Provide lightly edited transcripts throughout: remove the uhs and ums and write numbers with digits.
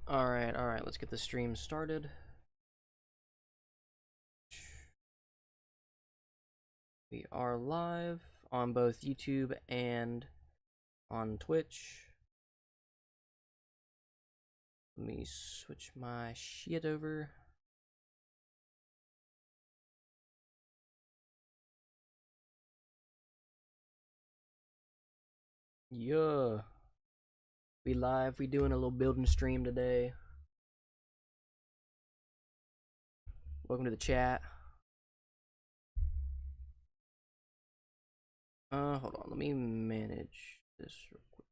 Alright, let's get the stream started. We are live on both YouTube and on Twitch. Let me switch my shit over. Yeah. We live, we doing a little building stream today. Welcome to the chat. Hold on, let me manage this real quick.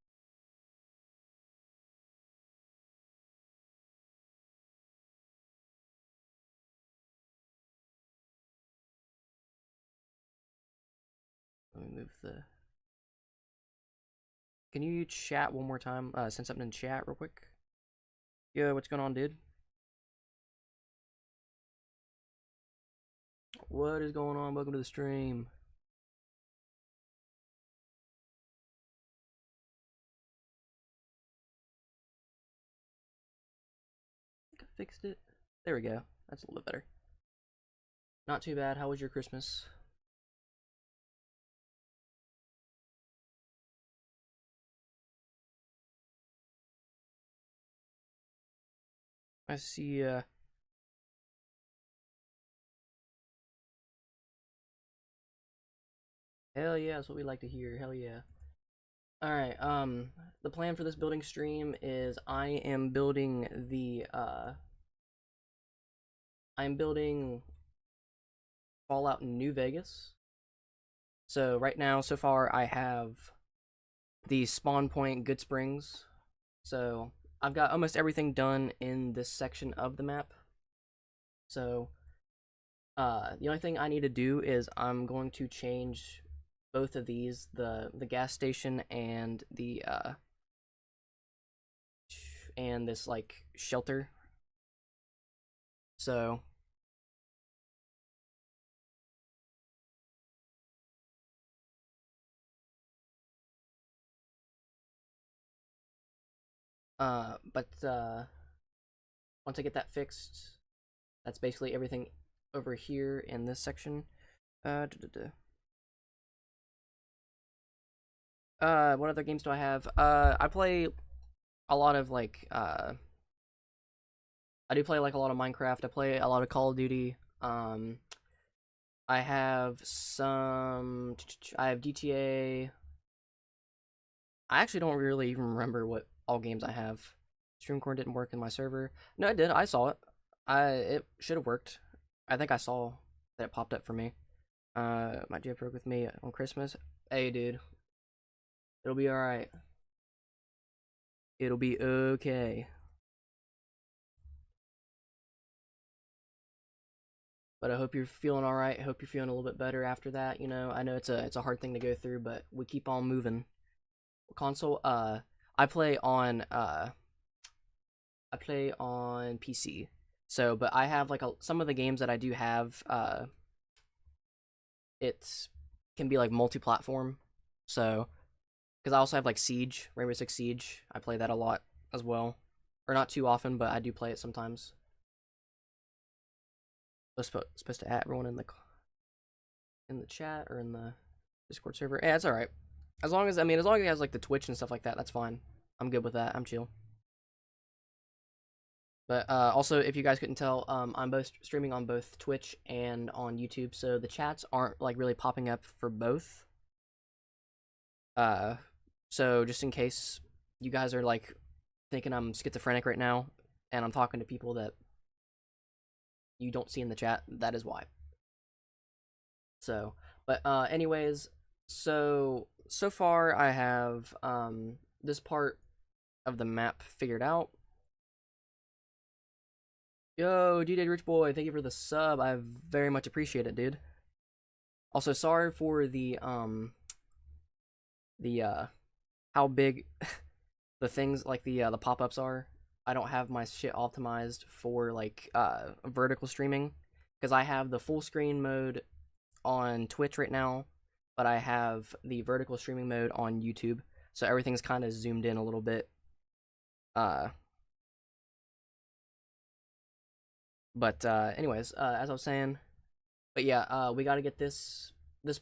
Let me move the... Can you chat one more time? Send something in chat real quick. Yo, what's going on, dude? What is going on? Welcome to the stream. I think I fixed it. There we go. That's a little bit better. Not too bad. How was your Christmas? I see, hell yeah, that's what we like to hear. Hell yeah. Alright, the plan for this building stream is I'm building Fallout New Vegas. So right now, so far, I have the spawn point Goodsprings. So I've got almost everything done in this section of the map. So, the only thing I need to do is I'm going to change both of these, the gas station and and this like shelter. So once I get that fixed, that's basically everything over here in this section. What other games do I have? I play a lot of like I do play like a lot of Minecraft. I play a lot of Call of Duty. I have some. I have GTA. I actually don't really even remember what all games I have. Streamcore didn't work in my server. No, it did. I saw it. It should have worked. I think I saw that it popped up for me. My Jeff broke with me on Christmas. Hey, dude. It'll be alright. It'll be okay. But I hope you're feeling alright. I hope you're feeling a little bit better after that. You know, I know it's a hard thing to go through, but we keep on moving. Console, I play on PC. So, but I have like some of the games that I do have, it can be like multi-platform. So, because I also have like Siege, Rainbow Six Siege. I play that a lot as well, or not too often, but I do play it sometimes. I'm supposed to add everyone in the chat or in the Discord server. Yeah, it's all right. As long as as long as it has like the Twitch and stuff like that, that's fine. I'm good with that. I'm chill. But also, if you guys couldn't tell, I'm both streaming on both Twitch and on YouTube, so the chats aren't like really popping up for both. Uh, so just in case you guys are like thinking I'm schizophrenic right now, and I'm talking to people that you don't see in the chat, that is why. So, but anyways, so far I have this part of the map figured out. Yo, DJ Rich Boy, thank you for the sub. I very much appreciate it, dude. Also, sorry for the how big the things like the pop-ups are. I don't have my shit optimized for like vertical streaming because I have the full screen mode on Twitch right now, but I have the vertical streaming mode on YouTube. So everything's kind of zoomed in a little bit. But anyways, as I was saying, but yeah, we got to get this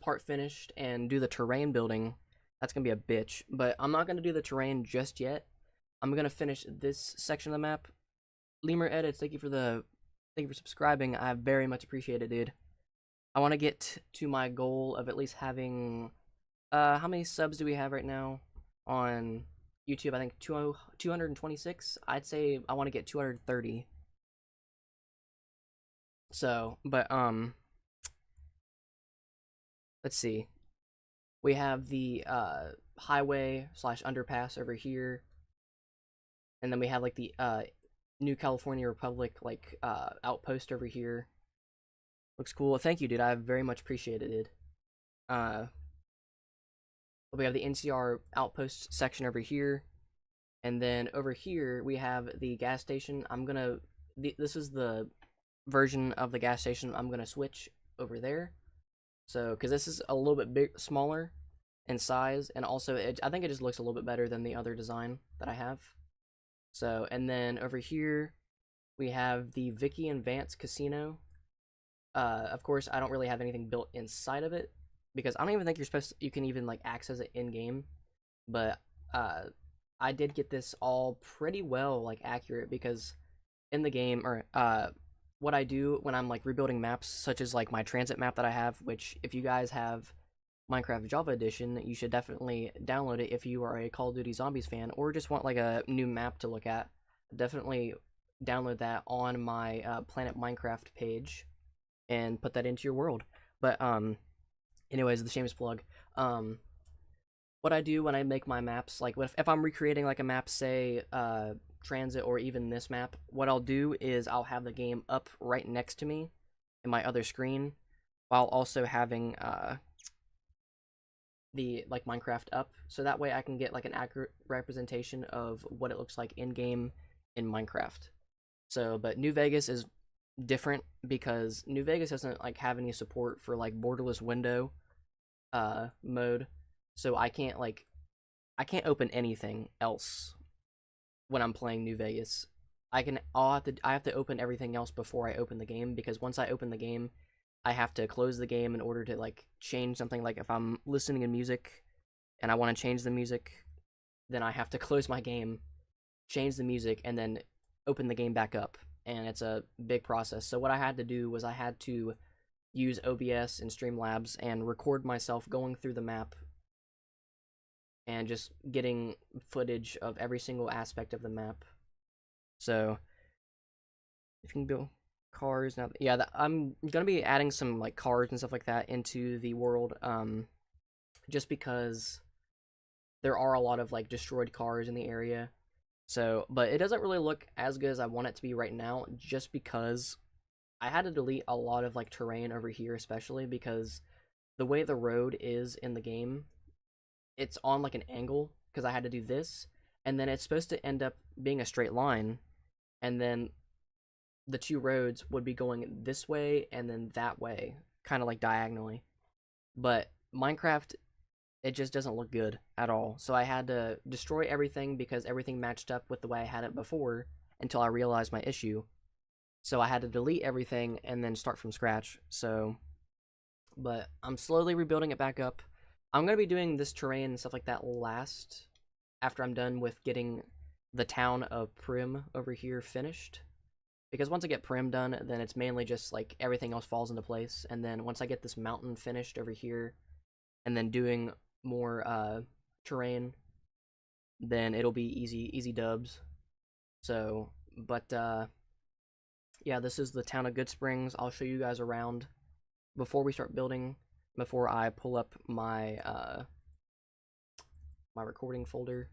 part finished and do the terrain building. That's gonna be a bitch. But I'm not gonna do the terrain just yet. I'm gonna finish this section of the map. Lemur Edits, thank you for subscribing. I very much appreciate it, dude. I want to get to my goal of at least having how many subs do we have right now on YouTube? I think 226. I'd say I want to get 230. So, but let's see. We have the highway slash underpass over here, and then we have like the New California Republic like outpost over here. Looks cool. Thank you, dude. I very much appreciate it, dude. Uh, we have the NCR outpost section over here, and then over here we have the gas station. This is the version of the gas station I'm gonna switch over there. So, because this is a little bit smaller in size, and also I think it just looks a little bit better than the other design that I have. So, and then over here we have the Vicky and Vance Casino. Of course, I don't really have anything built inside of it because I don't even think you can even like access it in game. But I did get this all pretty well like accurate because in the game or what I do when I'm like rebuilding maps, such as like my transit map that I have, which if you guys have Minecraft Java Edition, you should definitely download it if you are a Call of Duty Zombies fan or just want like a new map to look at. Definitely download that on my Planet Minecraft page and put that into your world. But anyways, the shameless plug. What I do when I make my maps, like if I'm recreating like a map, say transit or even this map, what I'll do is I'll have the game up right next to me in my other screen, while also having the like Minecraft up, so that way I can get like an accurate representation of what it looks like in game in Minecraft. So, but New Vegas is different because New Vegas doesn't like have any support for like borderless window mode, so I can't open anything else when I'm playing New Vegas. I have to open everything else before I open the game, because once I open the game, I have to close the game in order to like change something. Like if I'm listening to music and I want to change the music, then I have to close my game, change the music, and then open the game back up. And it's a big process. So what I had to do was I had to use OBS and Streamlabs and record myself going through the map and just getting footage of every single aspect of the map. So if you can build cars now, yeah, I'm gonna be adding some like cars and stuff like that into the world, just because there are a lot of like destroyed cars in the area. So, but it doesn't really look as good as I want it to be right now, just because I had to delete a lot of like terrain over here, especially because the way the road is in the game, it's on like an angle because I had to do this, and then it's supposed to end up being a straight line, and then the two roads would be going this way and then that way, kind of like diagonally. But Minecraft, it just doesn't look good at all. So I had to destroy everything because everything matched up with the way I had it before until I realized my issue. So I had to delete everything and then start from scratch. So, but I'm slowly rebuilding it back up. I'm going to be doing this terrain and stuff like that last, after I'm done with getting the town of Prim over here finished. Because once I get Prim done, then it's mainly just like everything else falls into place. And then once I get this mountain finished over here, and then doing more terrain, then it'll be easy dubs. So, but yeah, this is the town of Goodsprings. I'll show you guys around before we start building, before I pull up my my recording folder.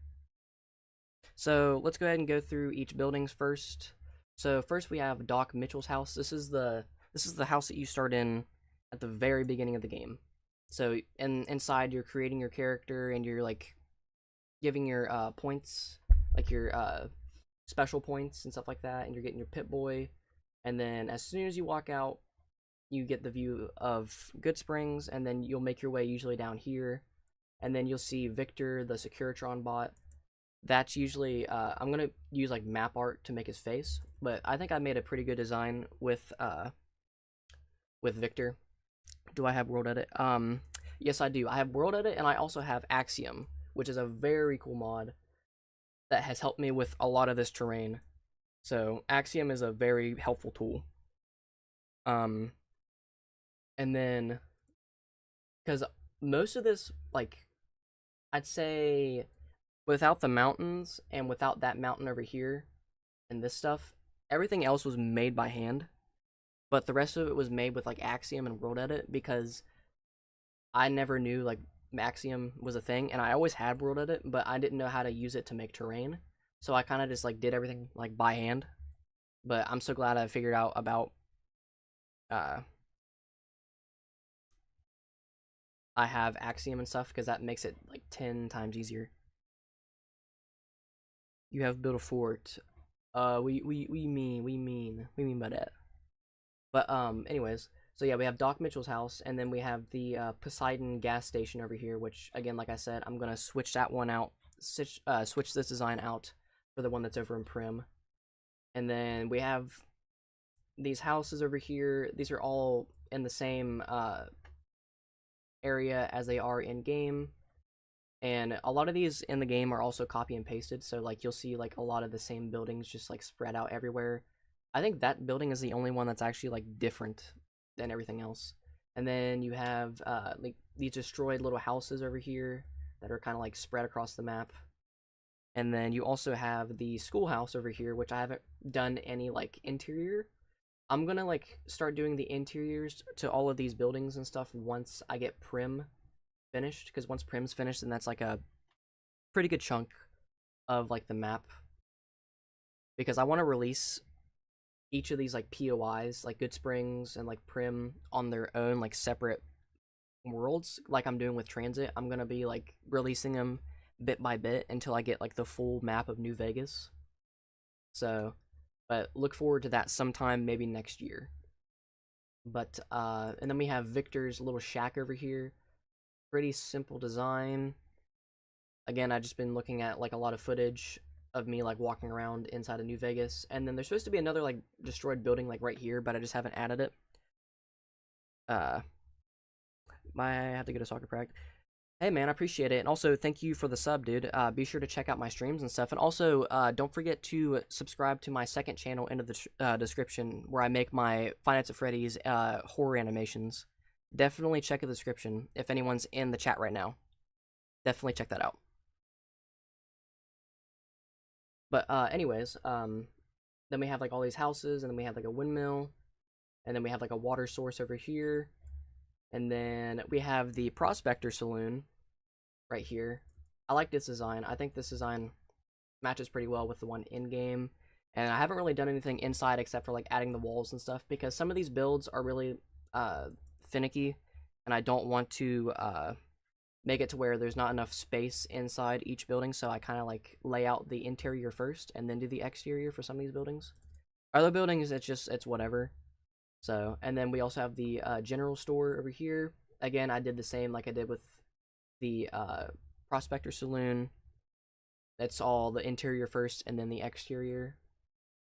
So let's go ahead and go through each buildings first. So first we have Doc Mitchell's house. This is the house that you start in at the very beginning of the game. So inside you're creating your character and you're like giving your points, like your special points and stuff like that, and you're getting your Pip-Boy. And then as soon as you walk out, you get the view of Goodsprings, and then you'll make your way usually down here, and then you'll see Victor, the Securitron bot, That's usually I'm gonna use like map art to make his face, but I think I made a pretty good design with Victor. Do I have world edit? Yes, I do. I have world edit, and I also have Axiom, which is a very cool mod that has helped me with a lot of this terrain. So Axiom is a very helpful tool. Um, and then because most of this, like, I'd say without the mountains and without that mountain over here and this stuff, everything else was made by hand. But the rest of it was made with like Axiom and World Edit because I never knew like Axiom was a thing, and I always had World Edit, but I didn't know how to use it to make terrain. So I kind of just like did everything like by hand. But I'm so glad I figured out about uh I have Axiom and stuff because that makes it like 10 times easier. You have built a fort. We mean by that. But anyways, so yeah, we have Doc Mitchell's house, and then we have the Poseidon gas station over here, which again, like I said, I'm gonna switch that one out, switch this design out for the one that's over in Prim, and then we have these houses over here. These are all in the same area as they are in game, and a lot of these in the game are also copy and pasted. So like you'll see like a lot of the same buildings just like spread out everywhere. I think that building is the only one that's actually like different than everything else. And then you have like these destroyed little houses over here that are kind of like spread across the map. And then you also have the schoolhouse over here, which I haven't done any like interior. I'm gonna like start doing the interiors to all of these buildings and stuff once I get Prim finished, because once Prim's finished, then that's like a pretty good chunk of like the map. Because I want to release each of these like POIs, like Goodsprings and like Prim, on their own like separate worlds, like I'm doing with Transit. I'm gonna be like releasing them bit by bit until I get like the full map of New Vegas. So, but look forward to that sometime maybe next year. But and then we have Victor's little shack over here. Pretty simple design. Again, I've just been looking at like a lot of footage of me like walking around inside of New Vegas, and then there's supposed to be another like destroyed building like right here, but I just haven't added it. Uh, I have to go to soccer practice. Hey man, I appreciate it, and also thank you for the sub, dude. Be sure to check out my streams and stuff, and also don't forget to subscribe to my second channel in the description where I make my Five Nights at Freddy's horror animations. Definitely check the description if anyone's in the chat right now. Definitely check that out. But anyways, then we have like all these houses, and then we have like a windmill, and then we have like a water source over here, and then we have the Prospector Saloon right here. I like this design. I think this design matches pretty well with the one in game. And I haven't really done anything inside except for like adding the walls and stuff, because some of these builds are really finicky, and I don't want to make it to where there's not enough space inside each building, so I kind of like lay out the interior first and then do the exterior for some of these buildings. Other buildings, it's whatever. So, and then we also have the general store over here. Again, I did the same like I did with the Prospector Saloon. That's all the interior first and then the exterior.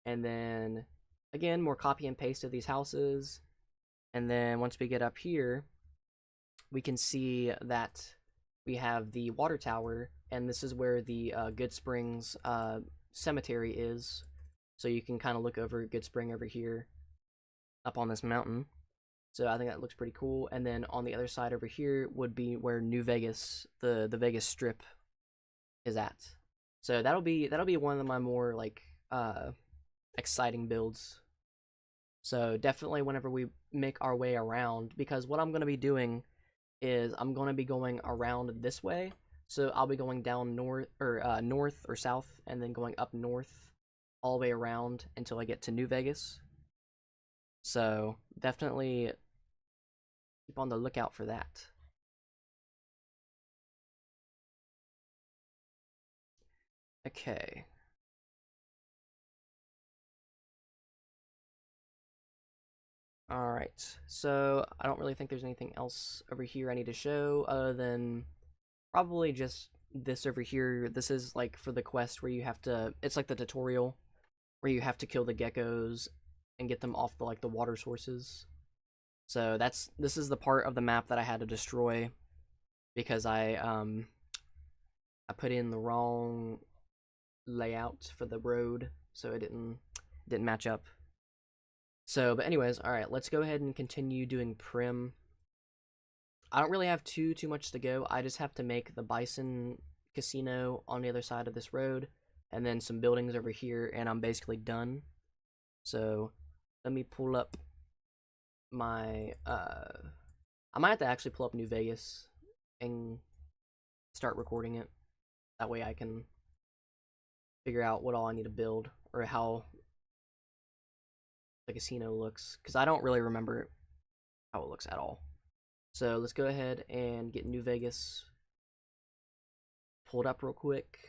And then, again, more copy and paste of these houses. And then once we get up here, we can see that we have the water tower, and this is where the Goodsprings cemetery is. So you can kind of look over Goodspring over here, up on this mountain. So I think that looks pretty cool. And then on the other side over here would be where New Vegas, the Vegas Strip, is at. So that'll be one of my more like exciting builds. So definitely whenever we make our way around, because what I'm gonna be doing is I'm gonna be going around this way. So I'll be going down north or south, and then going up north all the way around until I get to New Vegas. So definitely keep on the lookout for that. Okay. Alright, so I don't really think there's anything else over here I need to show other than probably just this over here, this is like for the quest where you have to, it's like the tutorial where you have to kill the geckos and get them off the like the water sources. So this is the part of the map that I had to destroy because I put in the wrong layout for the road, so it didn't match up. So, but anyways, all right, let's go ahead and continue doing Prim. I don't really have too much to go. I just have to make the Bison Casino on the other side of this road, and then some buildings over here, and I'm basically done. So, let me pull up my I might have to actually pull up New Vegas and start recording it. That way I can figure out what all I need to build or how the casino looks, because I don't really remember how it looks at all. So let's go ahead and get New Vegas pulled up real quick.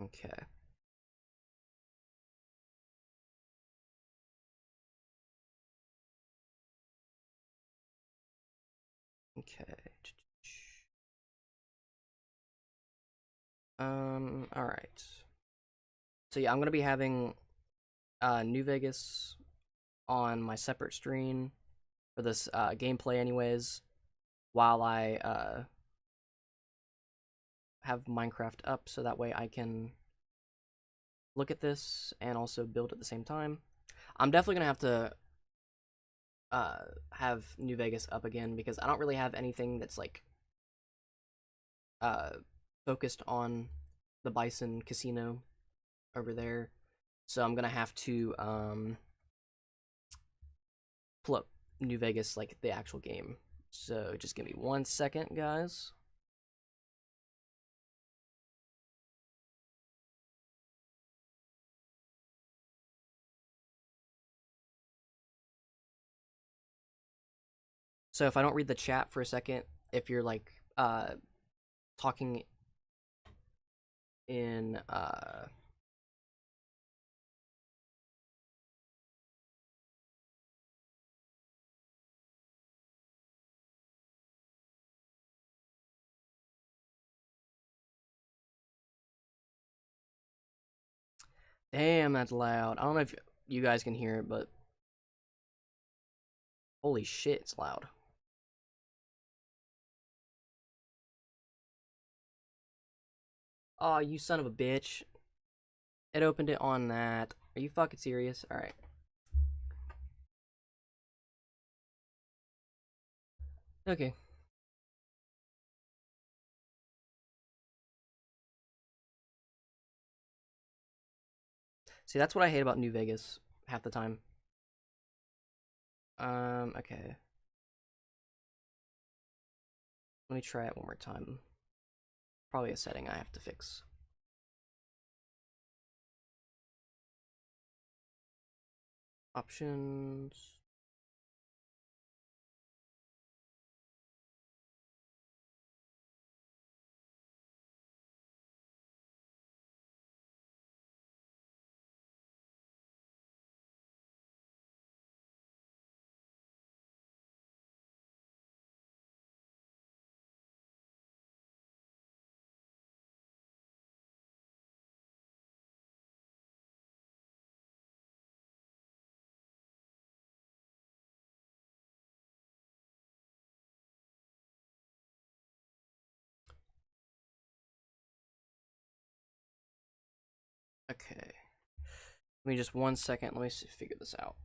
Okay. Okay. All right. So yeah, I'm gonna be having New Vegas on my separate screen for this gameplay, anyways, while I have Minecraft up, so that way I can look at this and also build at the same time. I'm definitely gonna have to have New Vegas up again because I don't really have anything that's like uh focused on the Bison Casino over there. So I'm gonna have to pull up New Vegas, like the actual game. So just give me 1 second, guys. So if I don't read the chat for a second, if you're like talking in damn, that's loud. I don't know if you guys can hear it, but holy shit, it's loud. Oh, you son of a bitch. It opened it on that. Are you fucking serious? Alright. Okay. See, that's what I hate about New Vegas half the time. Okay. Let me try it one more time. Probably a setting I have to fix. Options. Okay. Give me just 1 second. Let me figure this out.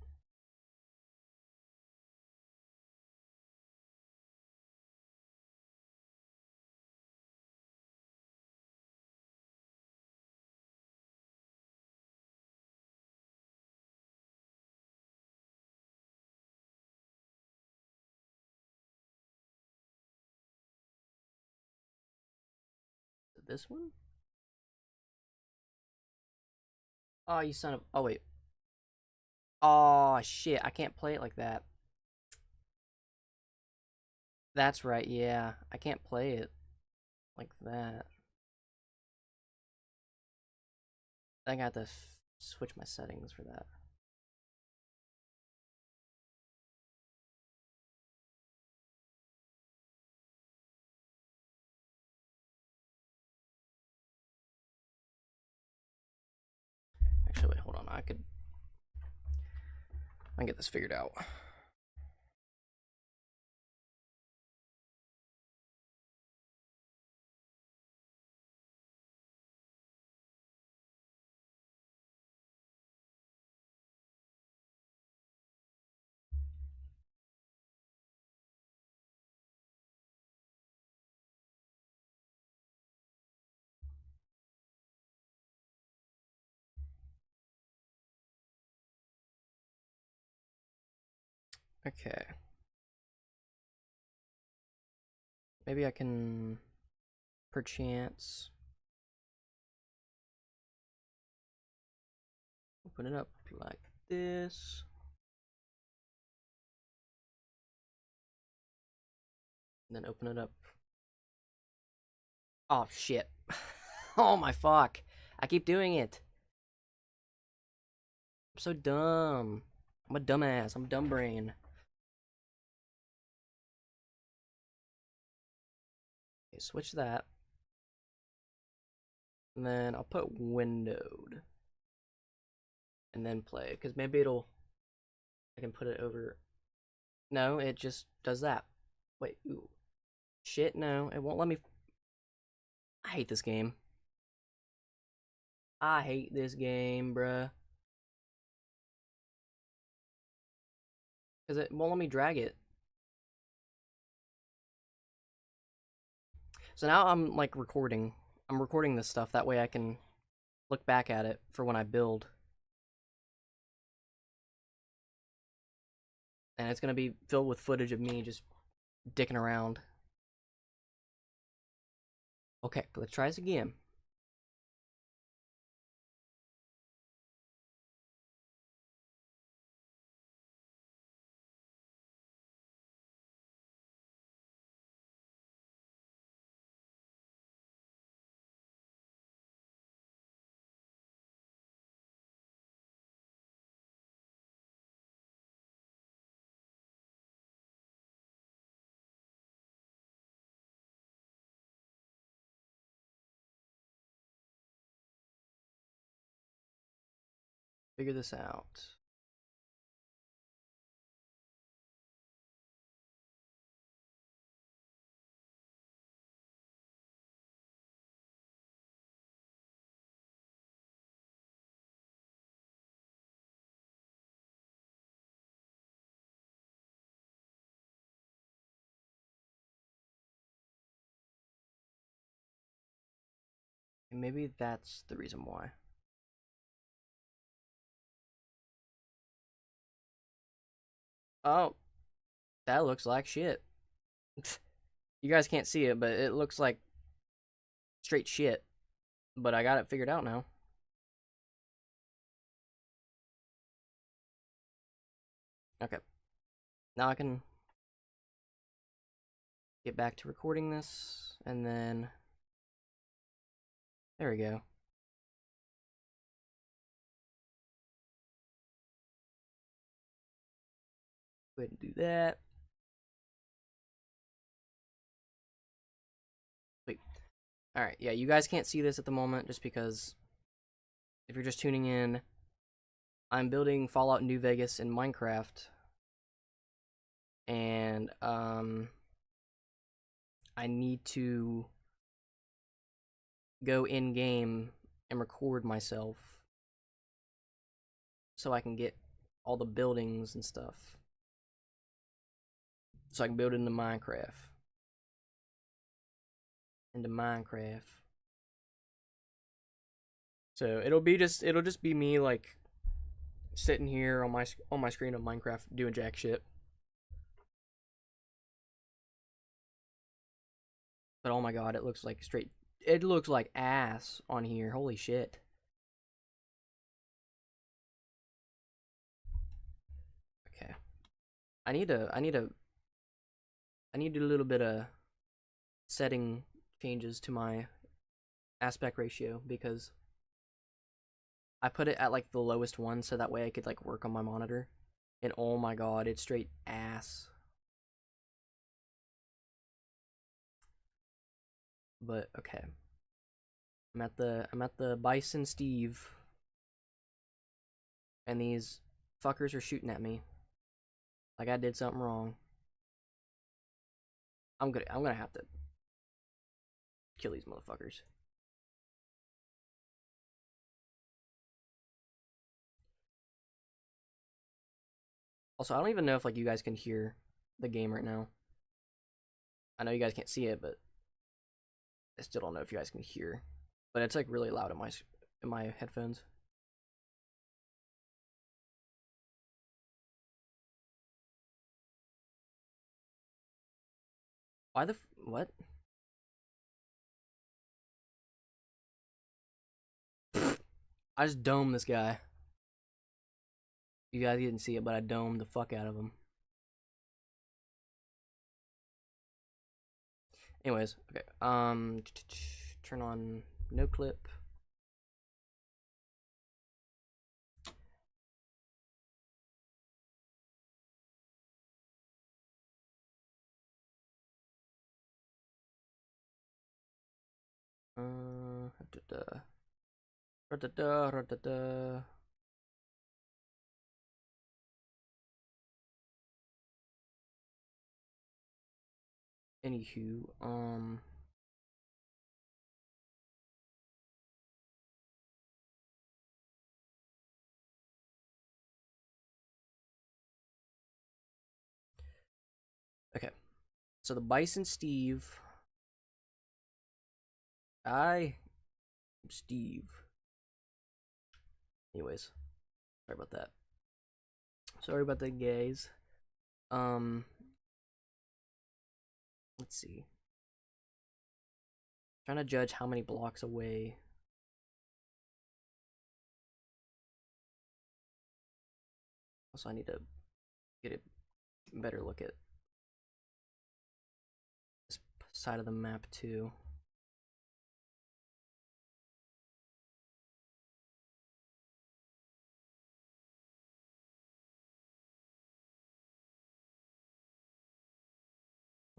This one? Oh, you son of. Oh, wait. Oh, shit. I can't play it like that. That's right, yeah. I can't play it like that. I think I have to switch my settings for that. I can get this figured out. Okay. Maybe I can, perchance, open it up like this. And then open it up. Oh, shit. Oh, my fuck. I keep doing it. I'm so dumb. I'm a dumbass. I'm a dumb brain. Okay, switch that. And then I'll put windowed. And then play. Because maybe I can put it over. No, it just does that. Wait, ooh. Shit, no. It won't let me. I hate this game. I hate this game, bruh. Because it won't let me drag it. So now I'm like recording. I'm recording this stuff. That way I can look back at it for when I build. And it's going to be filled with footage of me just dicking around. Okay, let's try this again. Figure this out. And maybe that's the reason why. Oh, that looks like shit. You guys can't see it, but it looks like straight shit. But I got it figured out now. Okay. Now I can get back to recording this, and then there we go. Go ahead and do that. Wait. Alright, yeah, you guys can't see this at the moment just because if you're just tuning in, I'm building Fallout New Vegas in Minecraft. And I need to go in game and record myself so I can get all the buildings and stuff. So I can build into Minecraft. So it'll just be me like sitting here on my screen of Minecraft doing jack shit. But oh my god, it looks like ass on here. Holy shit. Okay. I need a little bit of setting changes to my aspect ratio because I put it at like the lowest one so that way I could like work on my monitor. And oh my god, it's straight ass. But okay. I'm at the Bison Steve and these fuckers are shooting at me like I did something wrong. I'm gonna have to kill these motherfuckers. Also, I don't even know if like you guys can hear the game right now. I know you guys can't see it, but I still don't know if you guys can hear. But it's like really loud in my headphones. Why the what? I just domed this guy. You guys didn't see it, but I domed the fuck out of him. Anyways, okay. Turn on no clip. Da da da da da. Anywho, okay. So the Bison Steve. I'm Steve. Anyways, sorry about that. Sorry about the gays. Let's see. Trying to judge how many blocks away. Also, I need to get a better look at this side of the map too.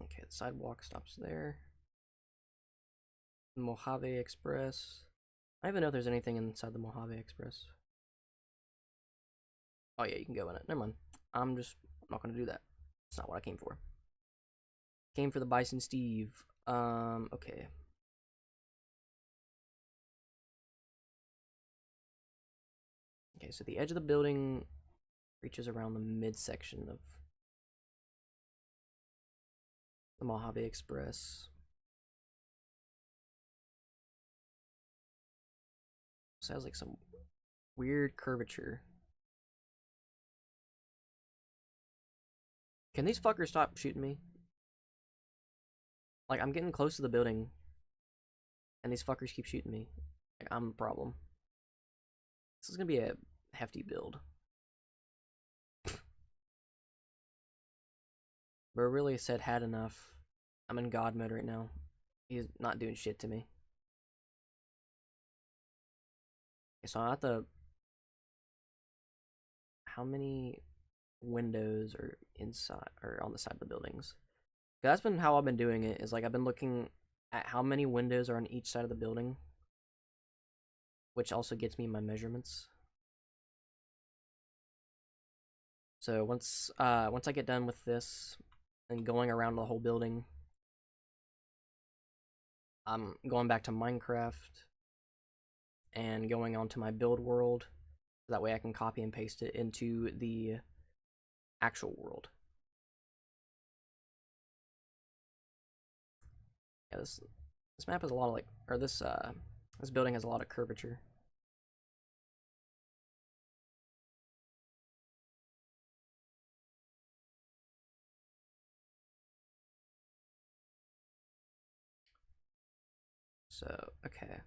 Okay, the sidewalk stops there. Mojave Express. I don't even know if there's anything inside the Mojave Express. Oh yeah, you can go in it. Never mind. I'm not gonna do that. It's not what I came for. Came for the Bison Steve. Okay. Okay, so the edge of the building reaches around the midsection of the Mojave Express. So it has like some weird curvature. Can these fuckers stop shooting me? Like, I'm getting close to the building, and these fuckers keep shooting me. Like, I'm a problem. This is gonna be a hefty build. But really said had enough. I'm in God mode right now. He's not doing shit to me. Okay, so I have to. How many windows are inside or on the side of the buildings? That's been how I've been doing it. Is like I've been looking at how many windows are on each side of the building, which also gets me my measurements. So once I get done with this and going around the whole building, I'm going back to Minecraft and going onto my build world. That way I can copy and paste it into the actual world. Yeah, this map has a lot of like, or this building has a lot of curvature. So, okay.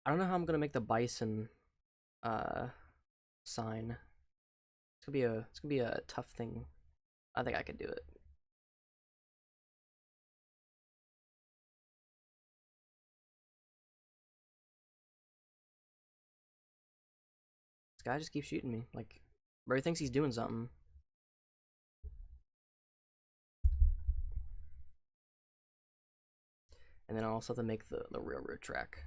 I don't know how I'm gonna make the bison sign. It's gonna be a tough thing. I think I could do it. This guy just keeps shooting me. Like, bro, he thinks he's doing something. And then I also have to make the railroad track.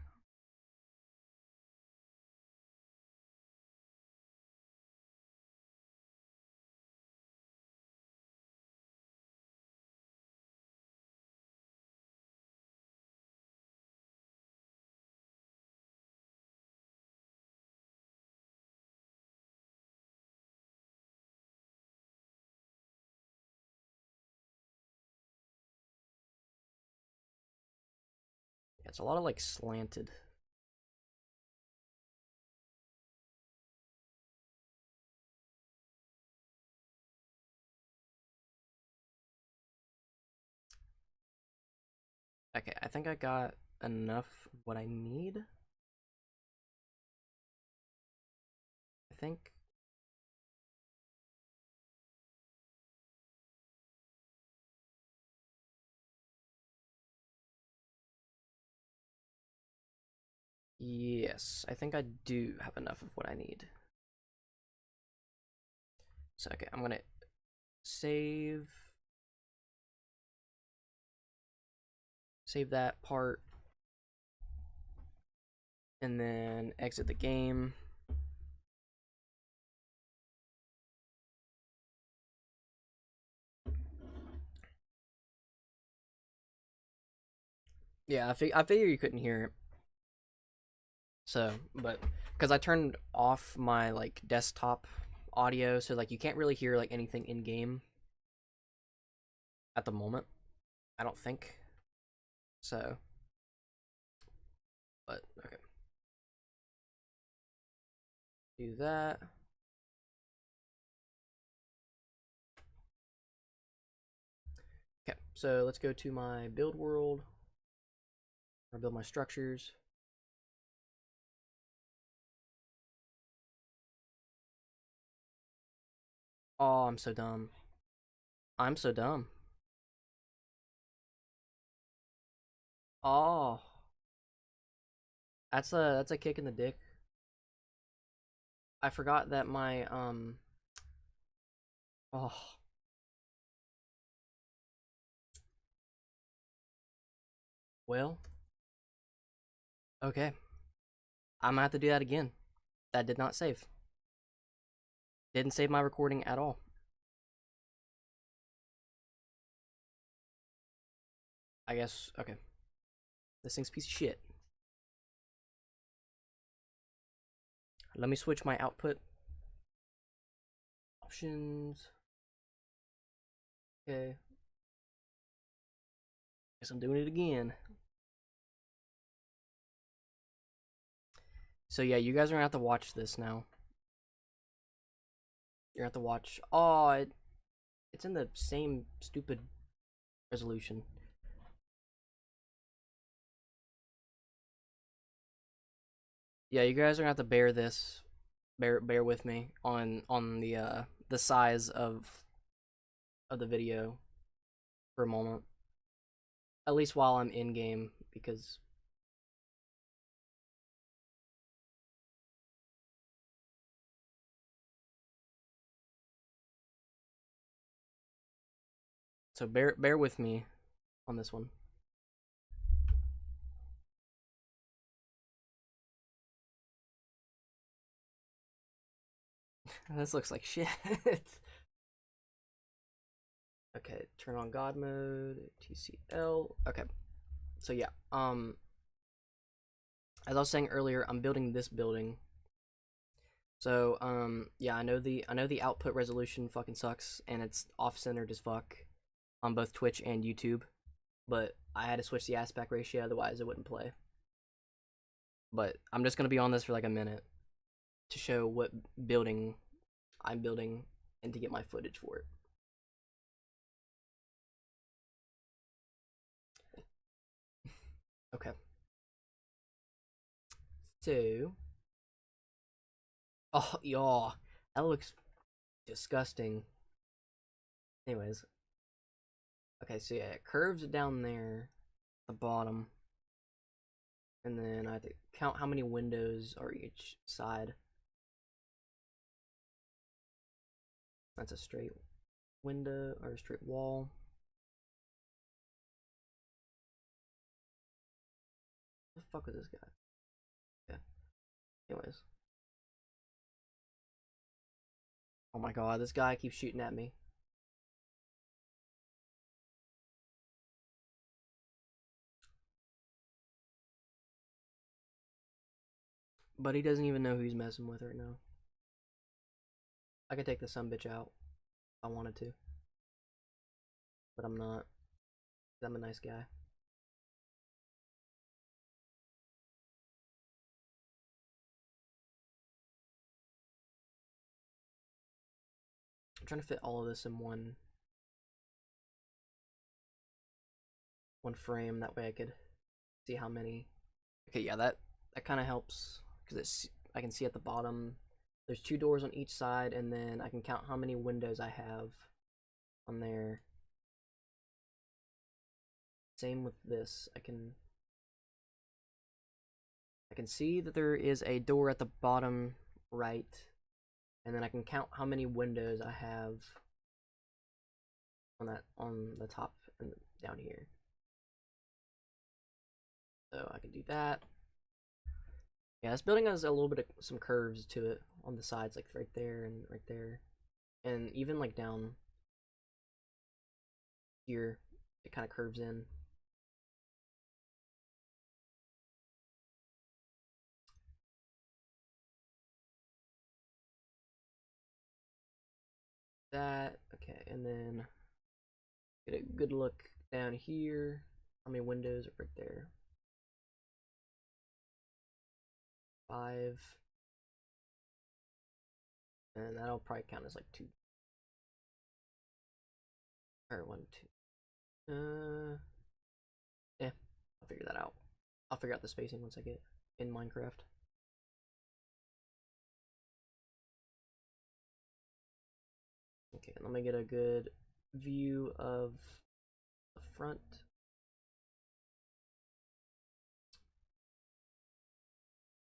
it's a lot of like slanted. Okay, I think I got enough of what I need. I think. Yes, I think I do have enough of what I need. So, okay, I'm gonna save that part and then exit the game. Yeah, I figure you couldn't hear it. So, but because I turned off my like desktop audio, so like you can't really hear like anything in game at the moment. I don't think so. But okay, do that. Okay, so let's go to my build world or build my structures. Oh, I'm so dumb. I'm so dumb. Oh, that's a kick in the dick. I forgot that my oh, well, okay. I'm gonna have to do that again. That did not save. Didn't save my recording at all. I guess okay. This thing's a piece of shit. Let me switch my output options. Okay. Guess I'm doing it again. So yeah, you guys are gonna have to watch this now. You're gonna have to watch. Oh, it's in the same stupid resolution. Yeah, you guys are gonna have to bear this, bear with me on the size of the video for a moment. At least while I'm in game, because so bear with me on this one. This looks like shit. Okay, turn on God mode, TCL. Okay, so yeah, as I was saying earlier, I'm building this building. So yeah, I know the output resolution fucking sucks and it's off centered as fuck on both Twitch and YouTube, but I had to switch the aspect ratio, otherwise it wouldn't play. But I'm just gonna be on this for like a minute to show what building I'm building and to get my footage for it. Okay. So, oh, y'all, that looks disgusting. Anyways, okay, so yeah, it curves down there, the bottom, and then I have to count how many windows are each side. That's a straight window or a straight wall. What the fuck is this guy? Yeah. Anyways. Oh my god, this guy keeps shooting at me. But he doesn't even know who he's messing with right now. I could take the son bitch out if I wanted to. But I'm not. I'm a nice guy. I'm trying to fit all of this in one frame. That way I could see how many. Okay, yeah, that kind of helps because I can see at the bottom. There's 2 doors on each side, and then I can count how many windows I have on there. Same with this. I can see that there is a door at the bottom right, and then I can count how many windows I have on the top and down here. So I can do that. Yeah, this building has a little bit of some curves to it on the sides, like right there and right there, and even like down here, it kind of curves in. That, okay, and then get a good look down here. How many windows are right there? 5. And that'll probably count as like 2. Or 1, 2. Yeah, I'll figure that out. I'll figure out the spacing once I get in Minecraft. Okay, let me get a good view of the front.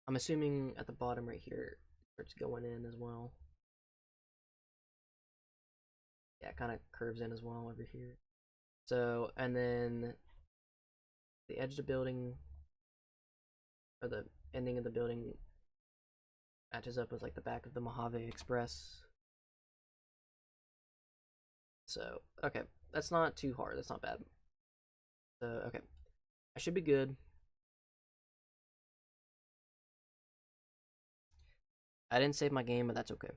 I'm assuming at the bottom right here, it starts going in as well. Yeah, it kind of curves in as well over here. So, and then the edge of the building, or the ending of the building, matches up with like the back of the Mojave Express. So, okay, that's not too hard. That's not bad. So, okay, I should be good. I didn't save my game, but that's okay.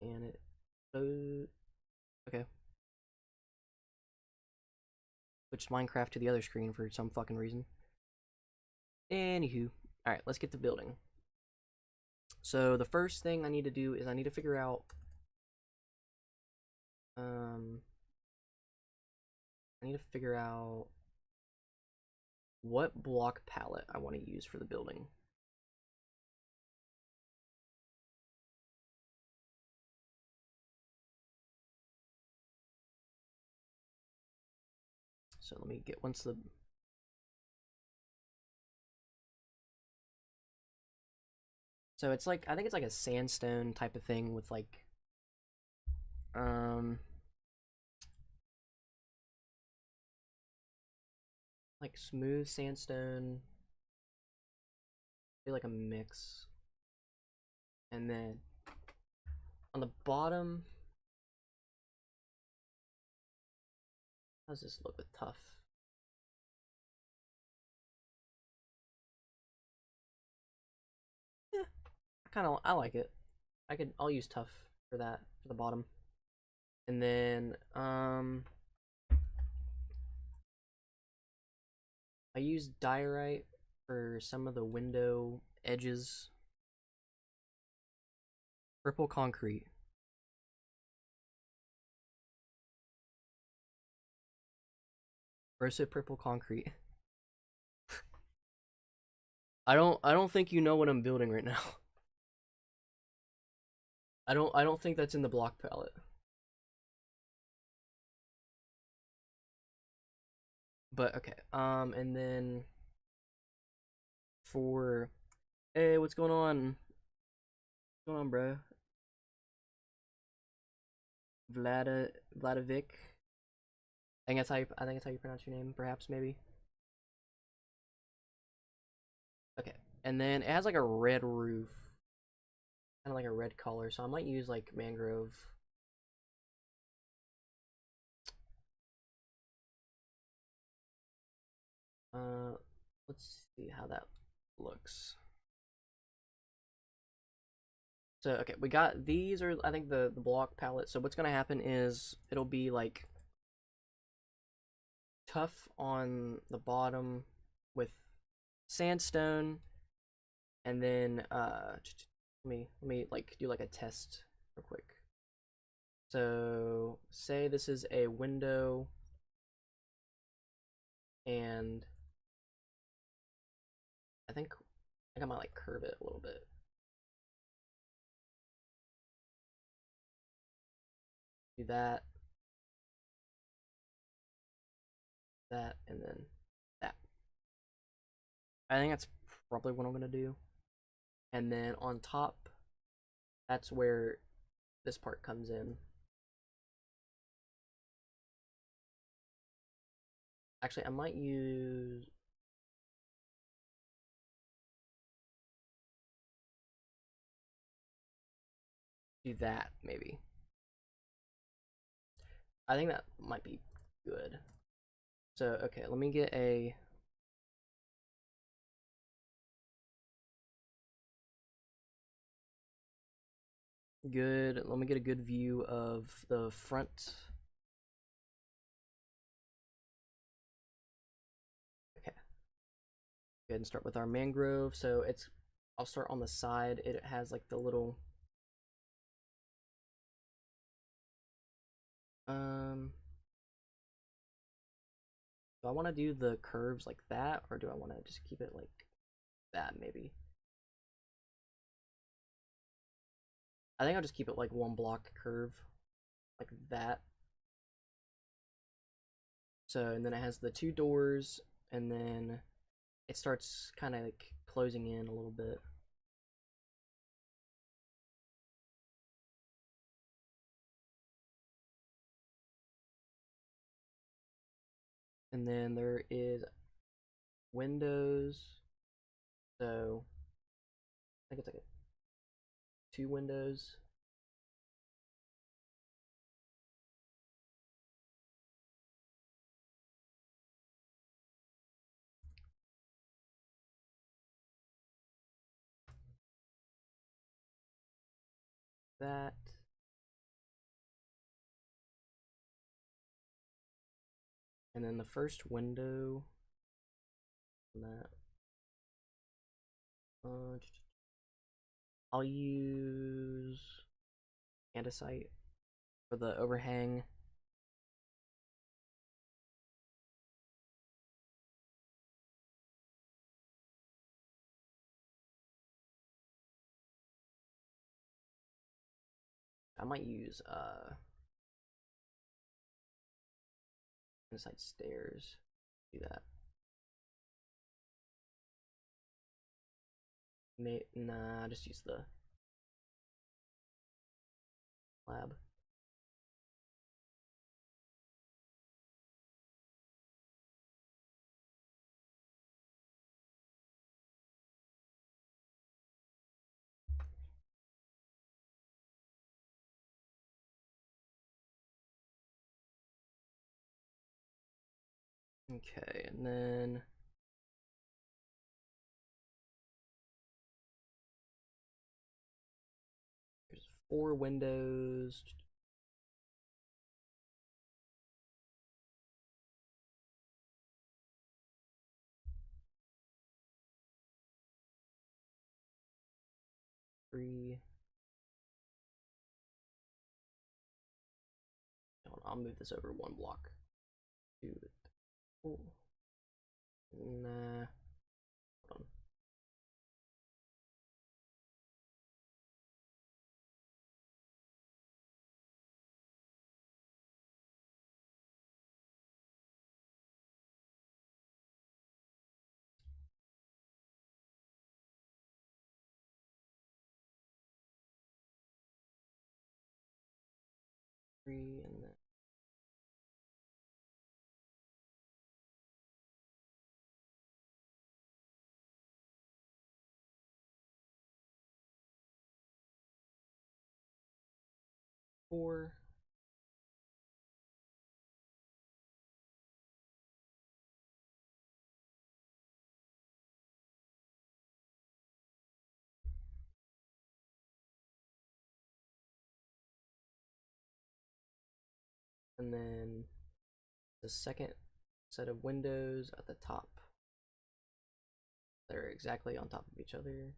And it, okay. Switched Minecraft to the other screen for some fucking reason. Anywho, alright, let's get to building. So the first thing I need to do is I need to figure out what block palette I want to use for the building. So let me get once the So it's like I think it's like a sandstone type of thing with like smooth sandstone, maybe like a mix. And then on the bottom, how does this look with tough? I like it. I'll use tough for that for the bottom. And then I use diorite for some of the window edges. Purple concrete. Roasted purple concrete. I don't think you know what I'm building right now. I don't think that's in the block palette. But okay. And then for hey, what's going on? What's going on, bro? Vladovic. I think that's how you pronounce your name, perhaps, maybe. Okay. And then it has like a red roof. Kind of like a red color, so I might use like mangrove. Let's see how that looks. So okay, we got these are I think the block palette. So what's gonna happen is it'll be like tough on the bottom with sandstone, and then let me like do like a test real quick. So say this is a window, and I think I might like curve it a little bit. Do that, and then that. I think that's probably what I'm gonna do. And then on top, that's where this part comes in. Actually, I might use do that maybe. I think that might be good. So okay, let me get a let me get a good view of the front. Okay. Go ahead and start with our mangrove. So I'll start on the side. It has like the little do I want to do the curves like that, or do I want to just keep it like that maybe? I think I'll just keep it like one block curve like that. So, and then it has the two doors, and then it starts kind of like closing in a little bit. And then there is windows. So I think it's like two windows. That. And then the first window. That. I'll use andesite for the overhang. I might use andesite stairs. Do that. Nah, just use the lab. Okay, and then there's 4 windows. Three. I'll move this over 1 block. 2. Oh. Nah. Hold on. 3 and then 4. And then the second set of windows at the top. They're exactly on top of each other.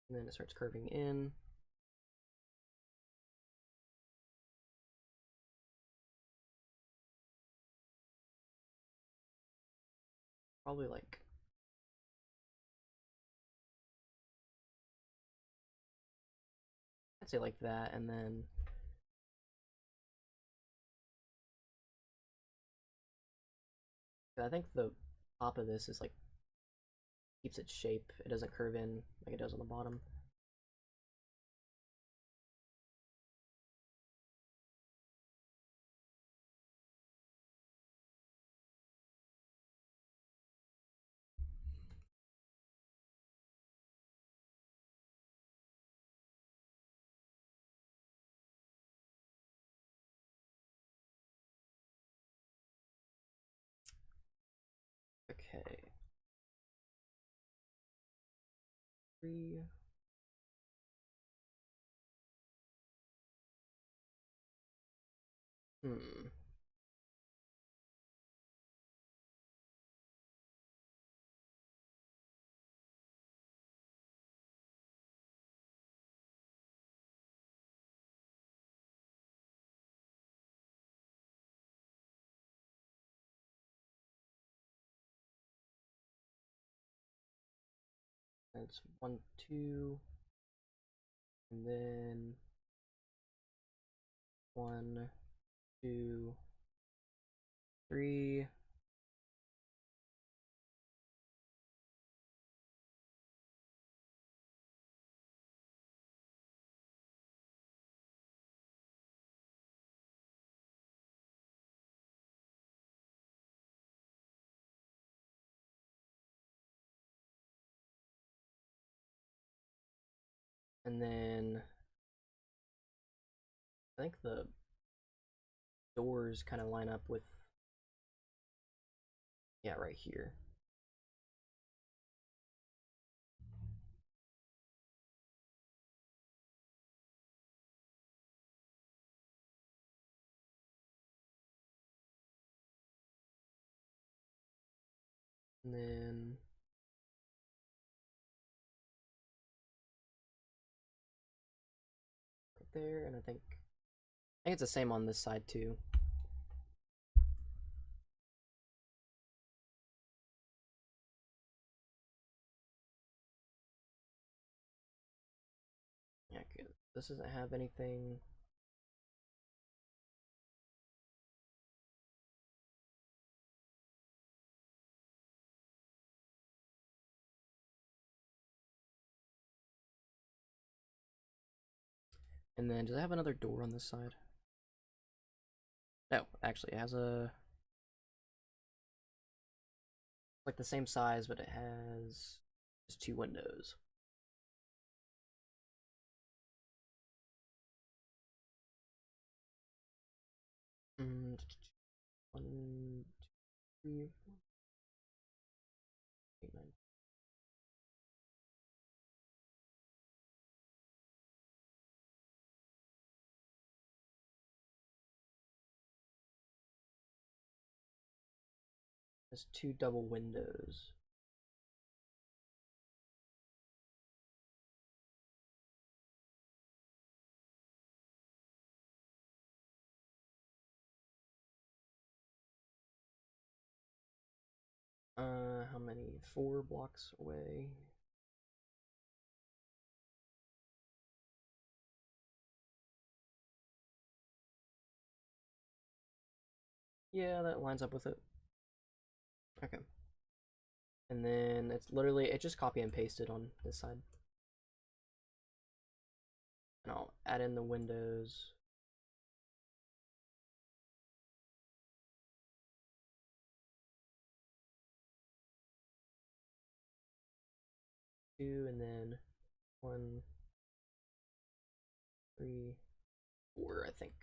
and then it starts curving in. Probably like I'd say like that, and then I think the top of this is like keeps its shape. It doesn't curve in like it does on the bottom. Okay. 3. Hmm. That's 1, 2, and then 1, 2, 3. And then I think the doors kind of line up with, yeah, right here. And then right there, and I think it's the same on this side too. Yeah, okay. This doesn't have anything. And then does it have another door on this side? No, actually, it has a like the same size, but it has just 2 windows. Mm, 1, 2, 3, 4, 8, 9. There's 2 double windows. How many? 4 blocks away. Yeah, that lines up with it. Okay. And then it's literally, it just copy and pasted on this side. And I'll add in the windows. Two, and then 1, 3, 4, I think.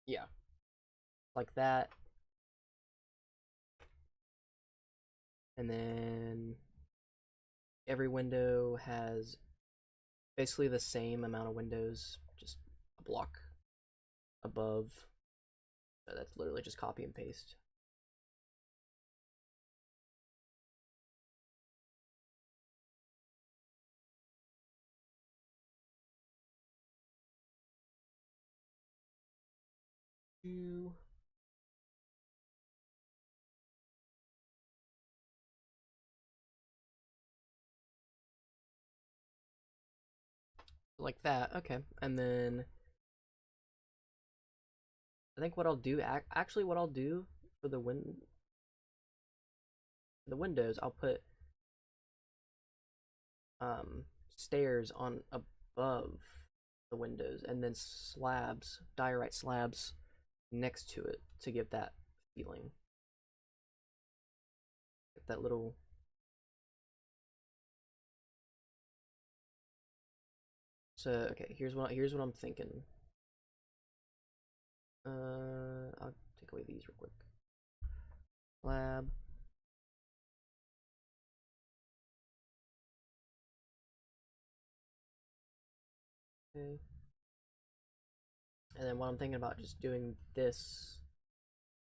Yeah, like that. And then every window has basically the same amount of windows, just a block above. So that's literally just copy and paste. You like that, okay. And then I think what I'll do, actually, what I'll do for the windows, I'll put stairs on above the windows, and then slabs, diorite slabs next to it to give that feeling. Get that little. So okay, here's what I'm thinking. I'll take away these real quick. Slab. Okay. And then what I'm thinking about just doing this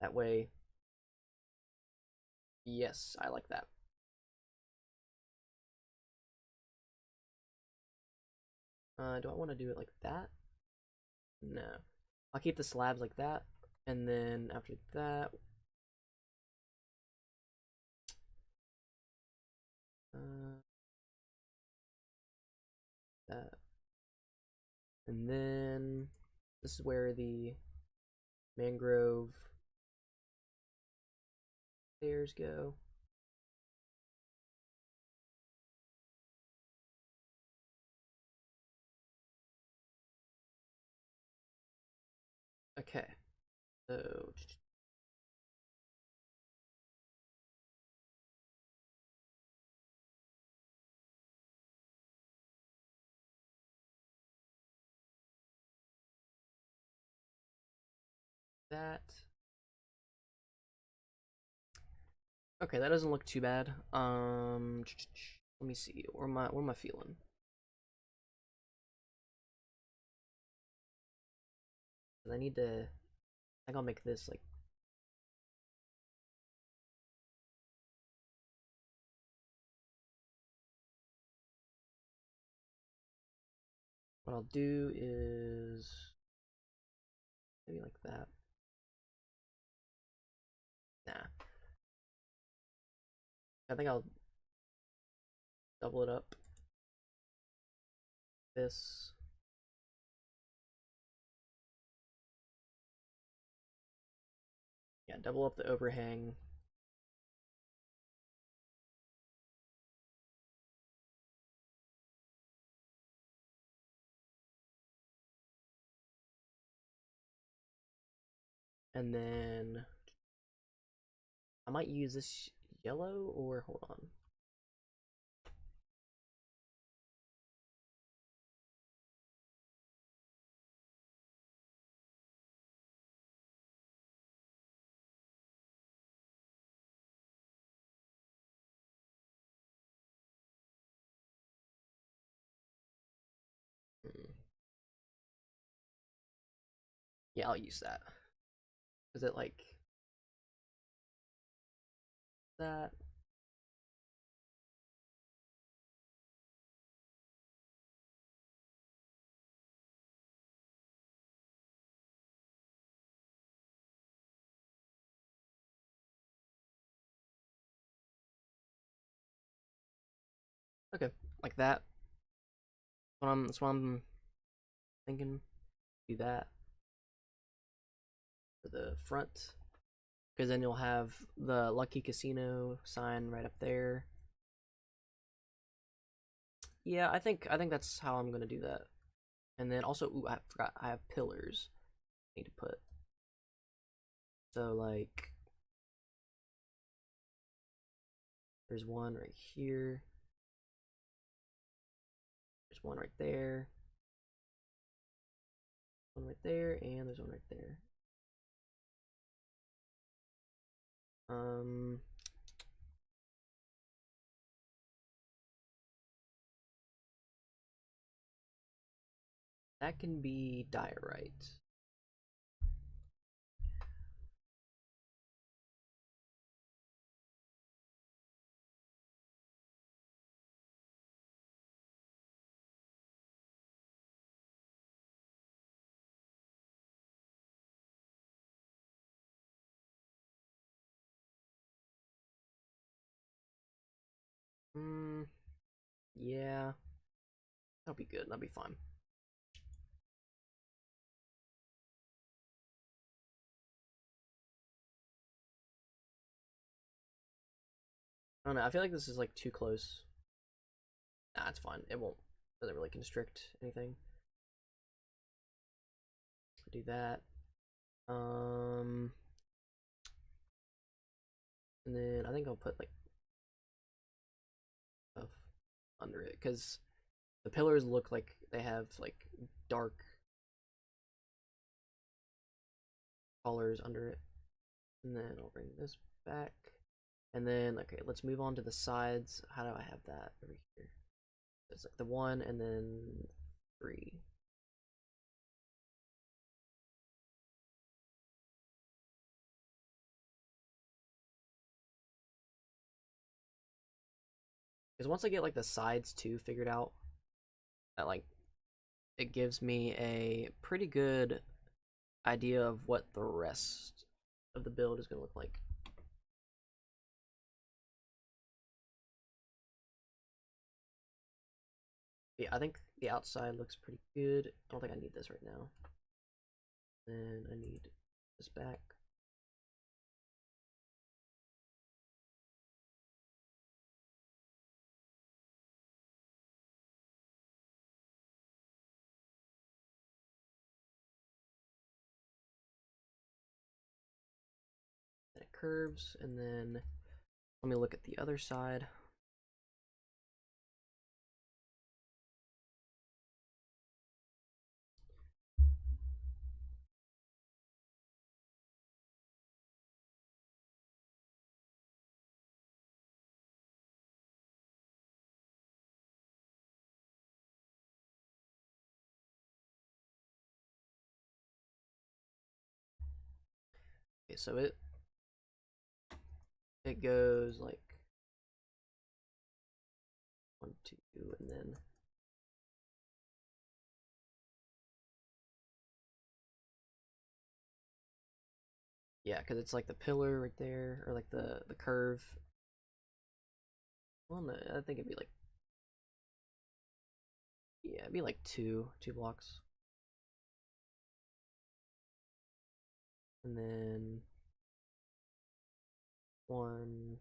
that way. Yes, I like that. Do I want to do it like that? No. I'll keep the slabs like that, and then after that, uh, that, and then this is where the mangrove stairs go. Okay, so that. Okay, that doesn't look too bad. Let me see. What am I feeling? I need to. I think I'll make this like. What I'll do is maybe like that. Nah, I think I'll double it up. This. Yeah, double up the overhang. And then I might use this yellow, or hold on. Hmm. Yeah, I'll use that. Is it like that? Okay, like that. That's what I'm thinking. Do that for the front, because then you'll have the Lucky Casino sign right up there. Yeah, I think that's how I'm gonna do that. And then also, ooh, I forgot I have pillars. I need to put. So like, there's one right here. There's one right there. One right there, and there's one right there. Um, that can be diorite. Mm, yeah, that'll be good. That'll be fine. I don't know. I feel like this is like too close. Nah, it's fine. It won't. Doesn't really constrict anything. Do that. Um, and then I think I'll put like stuff under it because the pillars look like they have like dark colors under it. And then I'll bring this back. And then, okay, let's move on to the sides. How do I have that over here? It's like the 1 and then 3. Because once I get like the sides too figured out, that like it gives me a pretty good idea of what the rest of the build is going to look like. Yeah, I think the outside looks pretty good. I don't think I need this right now. Then I need this back. Then it curves, and then let me look at the other side. Okay, so it goes like 1, 2, and then yeah, because it's like the pillar right there, or like the curve. Well, no, I think it'd be like yeah, it'd be like two blocks, and then 1.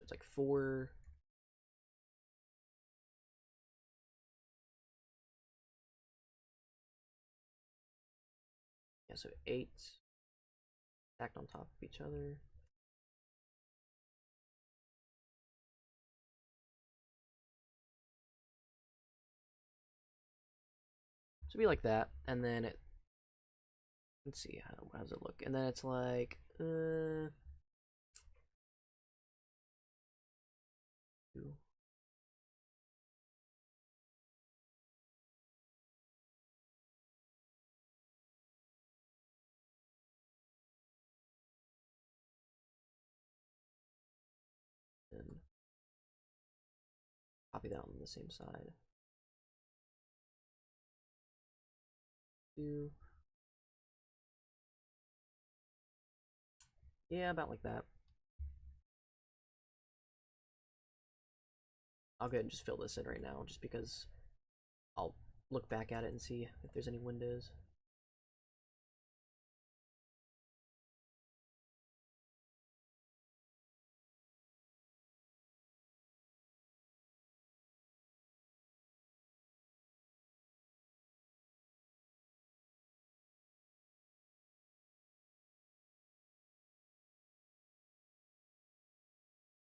It's like 4. Yeah, so 8 stacked on top of each other. So it'd be like that, and then it. Let's see how does it look, and then it's like 2. And copy that on the same side. 2. Yeah, about like that. I'll go ahead and just fill this in right now, just because I'll look back at it and see if there's any windows.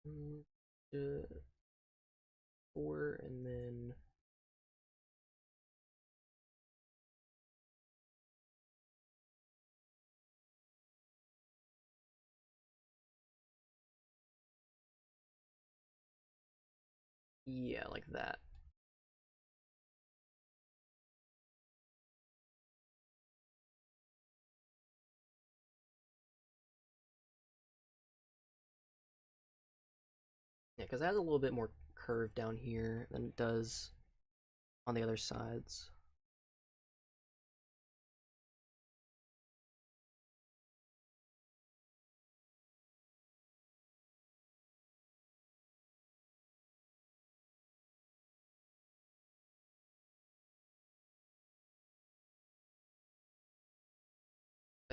Mm, 4, and then yeah, like that. Yeah, because it has a little bit more curve down here than it does on the other sides.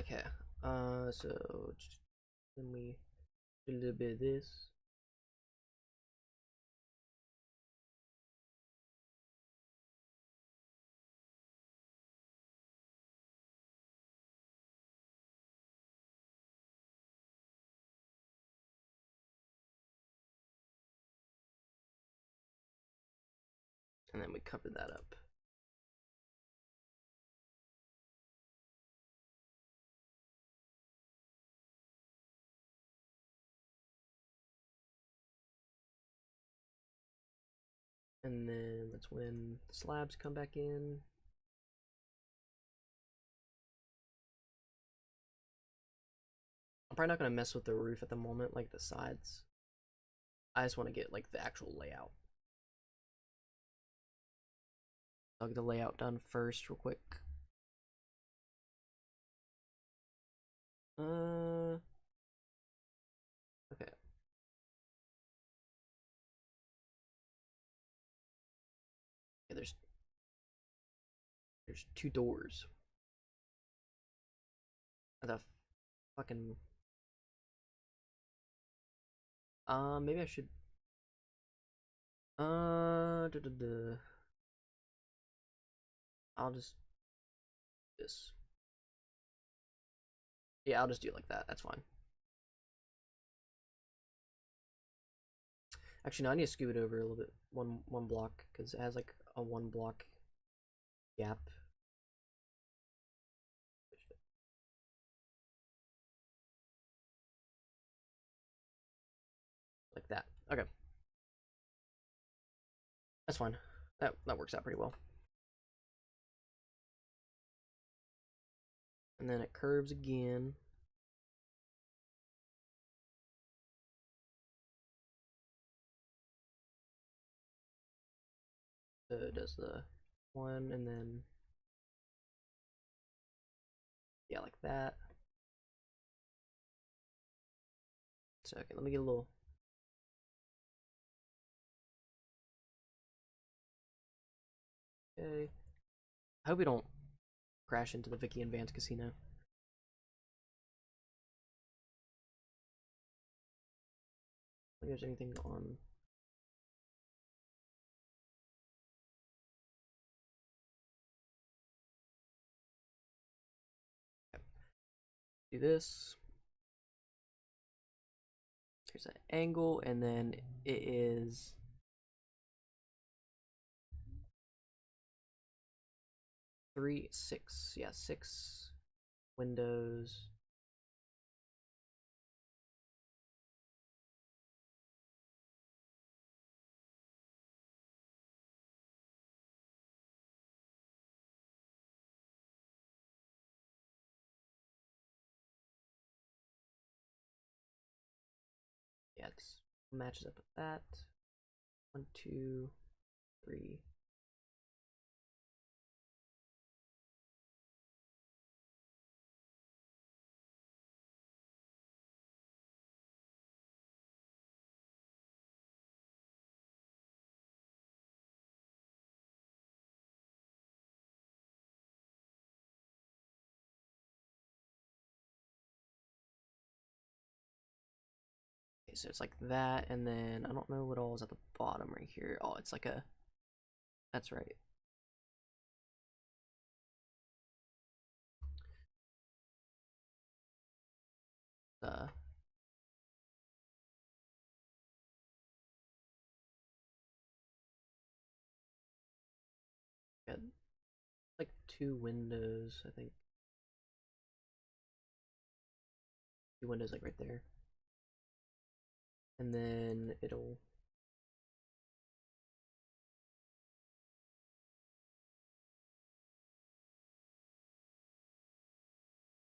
Okay. So then we do a little bit of this. And then we cover that up. And then that's when the slabs come back in. I'm probably not going to mess with the roof at the moment, like the sides. I just want to get like the actual layout. I'll get the layout done first real quick. Okay. Yeah, there's two doors. The fucking maybe I should duh, duh, duh. I'll just this. Yeah, I'll just do it like that. That's fine. Actually, no, I need to scoot it over a little bit, one block, because it has like a one block gap. Like that. Okay, that's fine. That works out pretty well. And then it curves again. So it does the one, and then yeah, like that. So okay, let me get a little. Okay. I hope we don't crash into the Vicky and Vance Casino. I think there's anything on. Okay. Do this. There's an angle, and then it is 3, 6. Yeah, 6 windows. Yeah, it matches up with that. 1, 2, 3. Okay, so it's like that, and then I don't know what all is at the bottom right here. Oh, it's like a. That's right. Uh, yeah, like 2 windows, I think. 2 windows, like right there. And then it'll.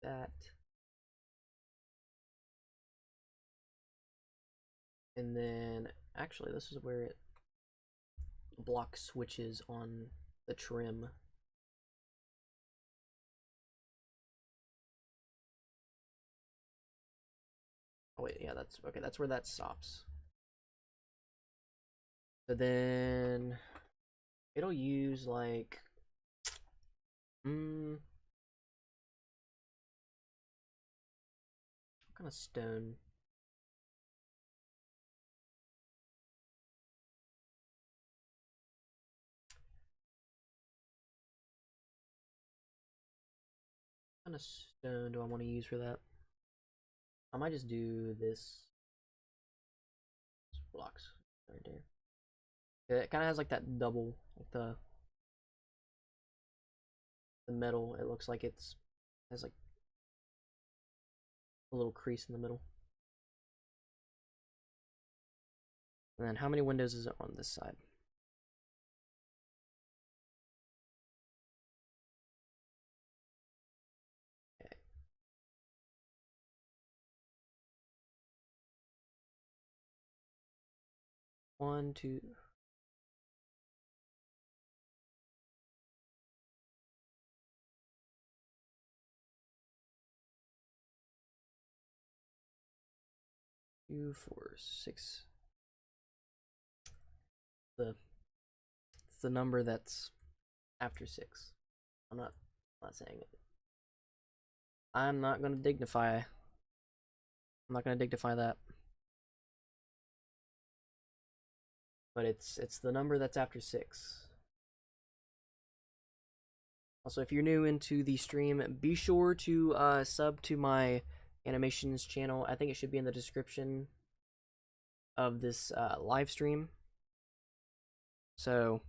That. And then, actually, this is where it block switches on the trim. Oh wait, yeah, that's okay. That's where that stops. So then it'll use like kind of stone? What kind of stone do I want to use for that? I might just do this. Blocks right there. Yeah, it kind of has like that double, like the metal. It looks like it's has like a little crease in the middle. And then how many windows is it on this side? Okay. 1, 2. 2, 4, 6. It's the number that's after 6. I'm not saying it. I'm not gonna dignify. I'm not gonna dignify that. But it's the number that's after 6. Also, if you're new into the stream, be sure to sub to my animations channel. I think it should be in the description of this live stream. So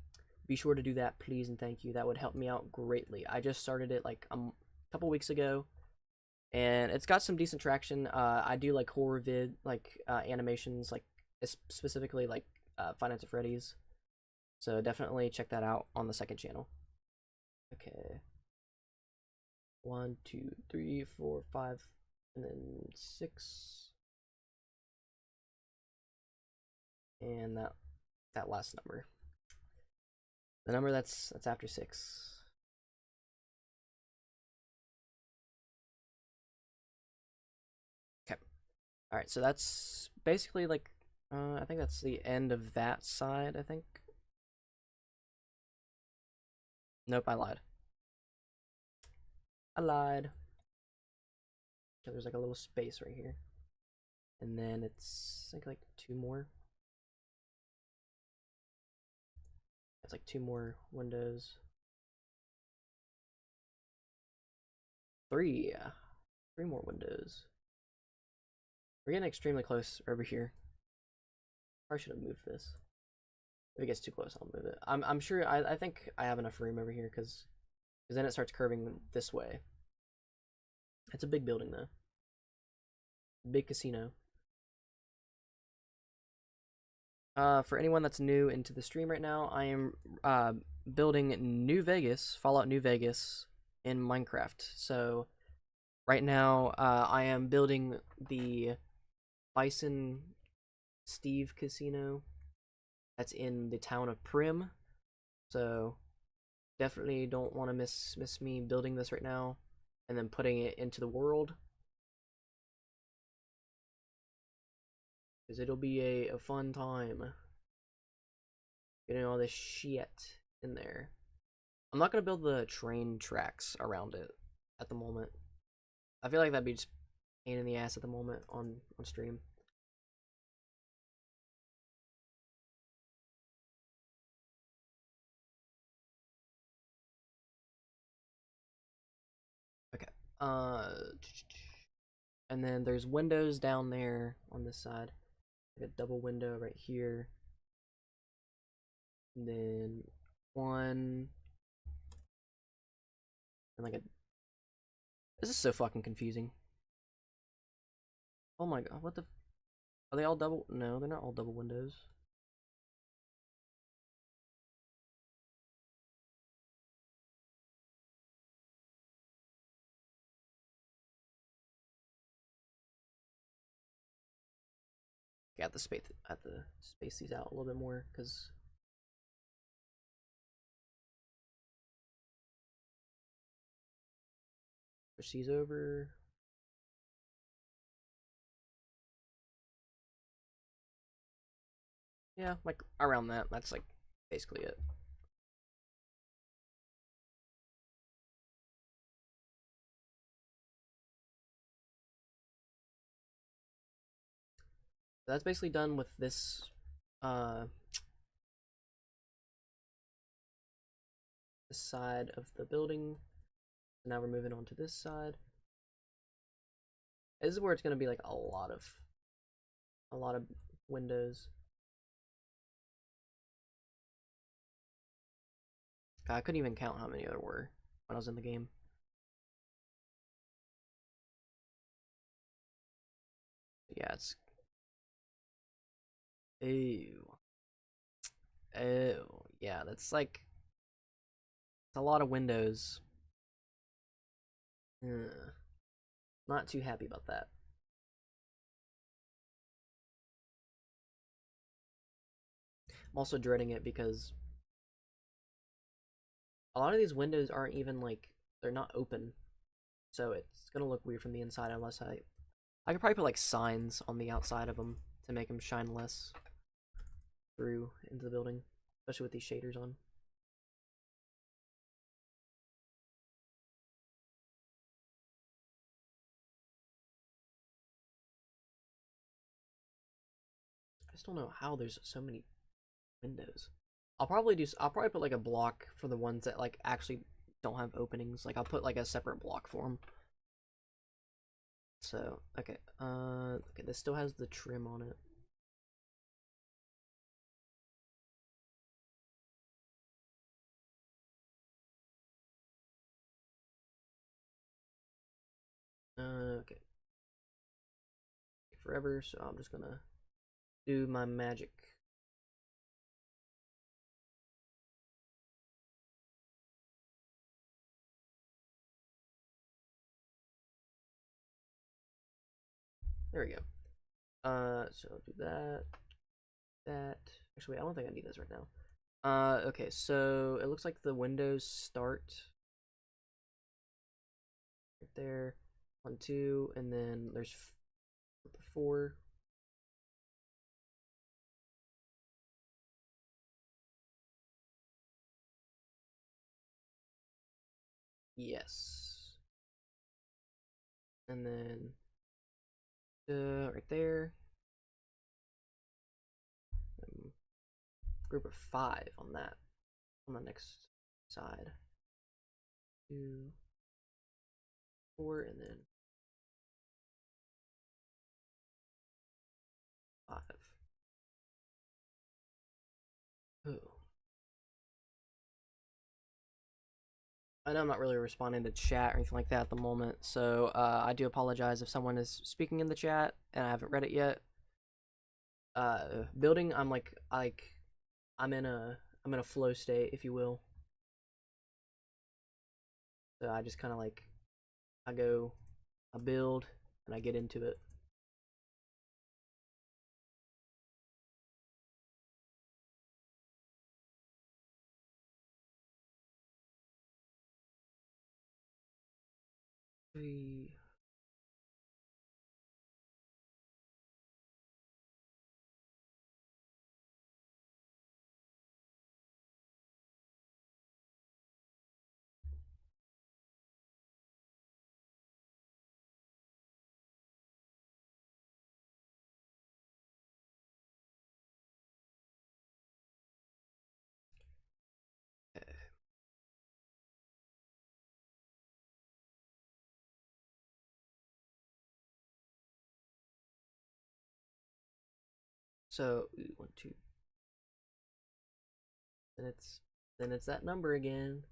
be sure to do that, please and thank you. That would help me out greatly. I just started it like a couple weeks ago, and it's got some decent traction. I do like horror vid, like animations, like specifically like Five Nights at Freddy's. So definitely check that out on the second channel. Okay. 1, 2, 3, 4, 5, and then 6, and that last number, the number that's after 6. Okay. All right. So that's basically like I think that's the end of that side. I think. Nope, I lied. I lied. So there's like a little space right here, and then it's I think like 2 more. It's like 2 more windows. 3 more windows. We're getting extremely close over here. Probably should have moved this. If it gets too close, I'll move it. I'm sure. I think I have enough room over here because then it starts curving this way. It's a big building though. Big casino. For anyone that's new into the stream right now, I am building New Vegas, Fallout New Vegas in Minecraft. So right now, I am building the Bison Steve Casino that's in the town of Prim. So definitely don't want to miss me building this right now and then putting it into the world, because it'll be a fun time getting all this shit in there. I'm not gonna build the train tracks around it at the moment. I feel like that'd be just pain in the ass at the moment on stream. Okay. And then there's windows down there on this side. Like a double window right here. And then 1 and like a. This is so fucking confusing. Oh my god, what the? Are they all double? No, they're not all double windows. Yeah, the space. I have to space these out a little bit more because. Push these over. Yeah, like around that. That's like basically it. that's basically done with this this side of the building. Now we're moving on to this side. This is where it's gonna be like a lot of windows. I couldn't even count how many there were when I was in the game. Yeah, it's ew. Oh, yeah, that's like a lot of windows. Ugh. Not too happy about that. I'm also dreading it because a lot of these windows aren't even like they're not open, so it's gonna look weird from the inside unless I could probably put like signs on the outside of them to make them shine less through into the building, especially with these shaders on. I just don't know how there's so many windows. I'll probably put like a block for the ones that like actually don't have openings. Like I'll put like a separate block for them. So, okay. Okay, this still has the trim on it. Okay. Forever, so I'm just gonna do my magic. There we go. So do that. That. Actually, wait, I don't think I need this right now. Okay, so it looks like the windows start right there. 1, 2, and then there's 4. Yes. And then right there. Group of 5 on that. On the next side. 2, 4, and then 5. Ooh. I know I'm not really responding to chat or anything like that at the moment, so I do apologize if someone is speaking in the chat and I haven't read it yet. Building, I'm in a flow state, if you will. So I just kind of like I build, and I get into it. So 1, 2. Then it's that number again.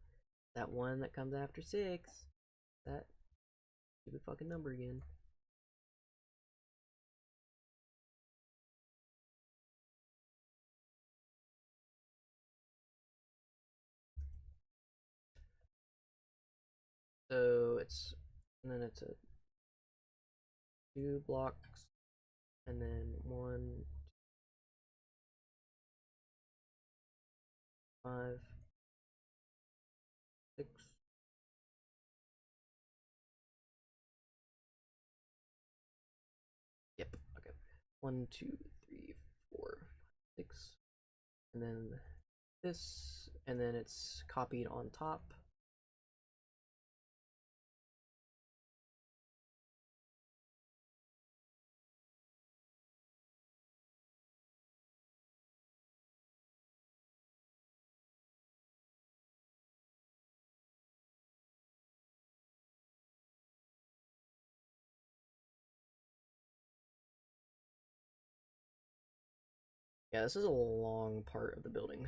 That one that comes after 6. That stupid fucking number again. So it's and then it's a 2 blocks, and then 1, 5, 6. Yep. Okay. 1, 2, 3, 4, 6, and then this, and then it's copied on top. Yeah, this is a long part of the building.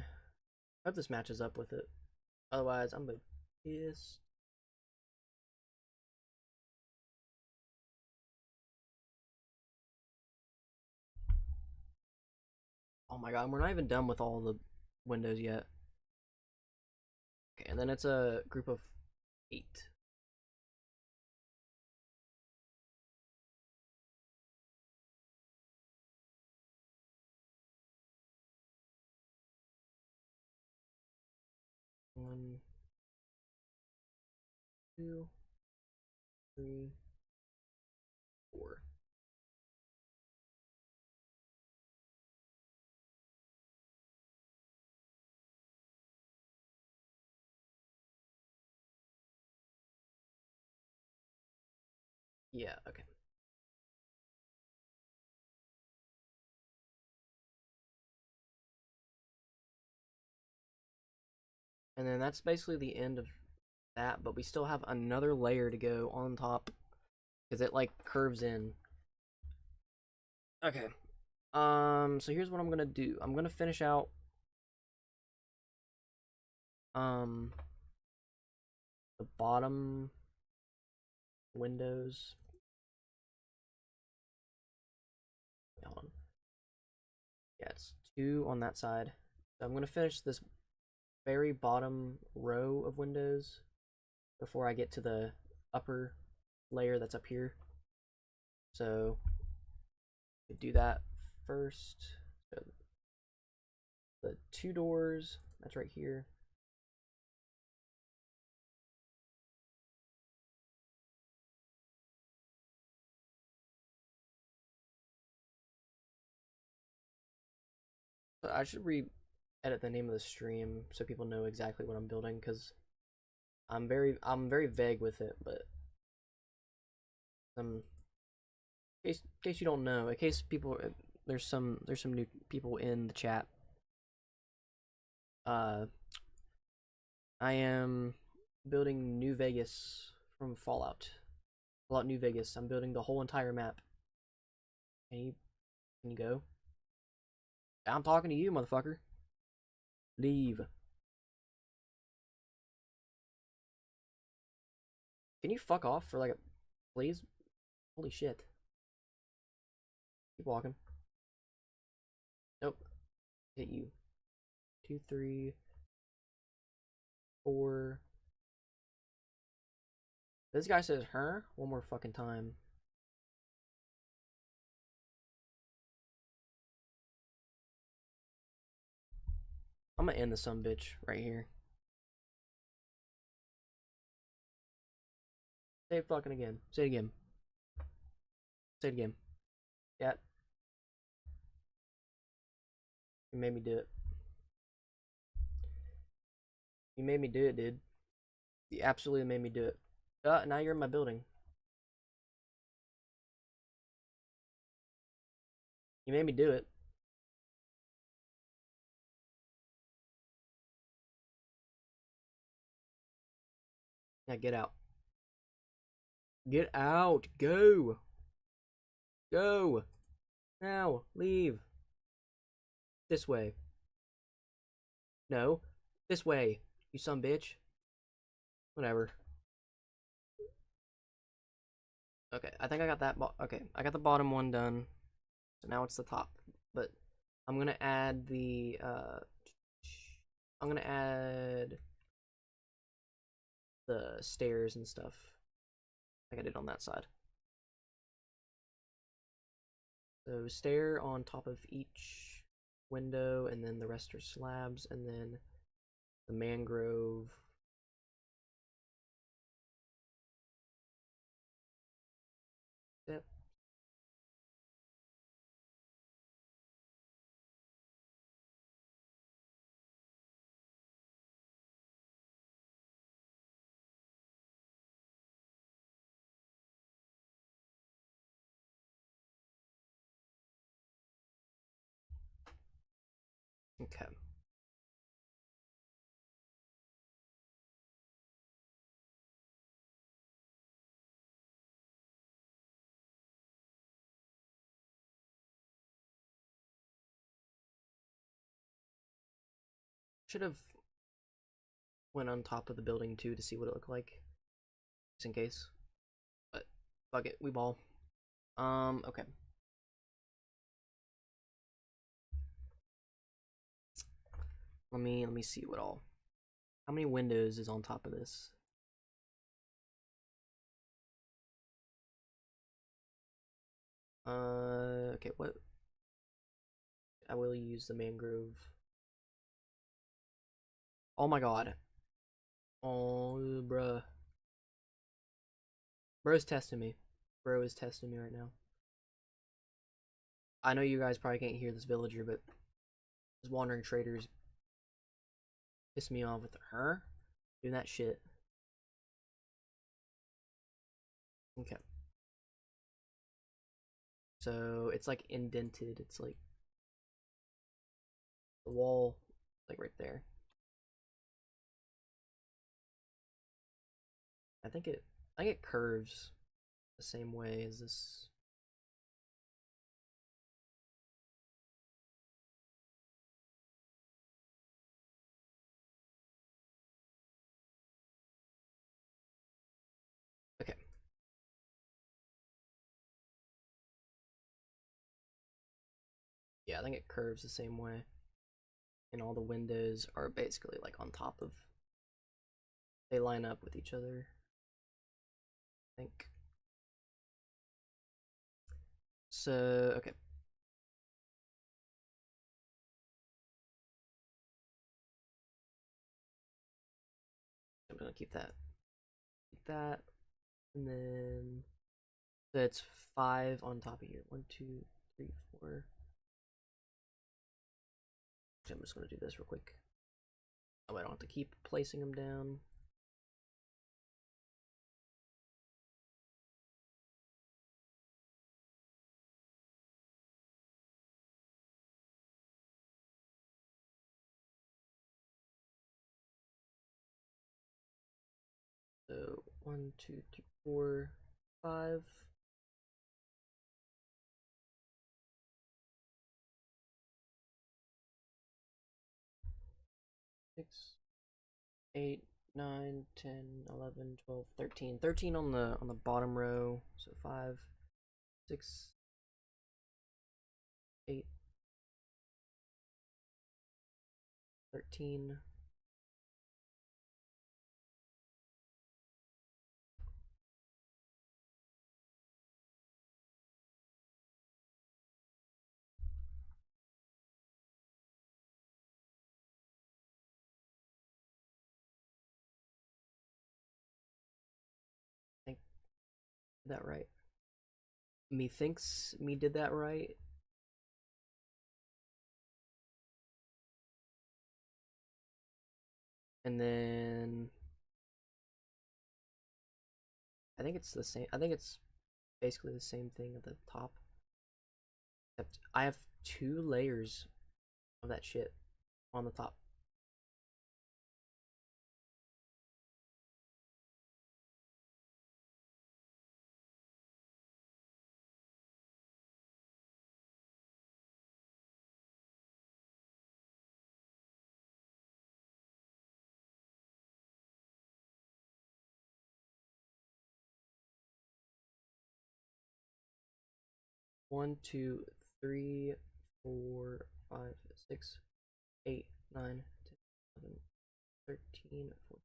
I hope this matches up with it. Otherwise, I'm gonna be pissed. Oh my god, we're not even done with all the windows yet. Okay, and then it's a group of 8. One, two, three, four. Yeah, okay. And then that's basically the end of that, but we still have another layer to go on top because it like curves in. Okay. So here's what I'm gonna do. I'm gonna finish out um the bottom windows. Wait, hold on. Yeah, it's 2 on that side. So I'm gonna finish this very bottom row of windows before I get to the upper layer that's up here. So do that first. So the 2 doors, that's right here. I should re-edit the name of the stream so people know exactly what I'm building because I'm very vague with it, but in case you don't know, in case people there's some new people in the chat. Uh, I am building New Vegas from Fallout New Vegas. I'm building the whole entire map. Can you go? I'm talking to you, motherfucker. Leave. Can you fuck off for like a please? Holy shit. Keep walking. Nope. Hit you. 2, 3, 4. This guy says her one more fucking time. I'm gonna end the some bitch right here. Say it fucking again. Say it again. Say it again. Yeah. You made me do it. You made me do it, dude. You absolutely made me do it. Now you're in my building. You made me do it. Now get out. Get out. Go. Go. Now. Leave. This way. No. This way. You son bitch. Whatever. Okay, I think I got that. Okay, I got the bottom one done. So now it's the top. But I'm gonna add the. I'm gonna add the stairs and stuff like I did on that side. So stair on top of each window, and then the rest are slabs, and then the mangrove. Yep. Okay. should have went on top of the building too to see what it looked like, just in case. But fuck it, we ball. Okay. Let me see what all. How many windows is on top of this? Okay, what? I will use the mangrove. Oh my god. Oh, bruh. Bro's testing me. Bro is testing me right now. I know you guys probably can't hear this villager, but this wandering traders piss me off with her doing that shit. Okay. So it's like indented. It's like the wall, like right there. I think it curves the same way as this. Okay. Yeah, I think it curves the same way. And all the windows are basically like on top of, they line up with each other, I think. So, okay. I'm gonna keep that. Keep that. And then that's 5 on top of here. 1, 2, 3, 4. I'm just gonna do this real quick. Oh, I don't have to keep placing them down. So 1, 2, 3, 4, 5. 6, 8, 9, 10, 11, 12, 13. 13 on the bottom row. So 5, 6, 8, 13. I think that right. Me thinks me did that right. And then I think it's the same. I think it's basically the same thing at the top. Except I have 2 layers of that shit on the top. One, two, three, 4, 5, 6, 8, 9, 10, 11, 13, 14,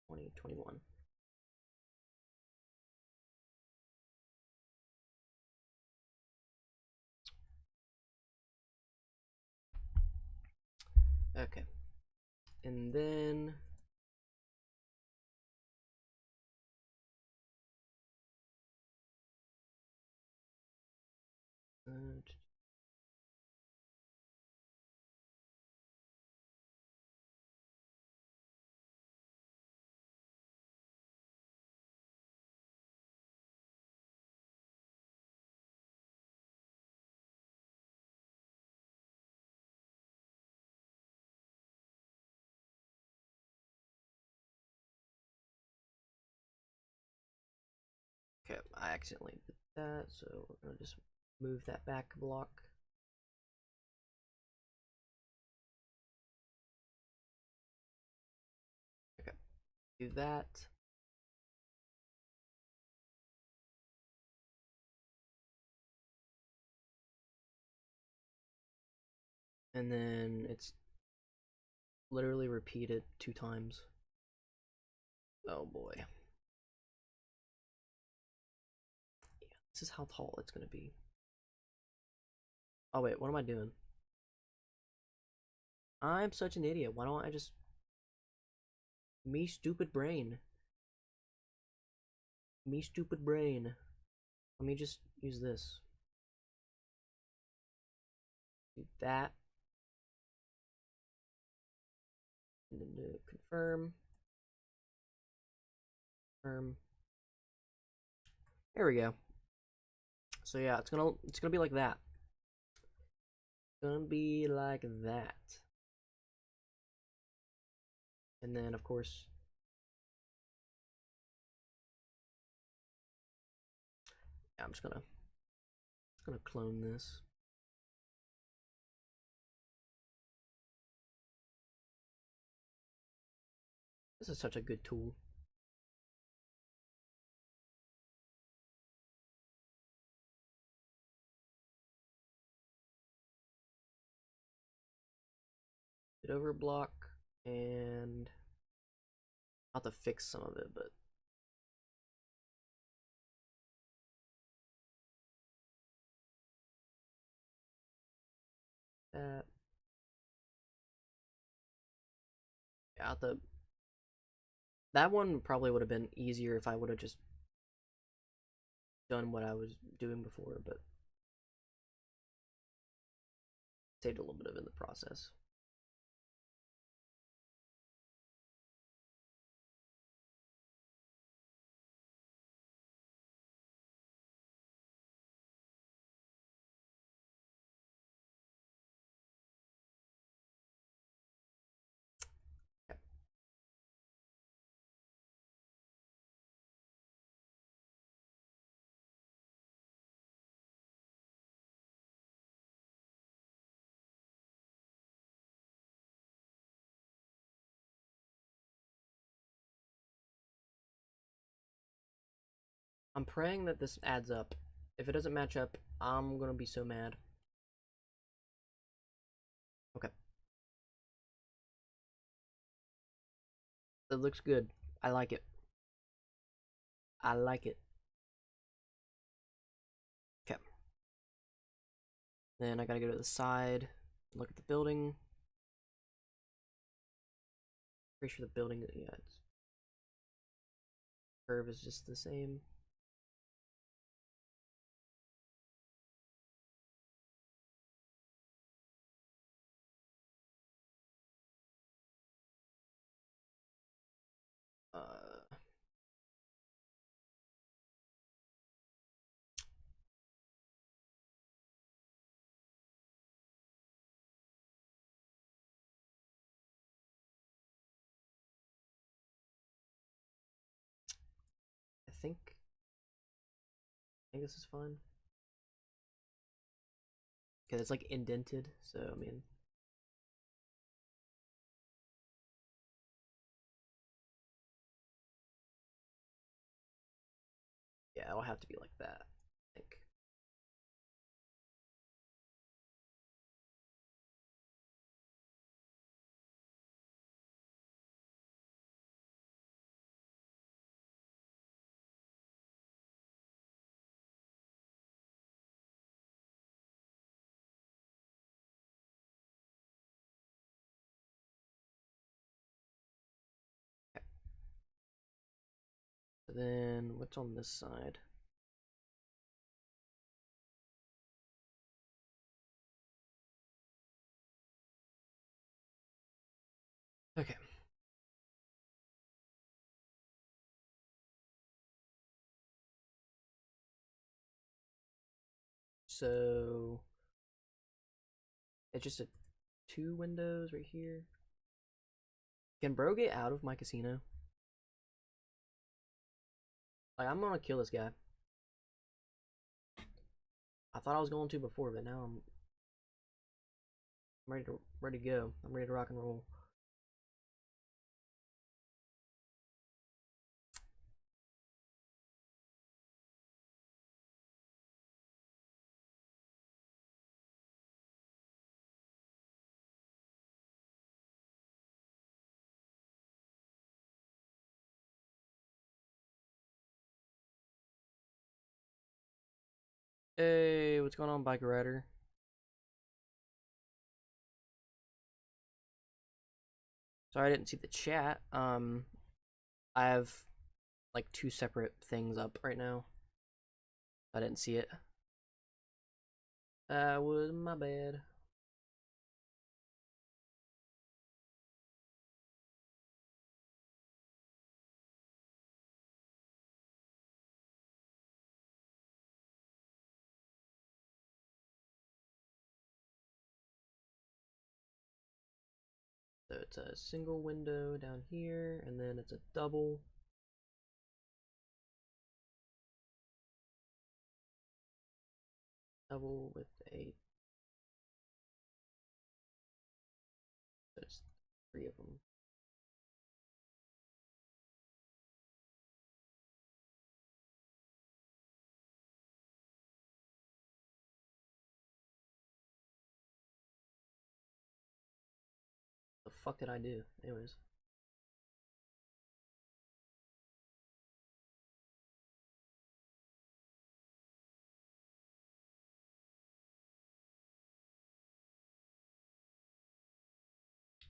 20, 21. Okay. And then okay, I accidentally did that, so we're gonna just move that back block. Do that. And then it's literally repeated 2 times. Oh boy. Yeah, this is how tall it's gonna be. Oh wait, what am I doing? I'm such an idiot. Why don't I just... Me stupid brain. Me stupid brain. Let me just use this. Do that. And then do confirm. Confirm. There we go. So yeah, it's gonna be like that. It's gonna be like that. And then of course, yeah, I'm just gonna clone this. This is such a good tool. Hit over block, and I'll have to fix some of it, but that, yeah, I'll have to, that one probably would have been easier if I would have just done what I was doing before, but saved a little bit of it in the process. Okay. I'm praying that this adds up. If it doesn't match up, I'm gonna be so mad. Okay. It looks good. I like it. I like it. Okay. Then I gotta go to the side, look at the building. Pretty sure the building, yeah, its curve is just the same. I think this is fine. Okay, it's like indented, so I mean, yeah, it'll have to be like that, I think. Okay. So then what's on this side? Okay. So it's just a 2 windows right here. Can bro get out of my casino? Like, I'm gonna kill this guy. I thought I was going to before, but now I'm ready to go. I'm ready to rock and roll. Hey, what's going on, Bike Rider? Sorry I didn't see the chat. I have like two separate things up right now. I didn't see it. That was my bad. So it's a single window down here, and then it's a double. Double with a. There's three of them. The fuck did I do? Anyways.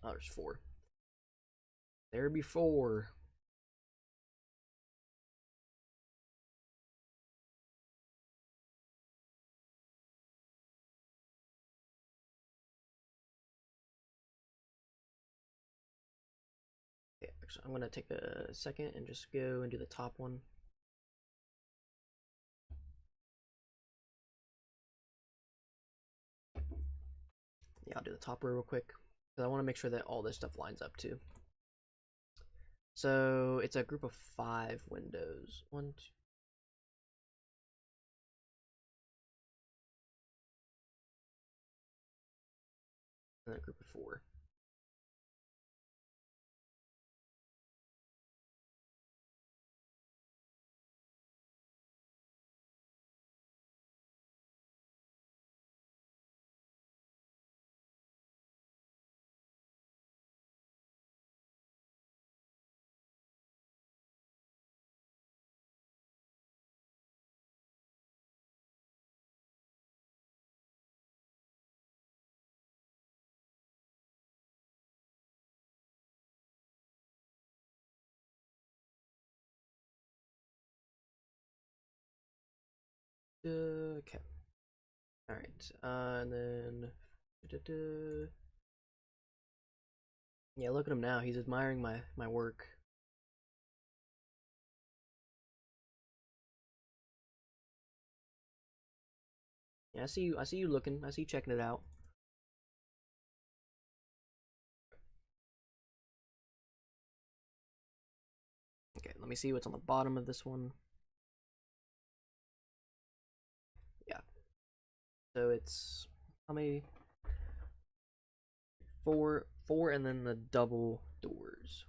Oh, there's four. There be four. Okay, actually, I'm gonna take a second and just go and do the top one. Yeah, I'll do the top row real quick because I want to make sure that all this stuff lines up too. So it's a group of 5 windows. One, two. And a group of 4. Okay. All right. And then. Yeah, look at him now. He's admiring my work. Yeah, I see you. I see you looking. I see you checking it out. Okay, let me see what's on the bottom of this one. Yeah. So it's how many? Four, and then the double doors.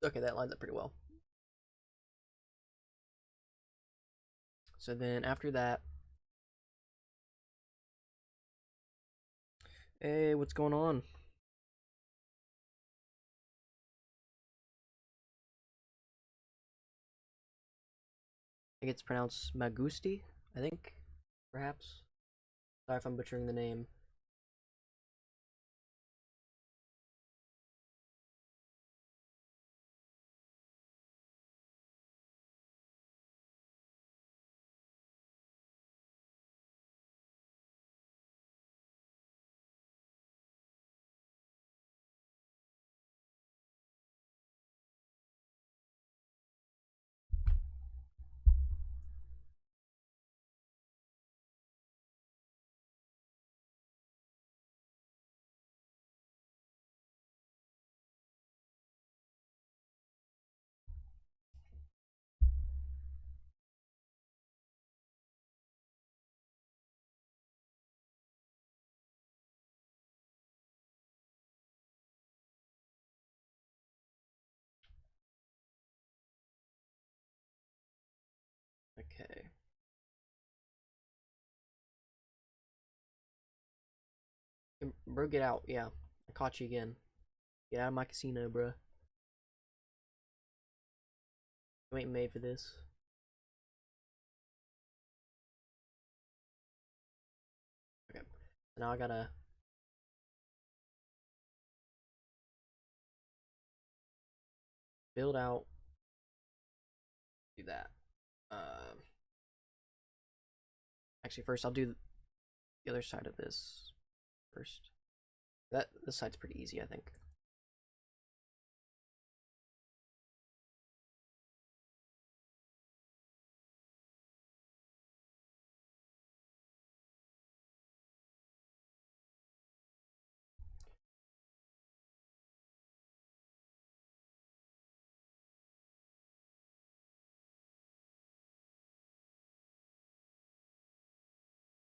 Okay, that lines up pretty well. So then after that, hey, what's going on? I think it's pronounced Magusti, I think, perhaps. Sorry if I'm butchering the name. Bro, get out. Yeah, I caught you again. Get out of my casino, bro. You ain't made for this. Okay, so now I gotta build out. Do that. Actually, first I'll do the other side of this first. This side's pretty easy, I think.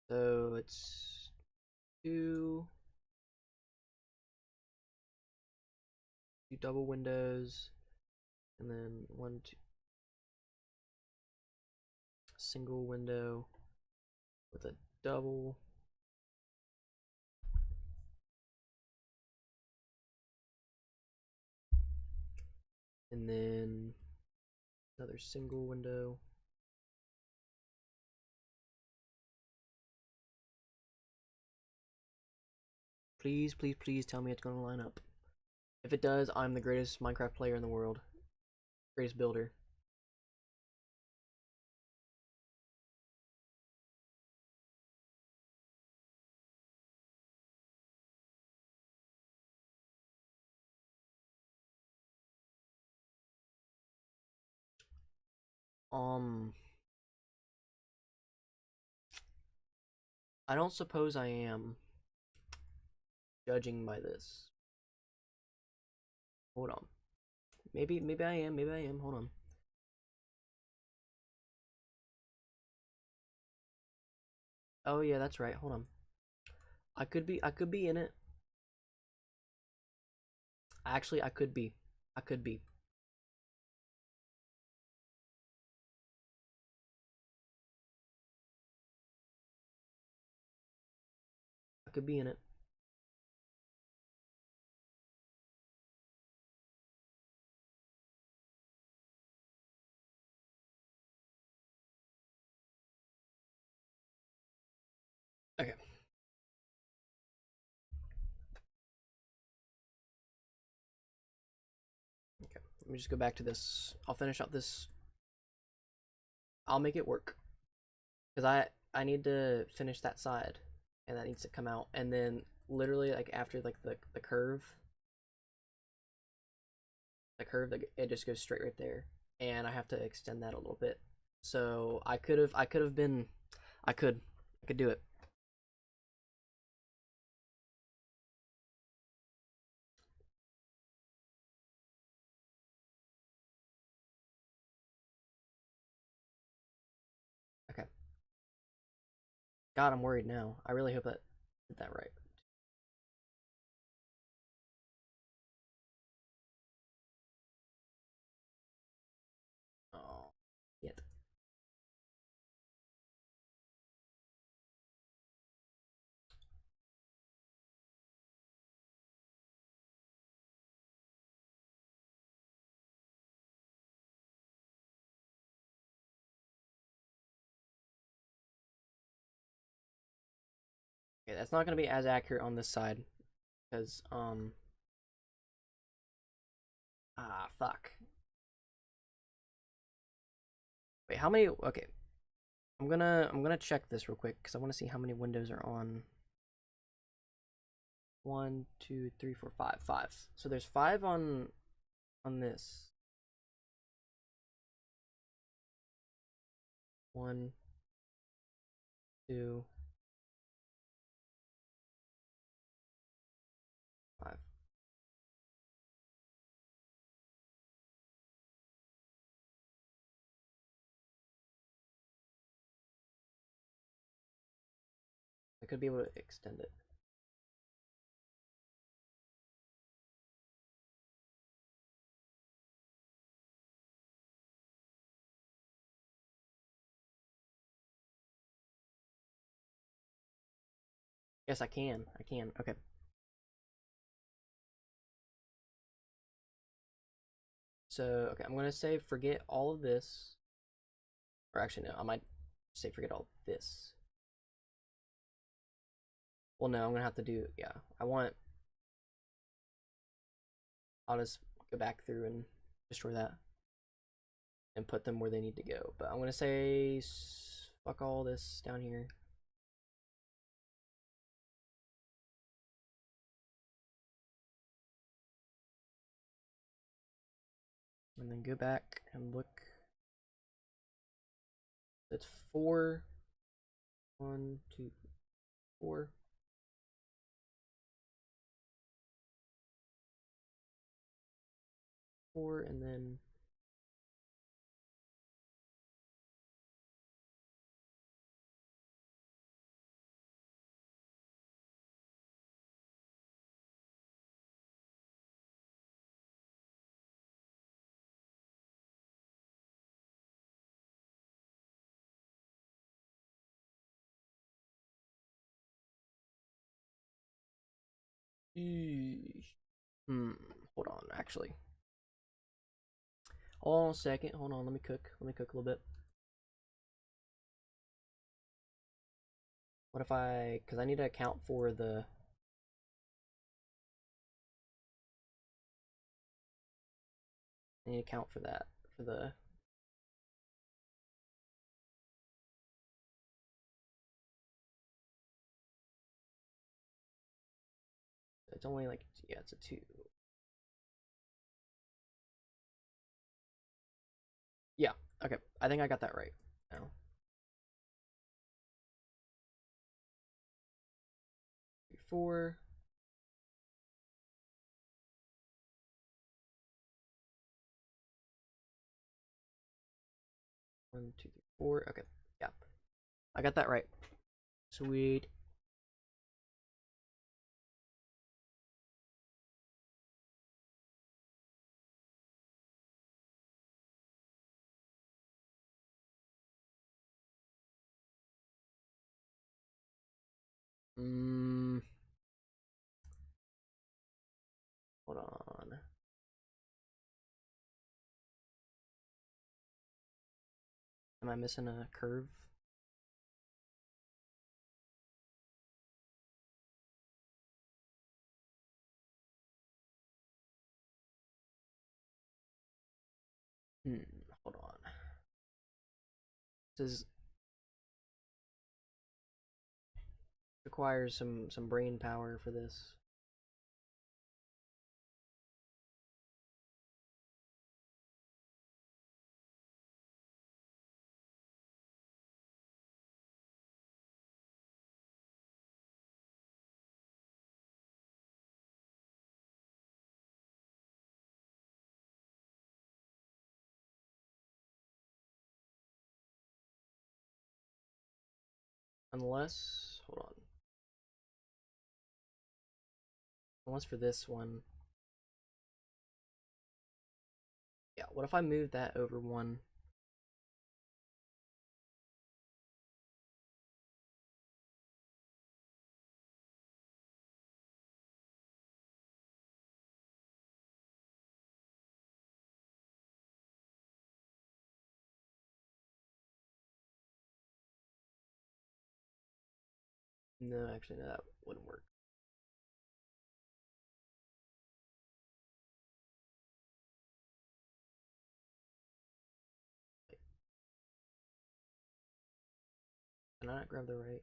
So it's two double windows, and then one, two, single window with a double. And then another single window. Please, please, please tell me it's going to line up. If it does, I'm the greatest Minecraft player in the world. Greatest builder. I don't suppose I am, judging by this. Hold on. Maybe I am, maybe I am. Hold on. Oh yeah, that's right. Hold on. I could be in it. Actually, I could be. I could be. I could be in it. Okay. Okay. Let me just go back to this. I'll finish up this. I'll make it work. Because I need to finish that side. And that needs to come out. And then literally like after like the curve. The curve, it just goes straight right there. And I have to extend that a little bit. So I could have been I could do it. Okay. God, I'm worried now. I really hope that did that right. Oh, yet. Okay, that's not gonna be as accurate on this side because fuck. Wait, how many? Okay, I'm gonna check this real quick because I want to see how many windows are on. One, two, three, four, five, five. So there's five on this. One, two, five. I could be able to extend it. Yes, I can. I can. Okay. So, okay, I'm gonna say forget all of this. Or actually, no, I might say forget all of this. Well, no, I'm gonna have to do, yeah. I'll just go back through and destroy that and put them where they need to go. But I'm gonna say fuck all this down here. And then go back and look. It's 4. 1, 2, 4. Four, and then hmm. Hold on, actually. Hold on a second. Hold on. Let me cook. Let me cook a little bit. What if I? Because I need to account for the. I need to account for that for the. It's only like, yeah, it's a 2. Yeah. Okay. I think I got that right now. 4. 1, 2, 3, 4. Okay. Yeah. I got that right. Sweet. Mm, hold on. Am I missing a curve? Hmm. Hold on. This is requires some brain power for this. Unless, hold on. Unless for this one. Yeah, what if I move that over 1? No, actually, no, that wouldn't work. Wait, can I not grab the right?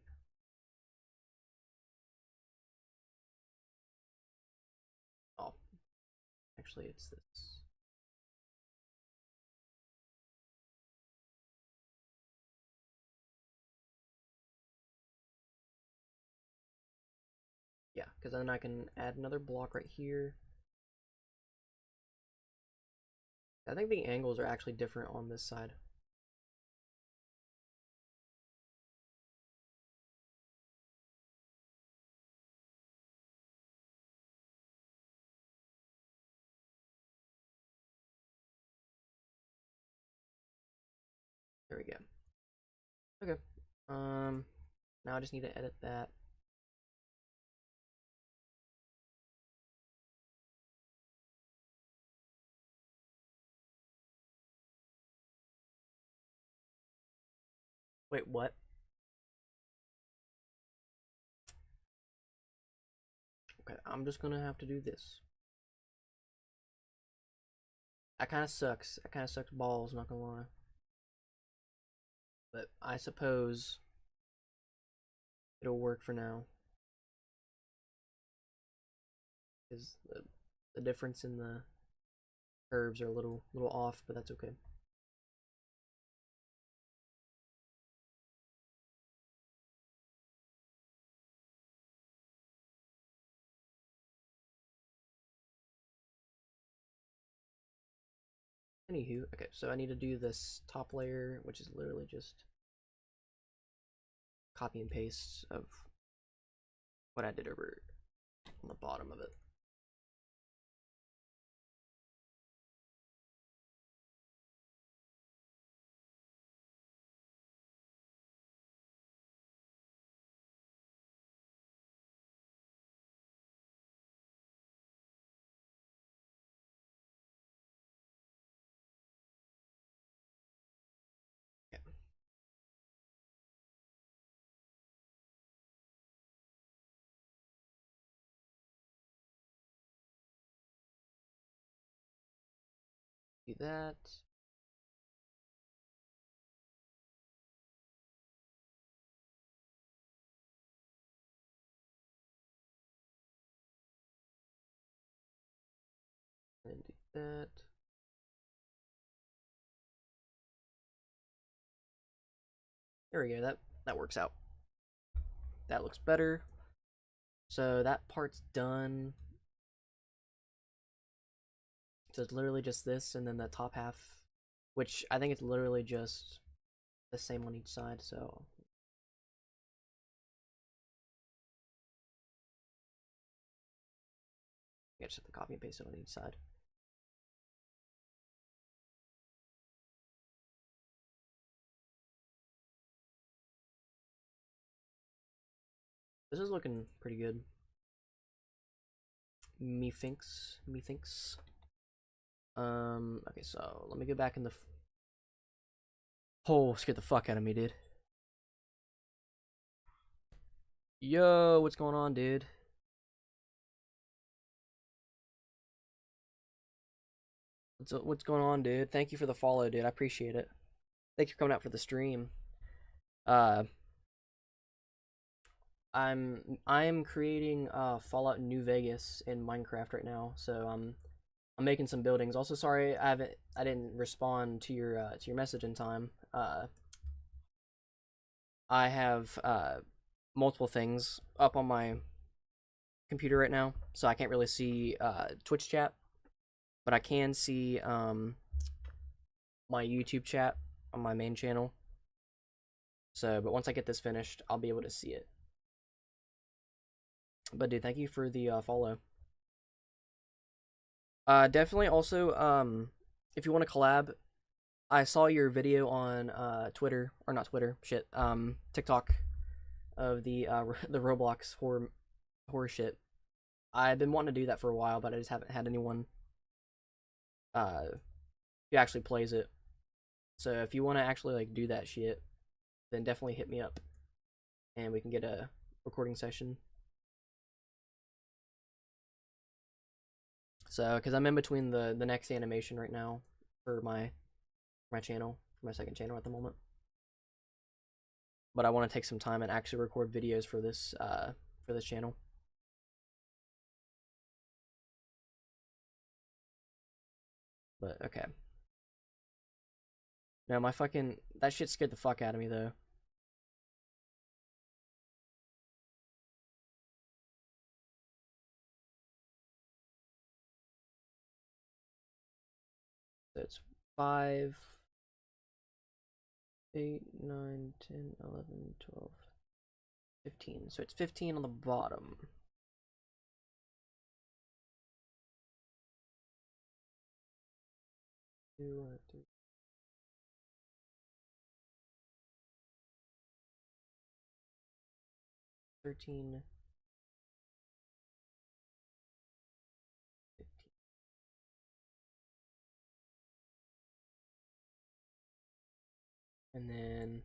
Oh, actually, it's this. Yeah, because then I can add another block right here. I think the angles are actually different on this side. There we go. Okay. Um, now I just need to edit that. Wait, what? Okay, I'm just gonna have to do this. That kind of sucks. That kind of sucks balls, not gonna lie. But I suppose it'll work for now. Because the difference in the curves are a little off, but that's okay. Anywho, okay, so I need to do this top layer, which is literally just copy and paste of what I did over on the bottom of it. Okay. Do that. And do that. There we go. That works out. That looks better. So that part's done. So it's literally just this, and then the top half, which I think it's literally just the same on each side. So I just have to copy and paste it on each side. This is looking pretty good. Methinks. Okay, so let me go back in the. Oh, scared the fuck out of me, dude. Yo, what's going on, dude? What's going on, dude? Thank you for the follow, dude. I appreciate it. Thanks for coming out for the stream. Uh, I'm creating Fallout New Vegas in Minecraft right now, so I'm making some buildings. Also, sorry I didn't respond to your message in time. I have multiple things up on my computer right now, so I can't really see Twitch chat, but I can see my YouTube chat on my main channel. So, but once I get this finished, I'll be able to see it. But dude, thank you for the follow. Definitely also, if you want to collab, I saw your video on Twitter, or not Twitter, shit, TikTok, of the the Roblox horror shit. I've been wanting to do that for a while, but I just haven't had anyone who actually plays it. So if you want to actually like do that shit, then definitely hit me up, and we can get a recording session. So, because I'm in between the next animation right now for my channel, for my second channel at the moment. But I want to take some time and actually record videos for this channel. But okay. No, my fucking that shit scared the fuck out of me though. So it's 5, 8, 9, 10, 11, 12, 15. So it's 15 on the bottom. Two, 3, 13, 15. And then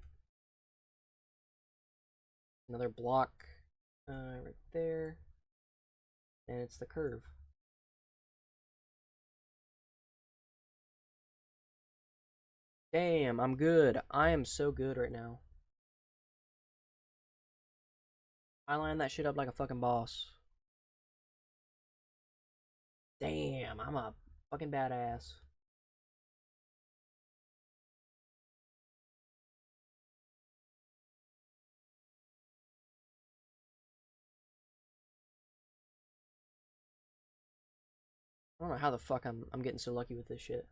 Another block right there. And it's the curve. Damn, I'm good. I am so good right now. I line that shit up like a fucking boss. Damn, I'm a fucking badass. I don't know how the fuck I'm getting so lucky with this shit.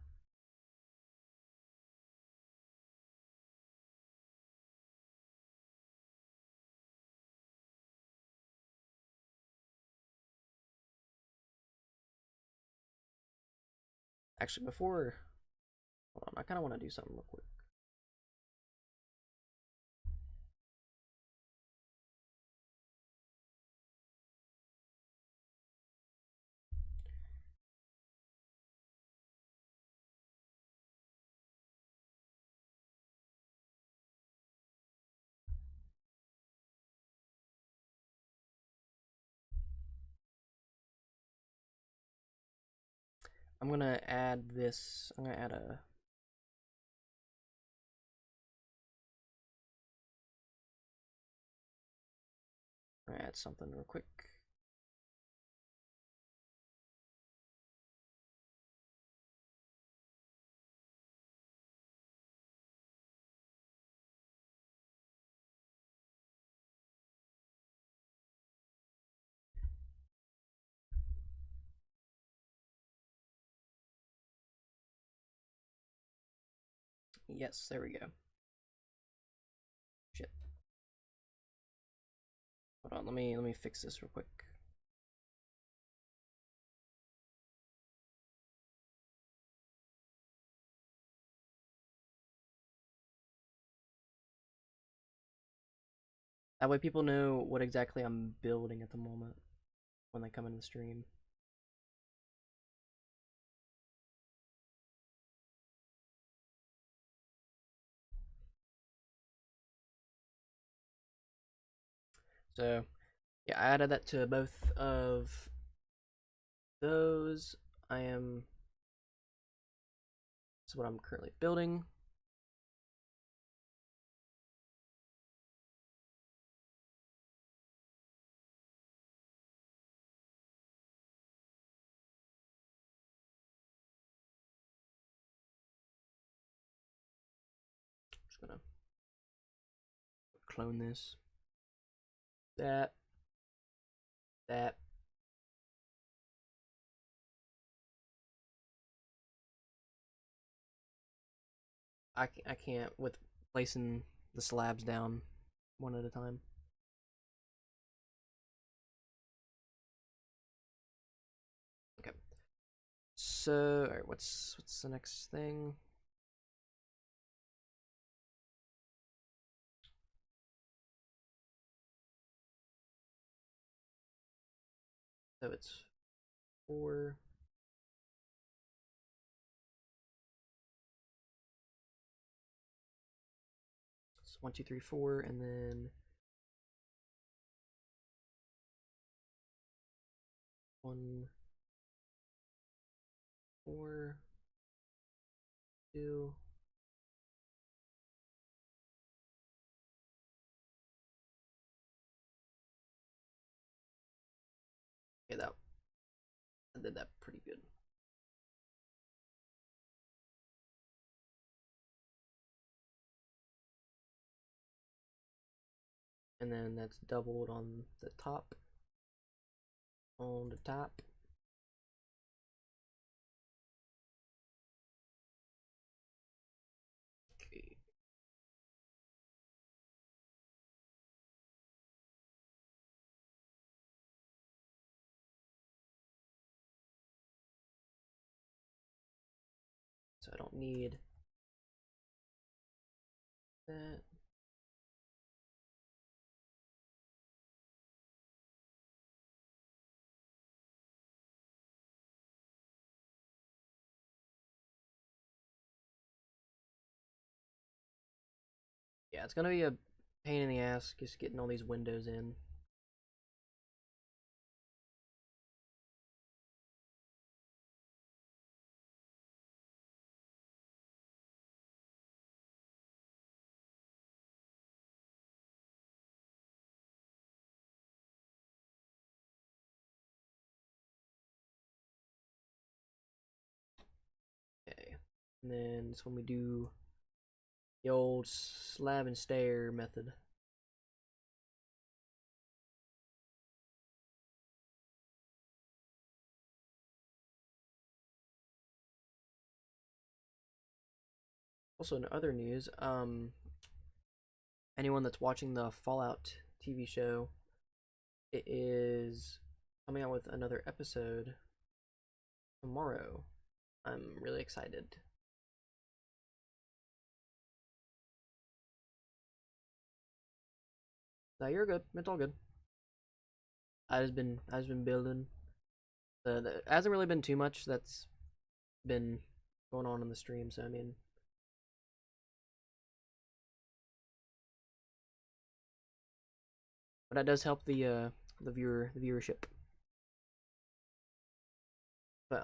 Actually, before, hold on, I kind of want to do something real quick. I'm gonna add this. I'm gonna add a. I'm gonna add something real quick. Yes, there we go. Shit. Hold on, let me fix this real quick. That way people know what exactly I'm building at the moment when they come in the stream. So, yeah, I added that to both of those. This is what I'm currently building. Just gonna clone this. That. I can't with placing the slabs down one at a time. Okay. So, alright, what's the next thing? So it's 4. It's 1, 2, 3, 4, and then 1, 4, 2. Okay, I did that pretty good. And then that's doubled on the top. On the top. Okay. So I don't need that. Yeah, it's gonna be a pain in the ass just getting all these windows in. Okay. And then it's when we do the old slab and stair method. Also, in other news, anyone that's watching the Fallout TV show, it is coming out with another episode tomorrow. I'm really excited. No, you're good. It's all good. I just been building. Hasn't really been too much that's been going on in the stream. So I mean, but that does help the viewership. But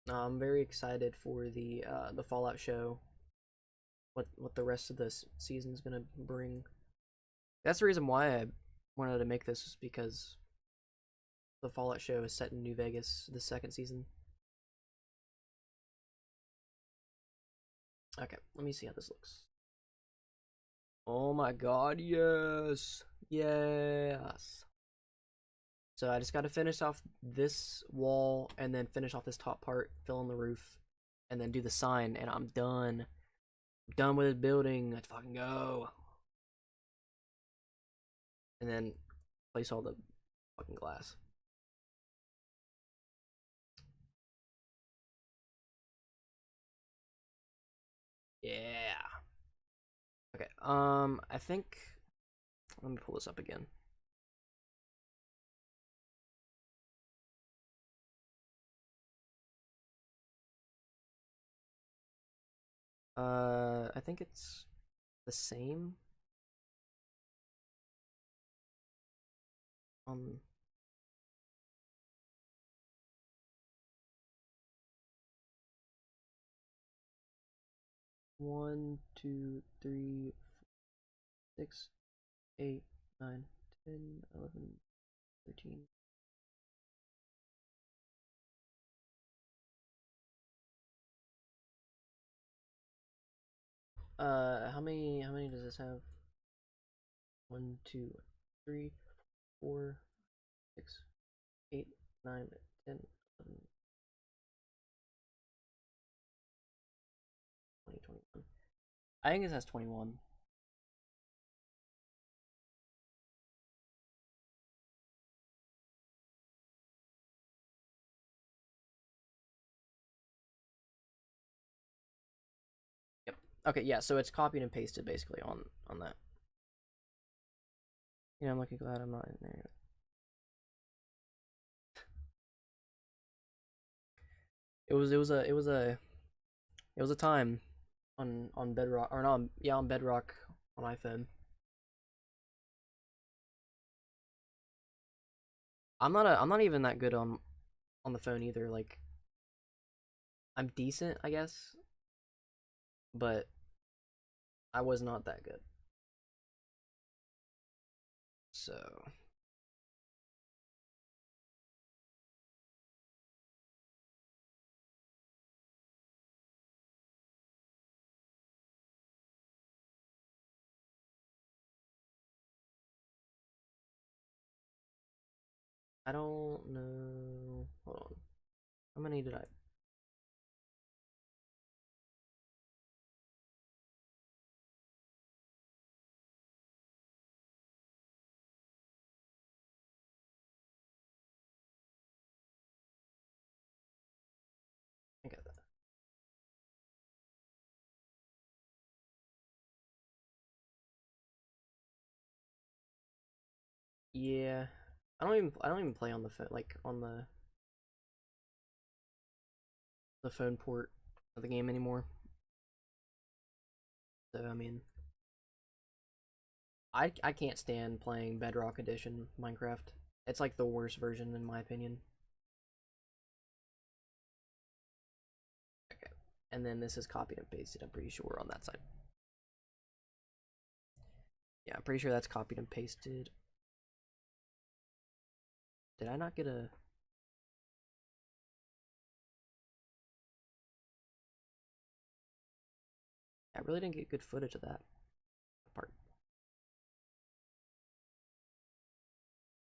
no, I'm very excited for the Fallout show. What the rest of this season's gonna bring. That's the reason why I wanted to make this, is because the Fallout show is set in New Vegas, the second season. Okay, let me see how this looks. Oh my god, yes! Yes! So I just gotta finish off this wall, and then finish off this top part, fill in the roof, and then do the sign, and I'm done. I'm done with this building, let's fucking go! And then place all the fucking glass. Yeah! Okay, I think... Let me pull this up again. I think it's the same on... One, two, three, 6, 8, 9, 10, 11, 13. How many does this have? 1, 2, 3, 4, 6, 8, 9, 10, 11, 20, 21. I think this has 21. Yep. Okay, yeah, so it's copied and pasted basically on that. Yeah, I'm looking glad I'm not in there yet. It was a time on Bedrock, or not, yeah, on Bedrock on iPhone. I'm not even that good on the phone either. Like, I'm decent, I guess, but I was not that good. So I don't know. Hold on. How many did I? I got that. Yeah. I don't even play on the phone, like on the phone port of the game anymore. So I mean, I can't stand playing Bedrock Edition Minecraft. It's like the worst version in my opinion. Okay. And then this is copied and pasted, I'm pretty sure, on that side. Yeah, I'm pretty sure that's copied and pasted. Did I not get a... I really didn't get good footage of that part.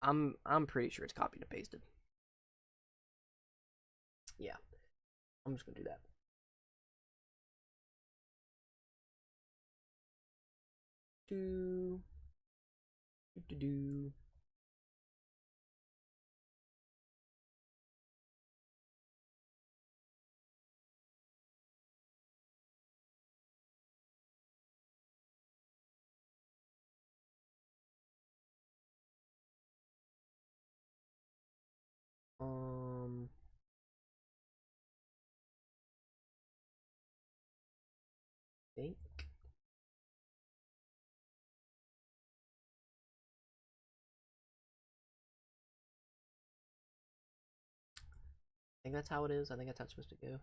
I'm pretty sure it's copied and pasted. Yeah. I'm just gonna do that. Do do do. Um, think. I think that's how it is. I think that's how it's supposed to go.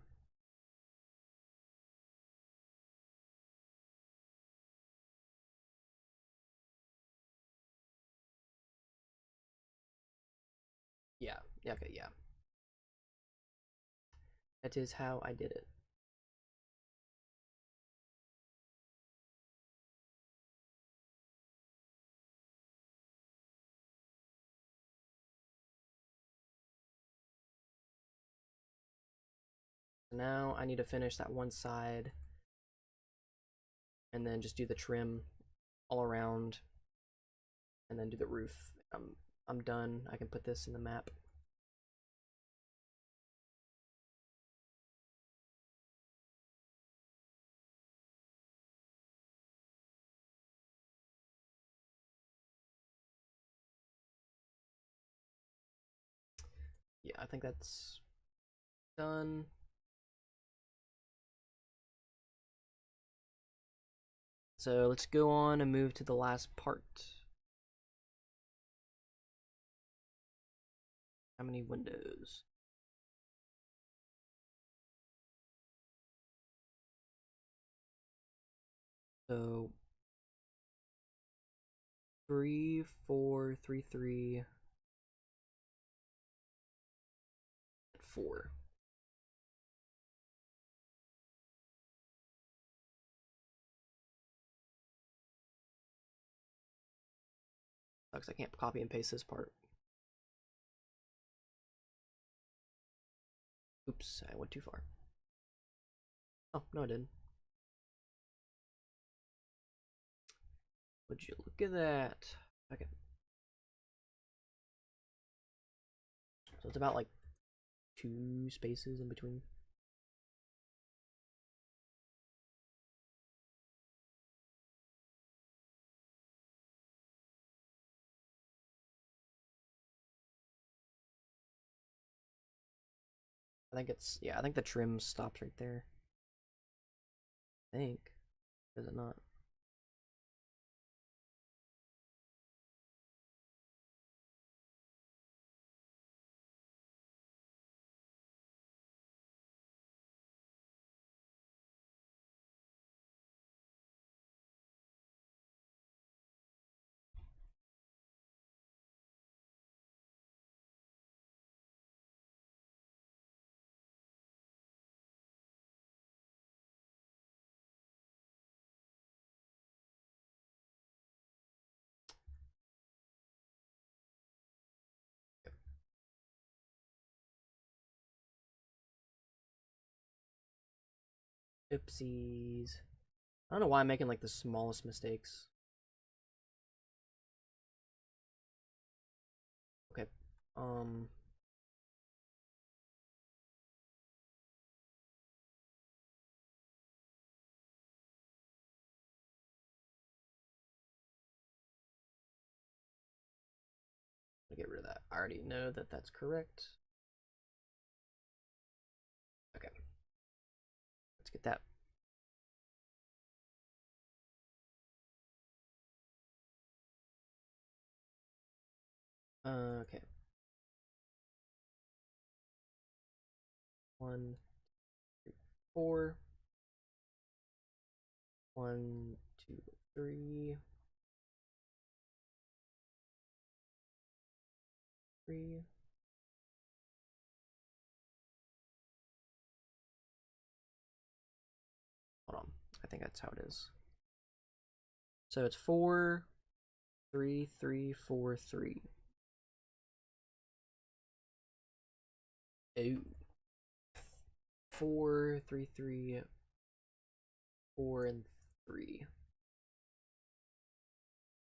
Yeah. Yeah. Okay. Yeah. That is how I did it. Now I need to finish that one side and then just do the trim all around and then do the roof. I'm done. I can put this in the map. Yeah, I think that's done. So let's go on and move to the last part. How many windows? So 3, 4, 3, 3, 4. Sucks I can't copy and paste this part. Oops, I went too far. Oh, no I didn't. Would you look at that? Okay. So it's about like 2 spaces in between. I think it's, yeah, I think the trim stops right there. I think. Does it not? Oopsies. I don't know why I'm making like the smallest mistakes. Okay. Um. I'll get rid of that. I already know that that's correct. Okay. Let's get that. Okay. 1, 2, 4. 1, 2, 3. 3. Hold on. I think that's how it is. So it's 4, 3, 3, 4, 3. Oh. 4, 3, 3, 4, and 3.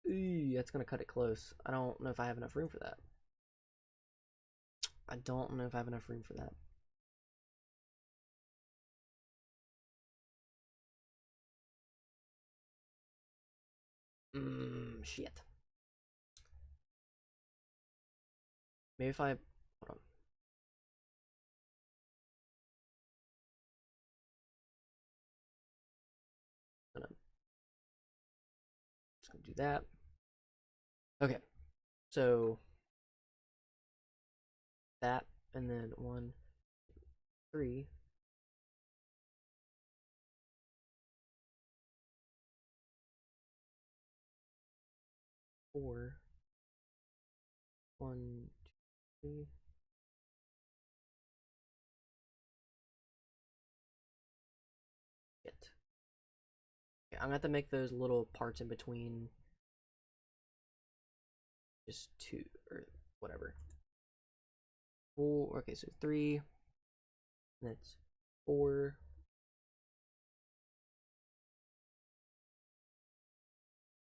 Ooh, that's gonna cut it close. I don't know if I have enough room for that. I don't know if I have enough room for that. Shit. Maybe if I hold on. I'm just gonna do that. Okay. So that and then 1, 3. 4. 1, 2, 3. Shit. Okay, I'm gonna have to make those little parts in between just 2 or whatever. 4. Okay, so 3. That's 4.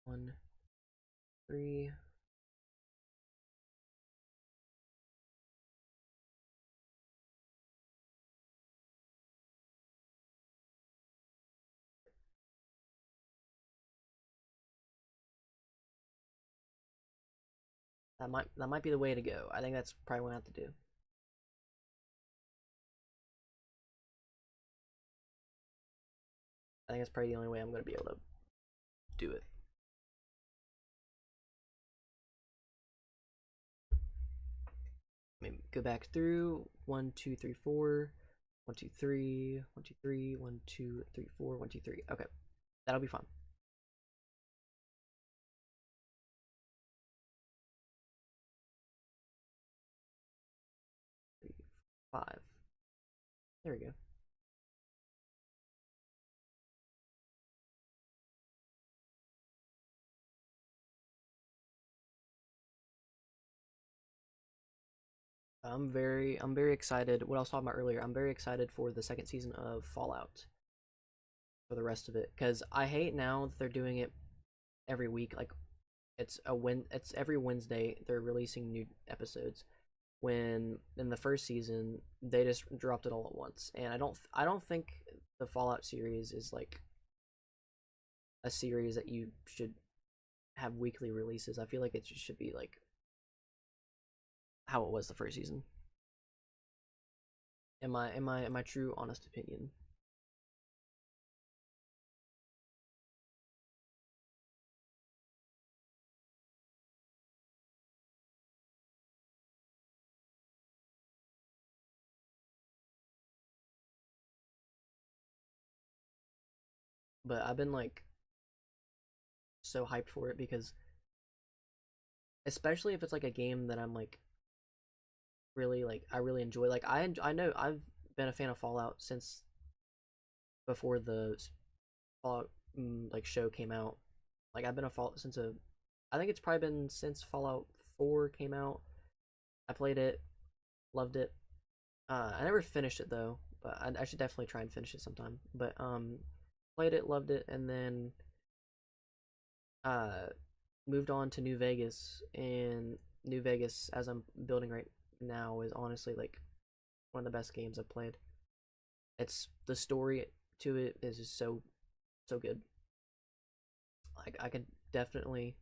1, 3. That might be the way to go. I think that's probably what I have to do. I think that's probably the only way I'm gonna be able to do it. Maybe go back through 1, 2, 3, 4. 1, 2, 3. 1, 2, 3. 1, 2, 3, 4. 1, 2, 3. Okay, that'll be fun. 3, 5. There we go. I'm very excited. What I was talking about earlier, I'm very excited for the second season of Fallout for the rest of it because I hate now that they're doing it every week. Like it's every Wednesday they're releasing new episodes. When in the first season they just dropped it all at once, and I don't think the Fallout series is like a series that you should have weekly releases. I feel like it should be like how it was the first season. In my true honest opinion. But I've been like so hyped for it because especially if it's like a game that I'm like really like I really enjoy. Like I know I've been a fan of Fallout since before the Fallout like show came out. Like I've been a Fallout since I think it's probably been since Fallout 4 came out. I played it, loved it. I never finished it though, but I should definitely try and finish it sometime. But played it, loved it, and then uh moved on to New Vegas, and New Vegas as I'm building right now is honestly like one of the best games I've played. It's the story to it is just so good. Like I could definitely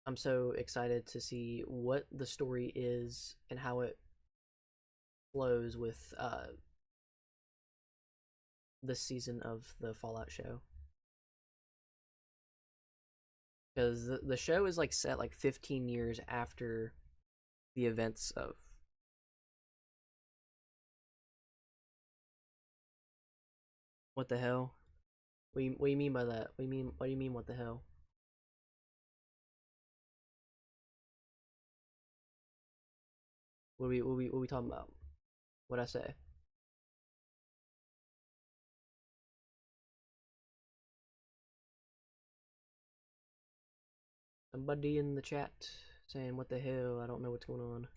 I'm so excited to see what the story is and how it flows with this season of the Fallout show. because the show is like set like 15 years after the events of. What the hell? What do you mean by that? What do you mean? What the hell? What we talking about? What I say? Somebody in the chat saying what the hell? I don't know what's going on.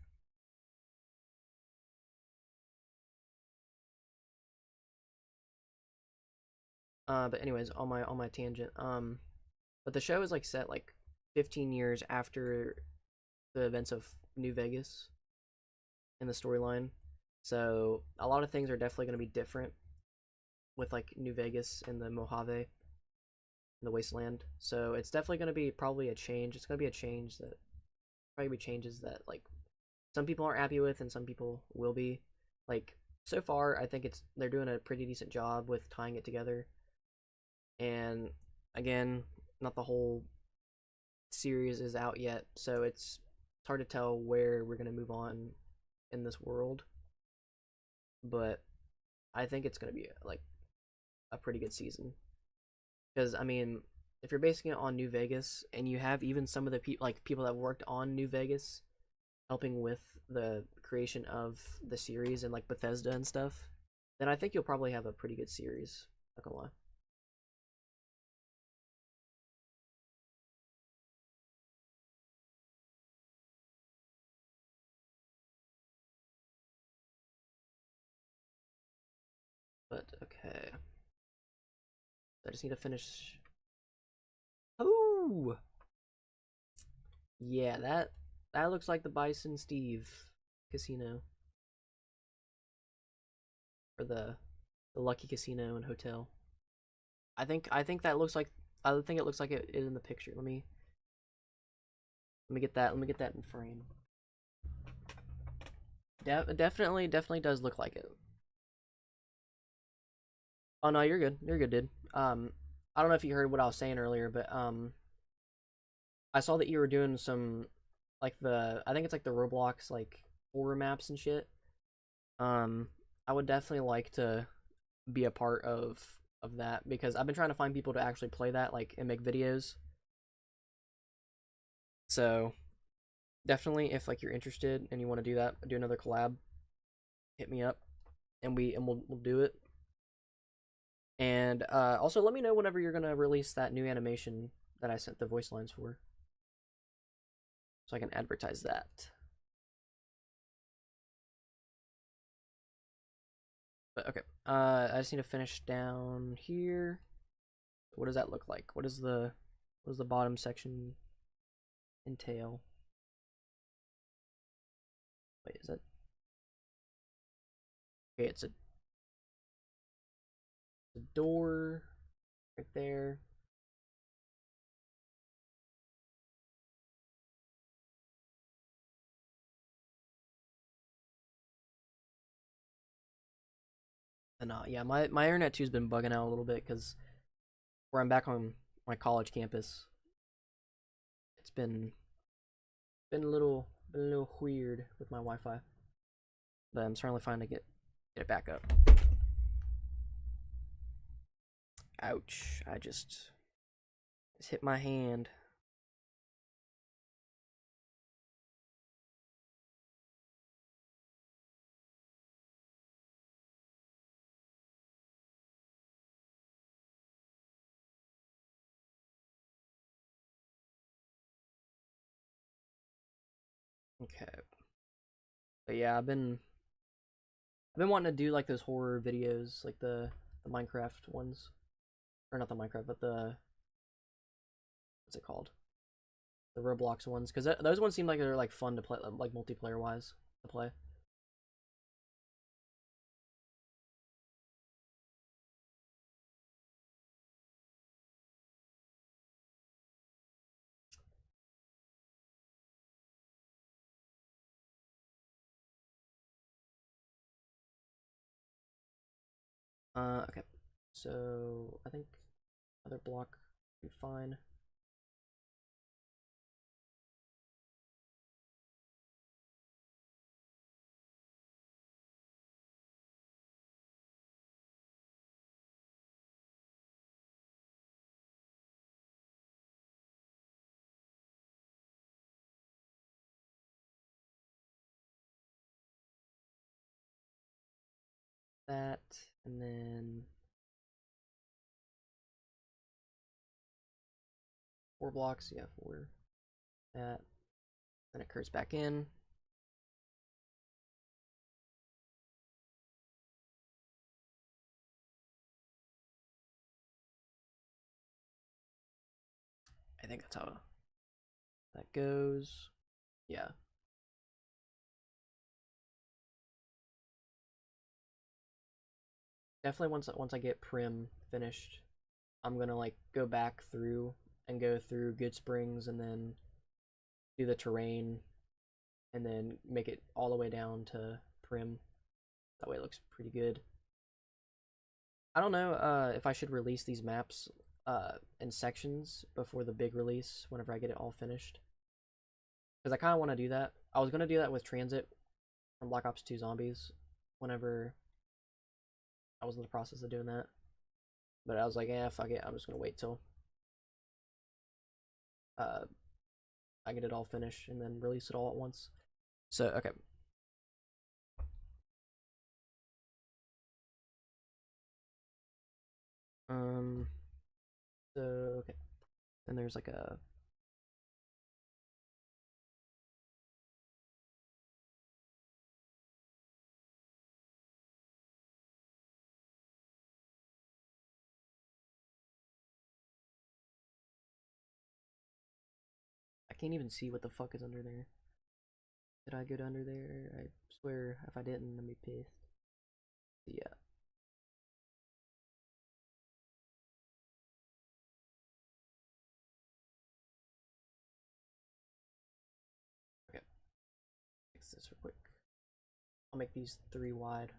But anyways, on my tangent. But the show is like set like 15 years after the events of New Vegas in the storyline. So a lot of things are definitely going to be different with like New Vegas and the Mojave and the Wasteland. So it's definitely going to be probably a change. It's going to be a change that probably be changes that like some people aren't happy with and some people will be. Like so far, I think they're doing a pretty decent job with tying it together. And again, not the whole series is out yet, so it's hard to tell where we're gonna move on in this world. But I think it's gonna be like a pretty good season because I mean, if you're basing it on New Vegas and you have even some of the people that worked on New Vegas helping with the creation of the series and like Bethesda and stuff, then I think you'll probably have a pretty good series. Not gonna lie. But okay, I just need to finish. Oh, yeah, that looks like the Bison Steve casino or the Lucky Casino and Hotel. I think that looks like I think it looks like it is in the picture. Let me get that. Let me get that in frame. Definitely does look like it. Oh no, you're good. You're good, dude. I don't know if you heard what I was saying earlier, but I saw that you were doing some like I think it's like the Roblox like horror maps and shit. Um, I would definitely like to be a part of that because I've been trying to find people to actually play that like and make videos. So definitely, if like you're interested and you want to do that, do another collab, hit me up and we'll do it. And also let me know whenever you're gonna release that new animation that I sent the voice lines for, so I can advertise that. But okay, I just need to finish down here. What does that look like? What does the bottom section entail? Wait, is that okay? It's a door right there. And yeah, my internet too's been bugging out a little bit because where I'm back on my college campus, it's been a little weird with my Wi-Fi, but I'm certainly trying to get it back up. Ouch! I just hit my hand. Okay, but yeah, I've been wanting to do like those horror videos, like the Minecraft ones, or not the Minecraft, but the what's it called? The Roblox ones, because those ones seem like they're like fun to play, like multiplayer wise to play. Okay, so I think another block would be fine. that, and then 4 blocks, yeah, 4. That. Then it curves back in. I think that's how that goes. Yeah. Definitely once I get Prim finished, I'm gonna like go back through and go through Goodsprings and then do the terrain and then make it all the way down to Prim. That way it looks pretty good. I don't know if I should release these maps in sections before the big release whenever I get it all finished. Because I kind of want to do that. I was going to do that with Transit from Black Ops 2 Zombies whenever I was in the process of doing that. But I was like, yeah, fuck it. I'm just going to wait till I get it all finished and then release it all at once. So, okay. Um, so, okay. Then there's like a I can't even see what the fuck is under there. Did I get under there? I swear if I didn't, I'd be pissed. Yeah. Okay. Fix this real quick. I'll make these 3 wide.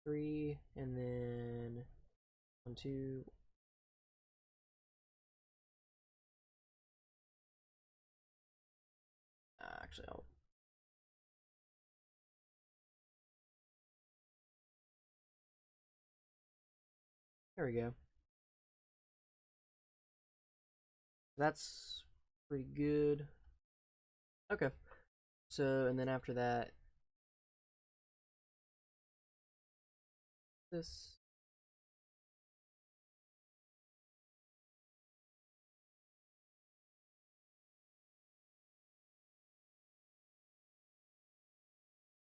3, and then 1, 2. Actually, I'll. There we go. That's pretty good. Okay. So, and then after that, this.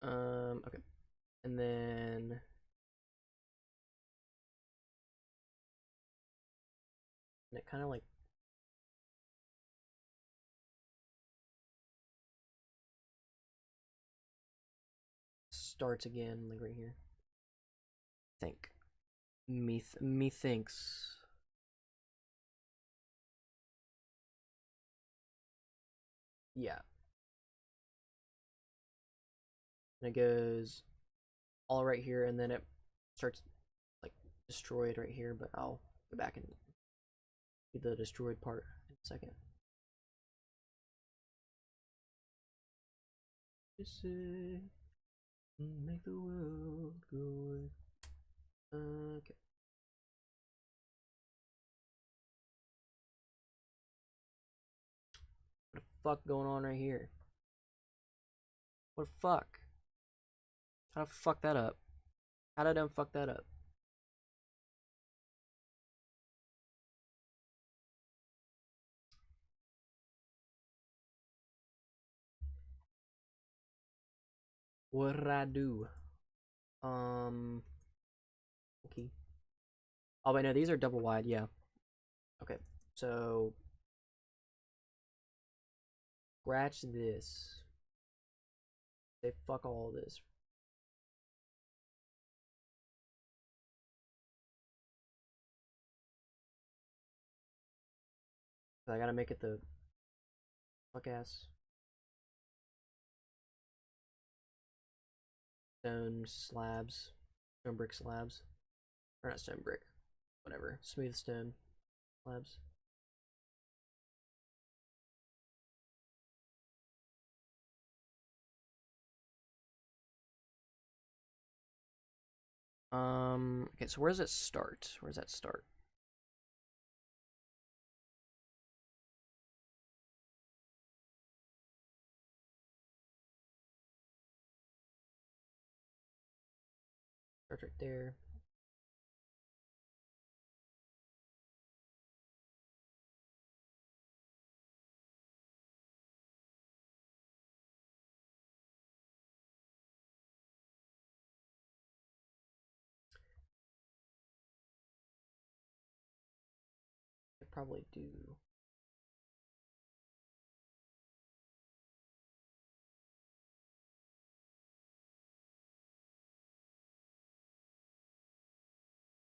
Okay. And then and it kind of like starts again, like right here. Think. Methinks. Yeah. And it goes all right here, and then it starts like destroyed right here, but I'll go back and do the destroyed part in a second. Just say, make the world go away. Okay. What the fuck going on right here? What the fuck? How the fuck that up? How did I done fuck that up? What did I do? Okay. Oh wait, no, these are double wide. Yeah. Okay. So scratch this. Say fuck all this. I gotta make it the fuck ass stone slabs, stone brick slabs, or not stone brick, whatever, smooth stone slabs. Okay, so where does it start? Where does that start? starts right there. I probably do.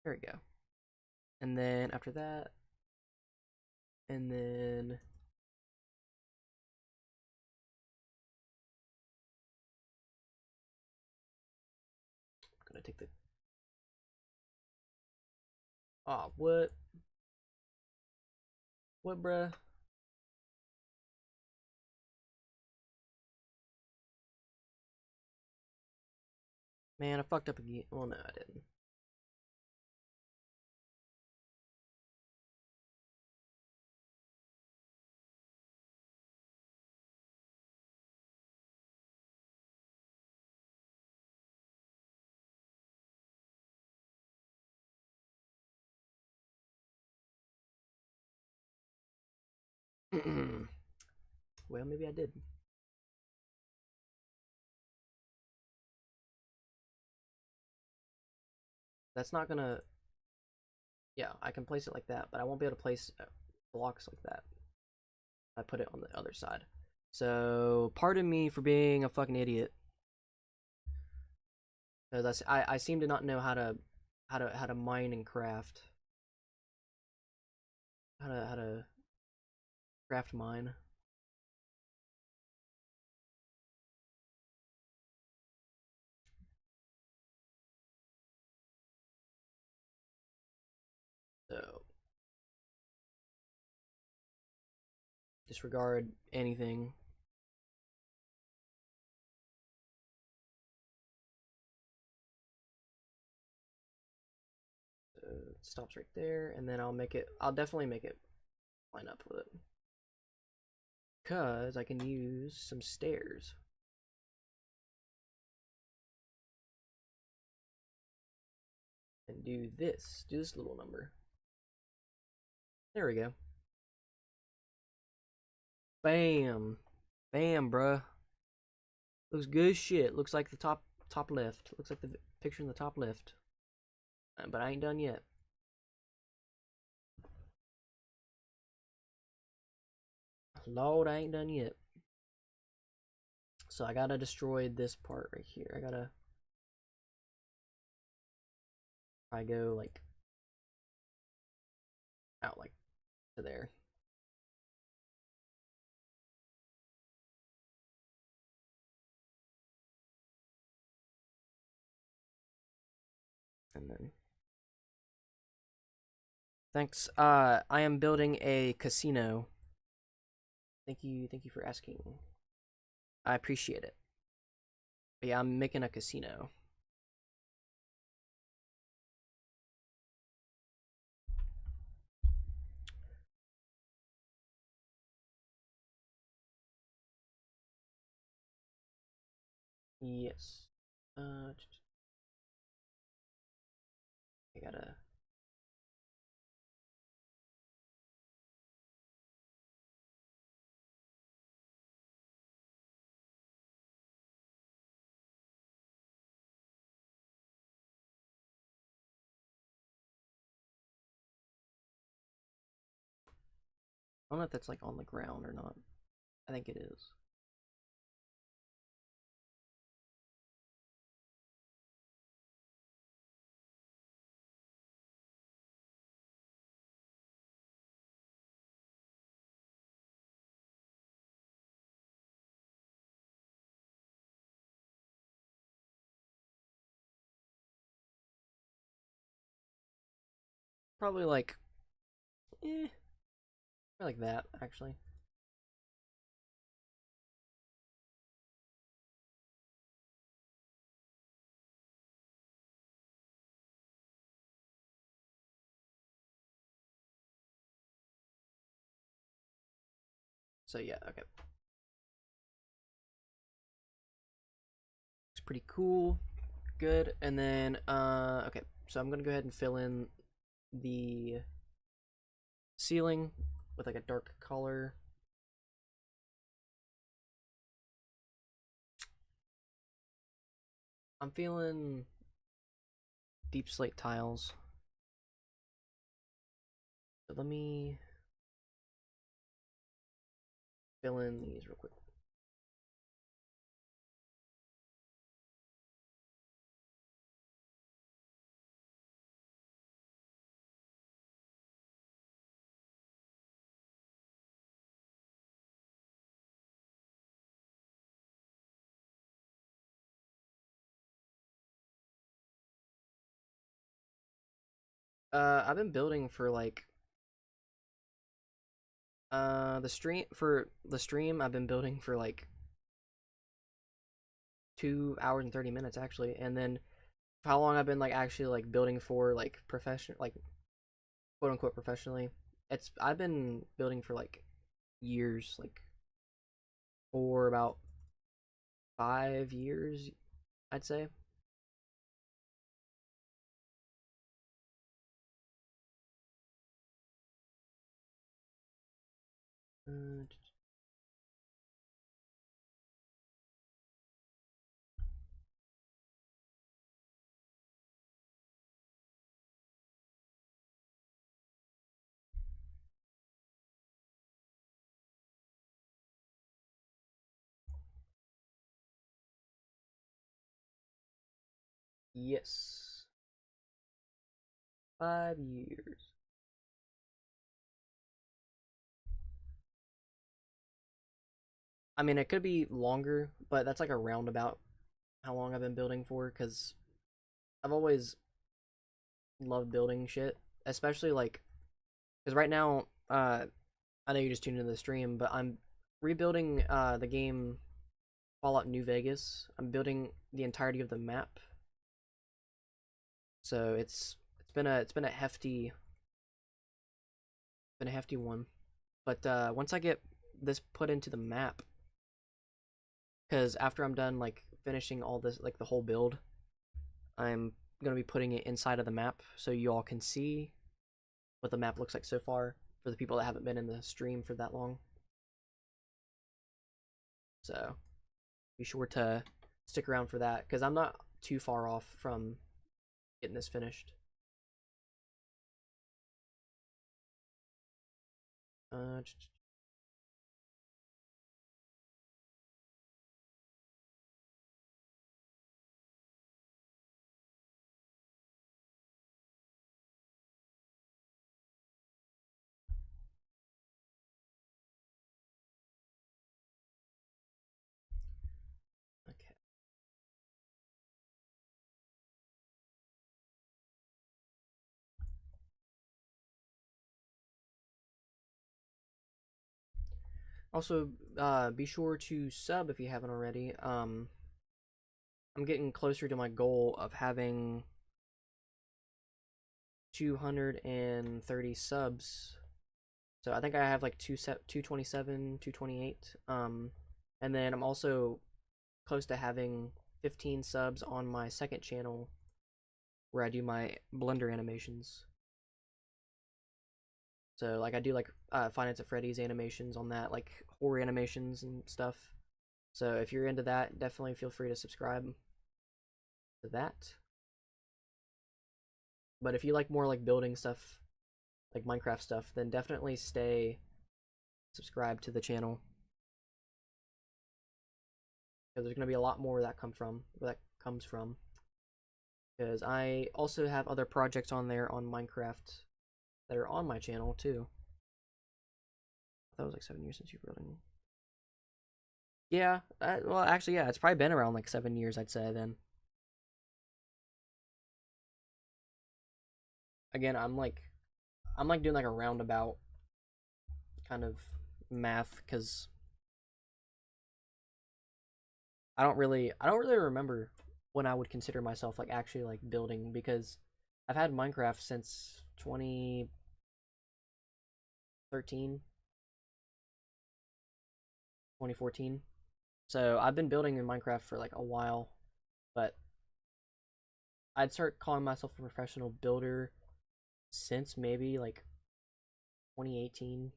There we go. And then after that, and then I'm gonna take the. Oh, what? What, bruh? Man, I fucked up again. Well, no, I didn't. Well, maybe I did. That's not gonna. Yeah, I can place it like that, but I won't be able to place blocks like that. I put it on the other side. So, pardon me for being a fucking idiot. Because I seem to not know how to mine and craft. How to craft mine. So disregard anything. So it stops right there, and then I'll definitely make it line up with it. Because I can use some stairs. And do this little number. There we go. Bam. Bam, bruh. Looks good as shit. Looks like the top left. Looks like the picture in the top left. But I ain't done yet. Lord, I ain't done yet. So I gotta destroy this part right here. I go like out like to there. And then thanks. I am building a casino. Thank you for asking. I appreciate it. But yeah, I'm making a casino. Yes. I gotta. I don't know if that's like on the ground or not. I think it is. Probably like, eh, like that actually. So yeah, okay. It's pretty cool. good. And then, okay, so I'm gonna go ahead and fill in the ceiling with like a dark color. I'm feeling deep slate tiles. So let me fill in these real quick. I've been building for like the stream I've been building for like 2 hours and 30 minutes actually, and then how long I've been like actually like building for like professional, like quote unquote professionally. I've been building for like years, like for about 5 years, I'd say. Uh, yes, 5 years. I mean, it could be longer, but that's like a roundabout how long I've been building for, because I've always loved building shit, especially like because right now, I know you just tuned into the stream, but I'm rebuilding the game Fallout New Vegas. I'm building the entirety of the map, so it's been a hefty one. But once I get this put into the map, because after I'm done like finishing all this, like the whole build, I'm gonna be putting it inside of the map so you all can see what the map looks like so far for the people that haven't been in the stream for that long. So be sure to stick around for that because I'm not too far off from getting this finished. Uh, okay. Also, be sure to sub if you haven't already. I'm getting closer to my goal of having 230 subs. So I think I have like 227, 228. And then I'm also close to having 15 subs on my second channel where I do my Blender animations. So like I do like Finance at Freddy's animations on that, like horror animations and stuff. So if you're into that, definitely feel free to subscribe to that. But if you like more like building stuff, like Minecraft stuff, then definitely stay subscribed to the channel because there's gonna be a lot more that comes from. Because I also have other projects on there on Minecraft that are on my channel too. That was like 7 years since you've building. Yeah, well, actually, yeah, it's probably been around like 7 years, I'd say. Then again, I'm like doing like a roundabout kind of math because I don't really remember when I would consider myself like actually like building because I've had Minecraft since 2013, 2014. So I've been building in Minecraft for like a while, but I'd start calling myself a professional builder since maybe like 2018,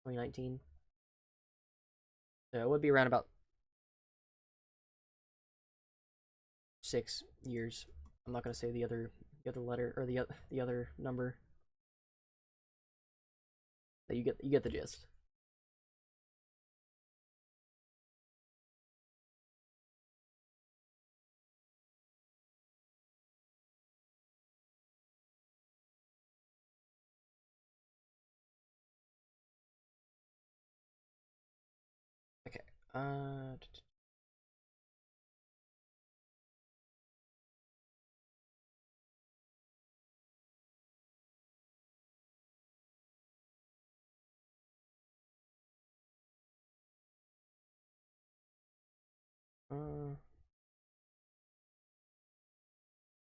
2019. So it would be around about 6 years. I'm not gonna say the other letter or the other number. But you get the gist. Okay. Uh, uh,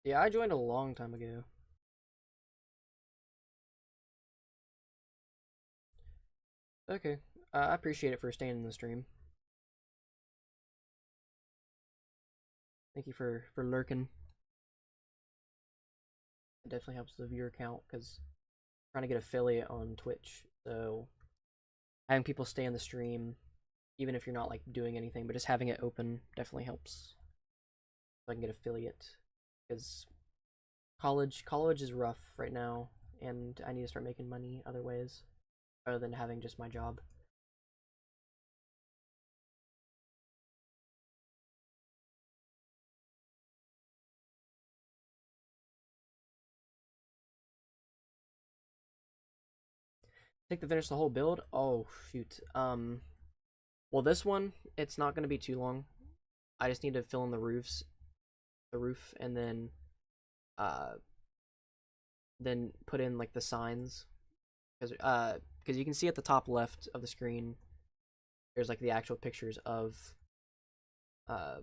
yeah, I joined a long time ago. Okay. I appreciate it for staying in the stream. Thank you for lurking. It definitely helps the viewer count because I'm trying to get affiliate on Twitch. So having people stay in the stream, even if you're not like doing anything, but just having it open definitely helps. So I can get affiliate because college is rough right now, and I need to start making money other ways other than having just my job. Take to finish the whole build. Oh shoot. Well, this one it's not gonna be too long. I just need to fill in the roof, and then put in like the signs because you can see at the top left of the screen there's like the actual pictures uh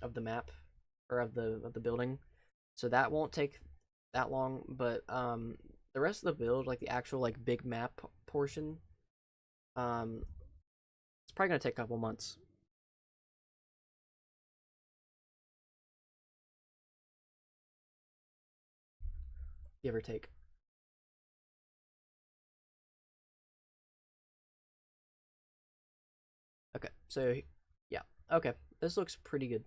of the map or of the building. So that won't take that long, but the rest of the build, like the actual like big map portion, um it's probably gonna take a couple months, give or take. Okay, so yeah, okay, this looks pretty good.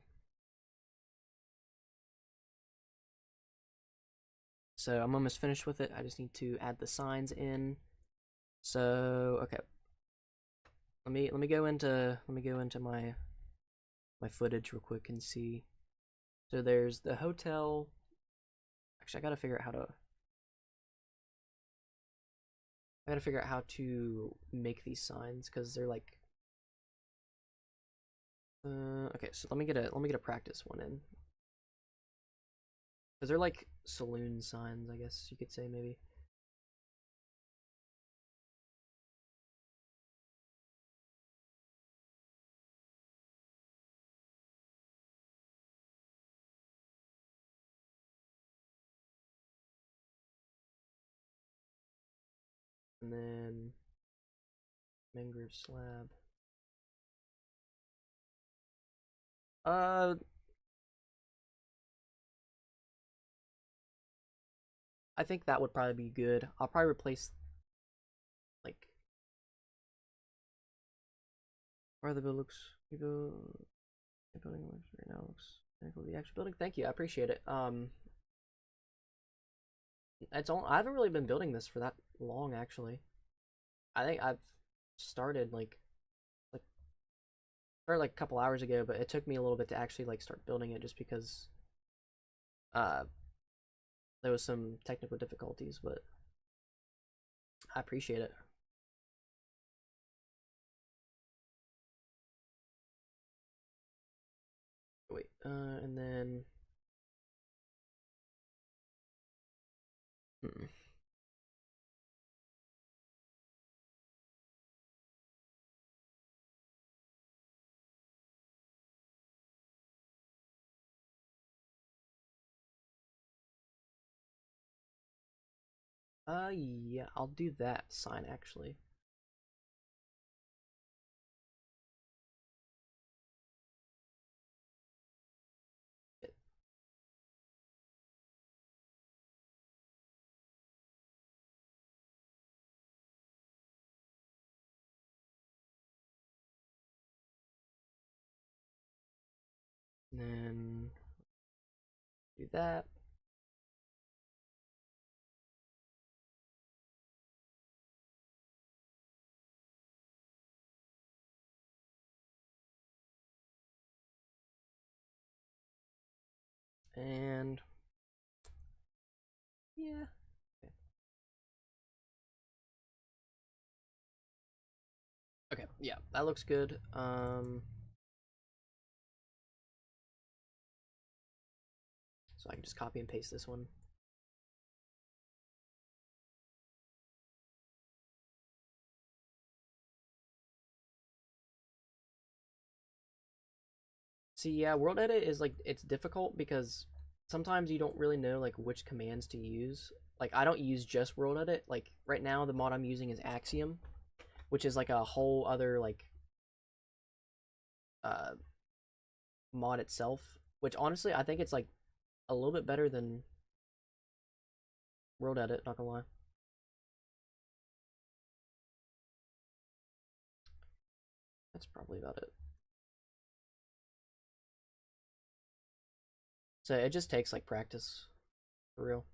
So I'm almost finished with it. I just need to add the signs in. So okay, let me go into my footage real quick and see. So there's the hotel. Actually, I gotta figure out how to make these signs because they're like okay, so let me get a practice one in because they're like saloon signs, I guess you could say maybe. And then mangrove slab. Uh, I think that would probably be good. I'll probably replace like where the build looks. The building looks right now looks the actual building. Thank you, I appreciate it. I haven't really been building this for that long actually. I think I've started like started like a couple hours ago, but it took me a little bit to actually like start building it just because uh there was some technical difficulties, but I appreciate it. Wait, and then hmm. Yeah, I'll do that sign actually. And then do that. And yeah. Okay, yeah, that looks good. So I can just copy and paste this one. See, yeah, World Edit is like it's difficult because sometimes you don't really know like which commands to use. Like I don't use just World Edit. Like right now the mod I'm using is Axiom, which is like a whole other like uh mod itself, which honestly I think it's like a little bit better than World Edit, not gonna lie. That's probably about it. So it just takes like practice for real.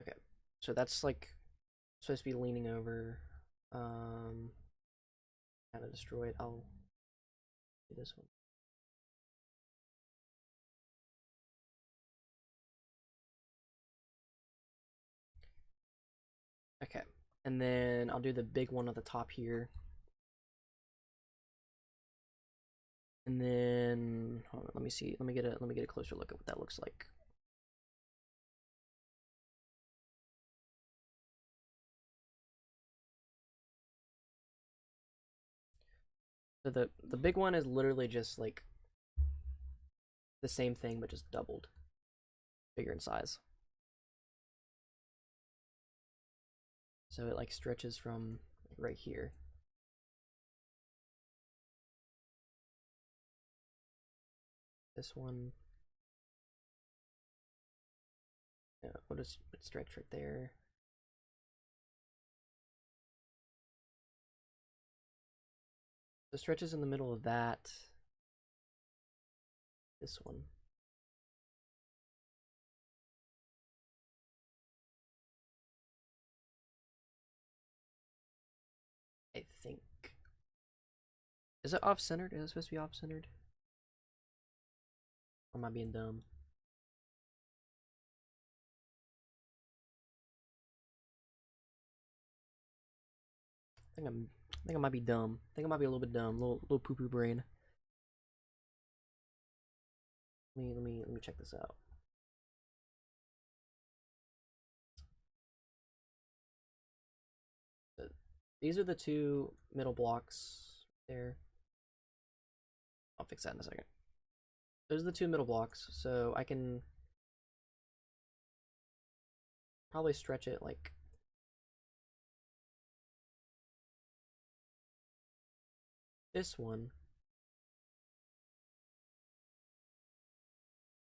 Okay. So that's like supposed to be leaning over. Um Kind of destroy it. I'll do this one. Okay. And then I'll do the big one at the top here. And then hold on, let me see. Let me get a closer look at what that looks like. So the big one is literally just like the same thing but just doubled, bigger in size. So it like stretches from like, right here. This one, yeah, we'll just stretch right there. The stretches in the middle of that. This one. I think. Is it off centered? Is it supposed to be off centered? Or am I being dumb? I think I might be dumb. I think I might be a little bit dumb, little poo poo brain. Let me check this out. So these are the two middle blocks there. I'll fix that in a second. Those are the two middle blocks, so I can probably stretch it like this one,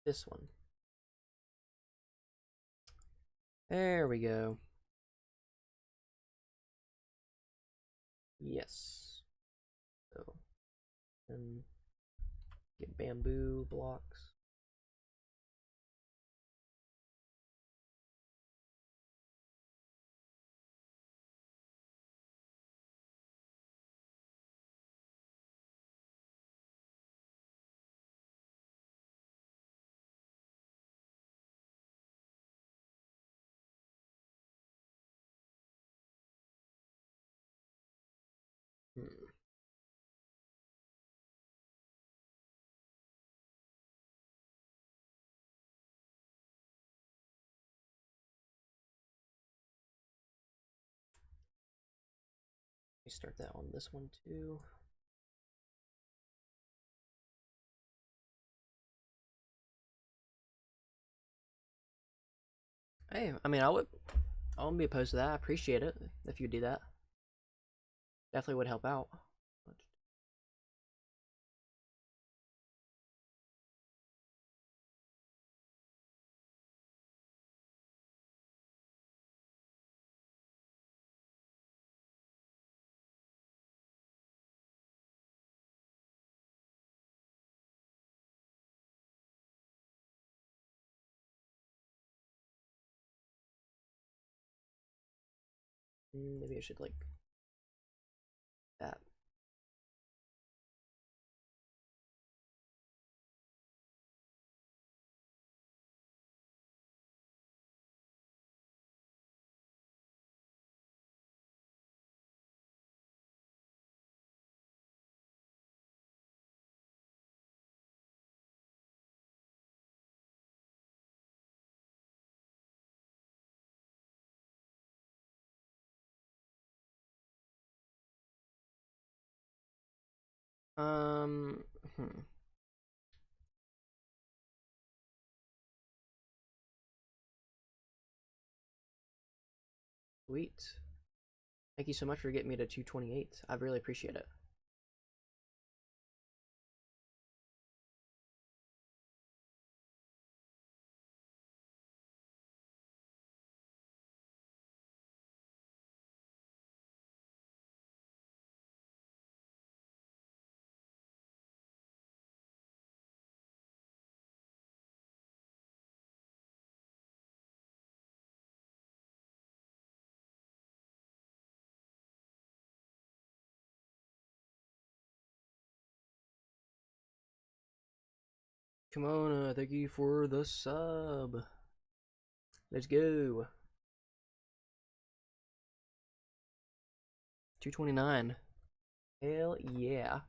this one. There we go. Yes. So, and get bamboo blocks. Hmm. Let me start that on this one too. Hey, I mean, I wouldn't be opposed to that. I appreciate it if you do that. Definitely would help out. Maybe I should like that. Um, hmm. Sweet. Thank you so much for getting me to 228. I really appreciate it. Kimona, thank you for the sub. Let's go. 229. Hell yeah.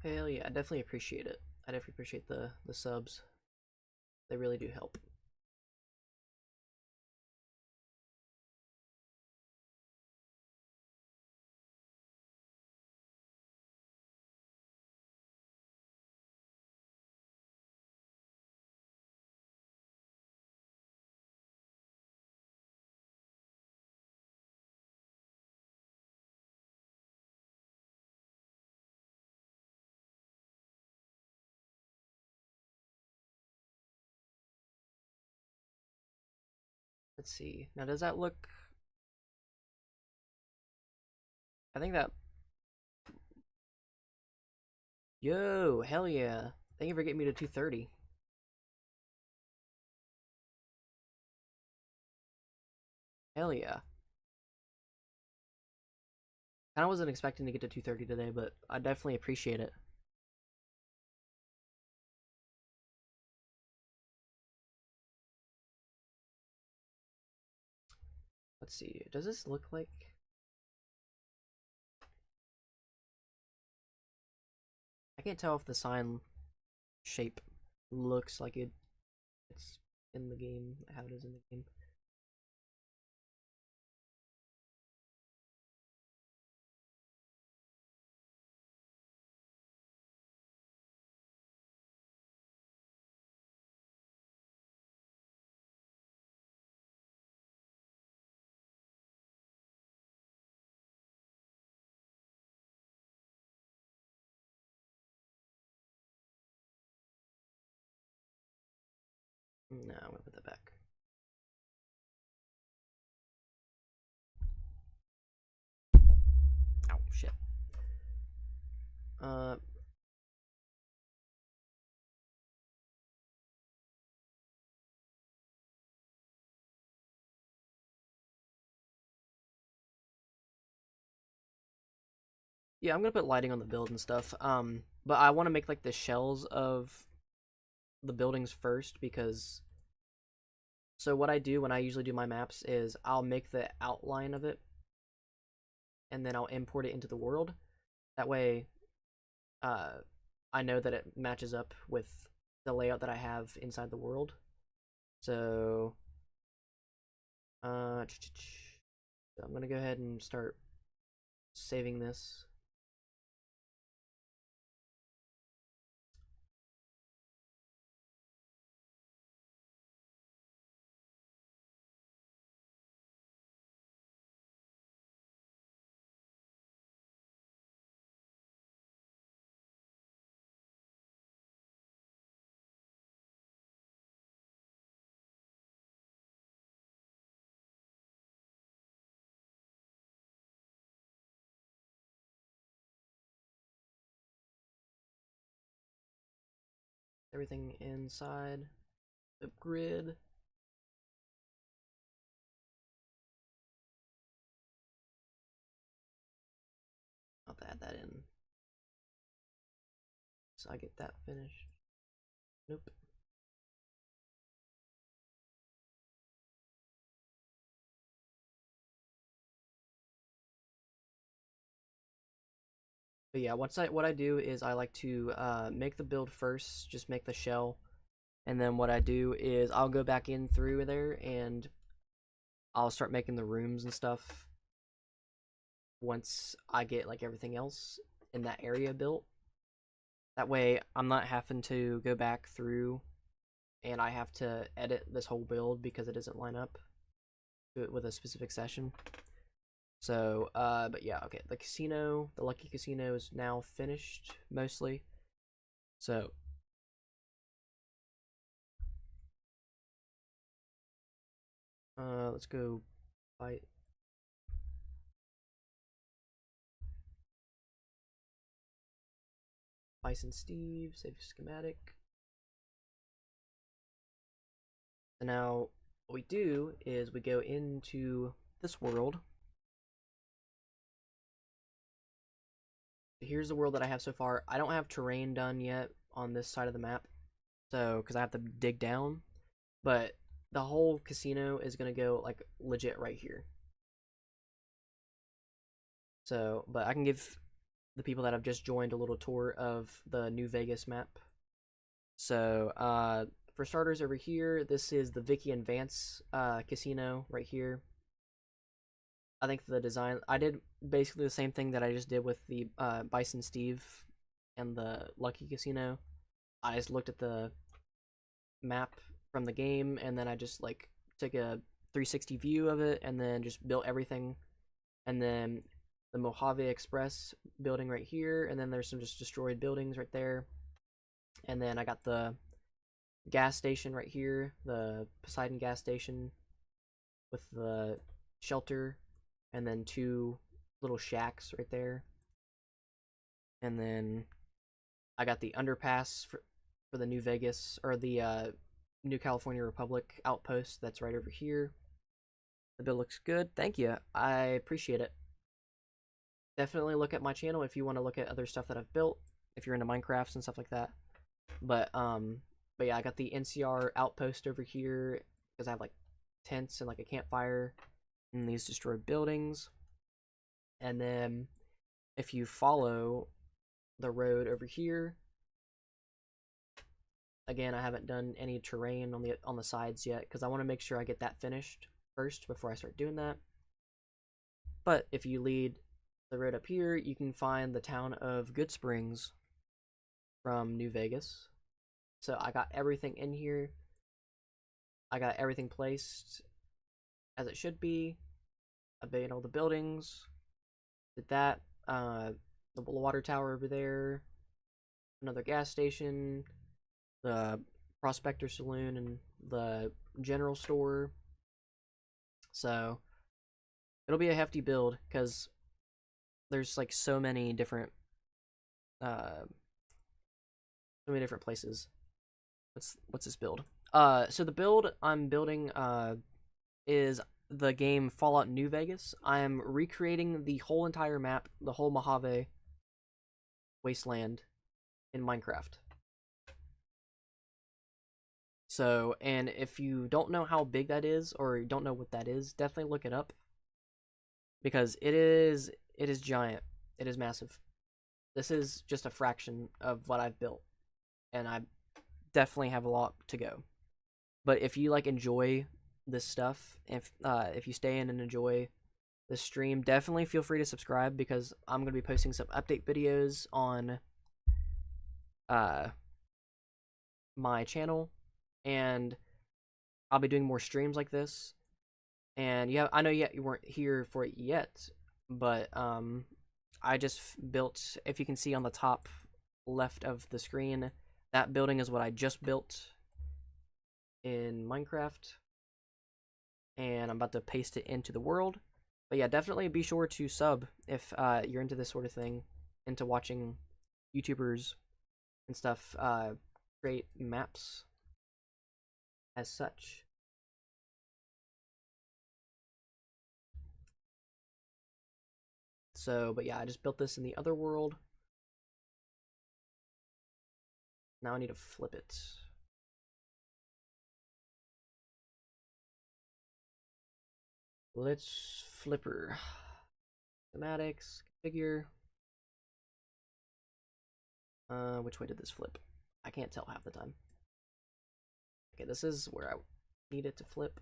Hell yeah, I definitely appreciate it. I definitely appreciate the subs. They really do help. Let's see. Now, does that look? I think that. Yo, hell yeah! Thank you for getting me to 230. Hell yeah! I wasn't expecting to get to 230 today, but I definitely appreciate it. Let's see. Does this look like? I can't tell if the sign shape looks like it's in the game, how it is in the game. No, I'm gonna put that back. Oh shit. Uh, Yeah, I'm gonna put lighting on the build and stuff. But I want to make like the shells of the buildings first because so what I do when I usually do my maps is I'll make the outline of it and then I'll import it into the world. That way, uh, I know that it matches up with the layout that I have inside the world. So, uh, so I'm gonna go ahead and start saving this. Everything inside the grid. I'll have to add that in. So I get that finished. Nope. But yeah, what I do is I like to make the build first, just make the shell, and then what I do is I'll go back in through there and I'll start making the rooms and stuff once I get like everything else in that area built. That way I'm not having to go back through and I have to edit this whole build because it doesn't line up with a specific session. So, but yeah, okay. The casino, the Lucky Casino is now finished mostly. So, let's go fight. Bison Steve, save schematic. So now, what we do is we go into this world. Here's the world that I have so far. I don't have terrain done yet on this side of the map, so because I have to dig down. But the whole casino is gonna go like legit right here. So, but I can give the people that have just joined a little tour of the New Vegas map. So, for starters, over here, this is the Vicky and Vance casino right here. I think the design, I did basically the same thing that I just did with the Bison Steve and the Lucky Casino. I just looked at the map from the game and then I just like took a 360 view of it and then just built everything. And then the Mojave Express building right here, and then there's some just destroyed buildings right there. And then I got the gas station right here, the Poseidon gas station with the shelter, and then two little shacks right there. And then I got the underpass for the New Vegas, or the New California Republic outpost that's right over here. The build looks good. Thank you. I appreciate it. Definitely look at my channel if you want to look at other stuff that I've built, if you're into Minecraft and stuff like that. But yeah, I got the NCR outpost over here because I have like tents and like a campfire and these destroyed buildings. And then if you follow the road over here, again, I haven't done any terrain on the sides yet because I want to make sure I get that finished first before I start doing that. But if you lead the road up here, you can find the town of Goodsprings from New Vegas. So I got everything in here. I got everything placed as it should be. I made all the buildings. Did that. The water tower over there. Another gas station. The Prospector Saloon and the general store. So it'll be a hefty build because there's like so many different places. What's this build? So the build I'm building is the game Fallout New Vegas. I am recreating the whole entire map, the whole Mojave, wasteland in Minecraft. So, and if you don't know how big that is, or you don't know what that is, definitely look it up. Because it is giant. It is massive. This is just a fraction of what I've built. And I definitely have a lot to go. But if you like enjoy this stuff, if you stay in and enjoy the stream, definitely feel free to subscribe, because I'm gonna be posting some update videos on my channel, and I'll be doing more streams like this. And yeah, I know you weren't here for it yet, but I just built, if you can see on the top left of the screen, that building is what I just built in Minecraft, and I'm about to paste it into the world. But yeah, definitely be sure to sub if you're into this sort of thing, into watching YouTubers and stuff create maps as such. So, but yeah, I just built this in the other world. Now I need to flip it. Let's flipper. Schematics, configure. Which way did this flip? I can't tell half the time. Okay, this is where I need it to flip.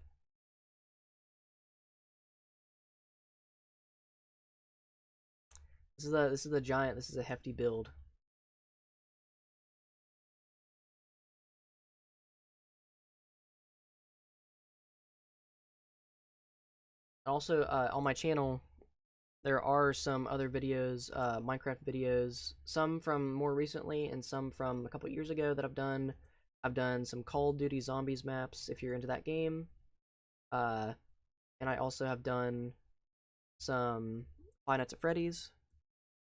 This is the giant. This is a hefty build. Also, on my channel, there are some other videos, Minecraft videos, some from more recently and some from a couple years ago that I've done. I've done some Call of Duty Zombies maps, if you're into that game. And I also have done some Five Nights at Freddy's.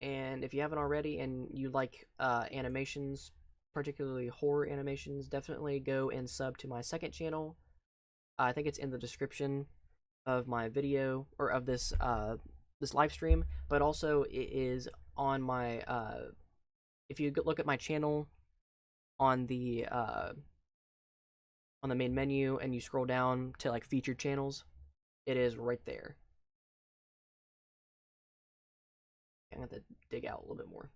And if you haven't already and you like animations, particularly horror animations, definitely go and sub to my second channel. I think it's in the description of my video, or of this this live stream, but also it is on my if you look at my channel on the main menu and you scroll down to like featured channels, it is right there. I'm gonna have to dig out a little bit more.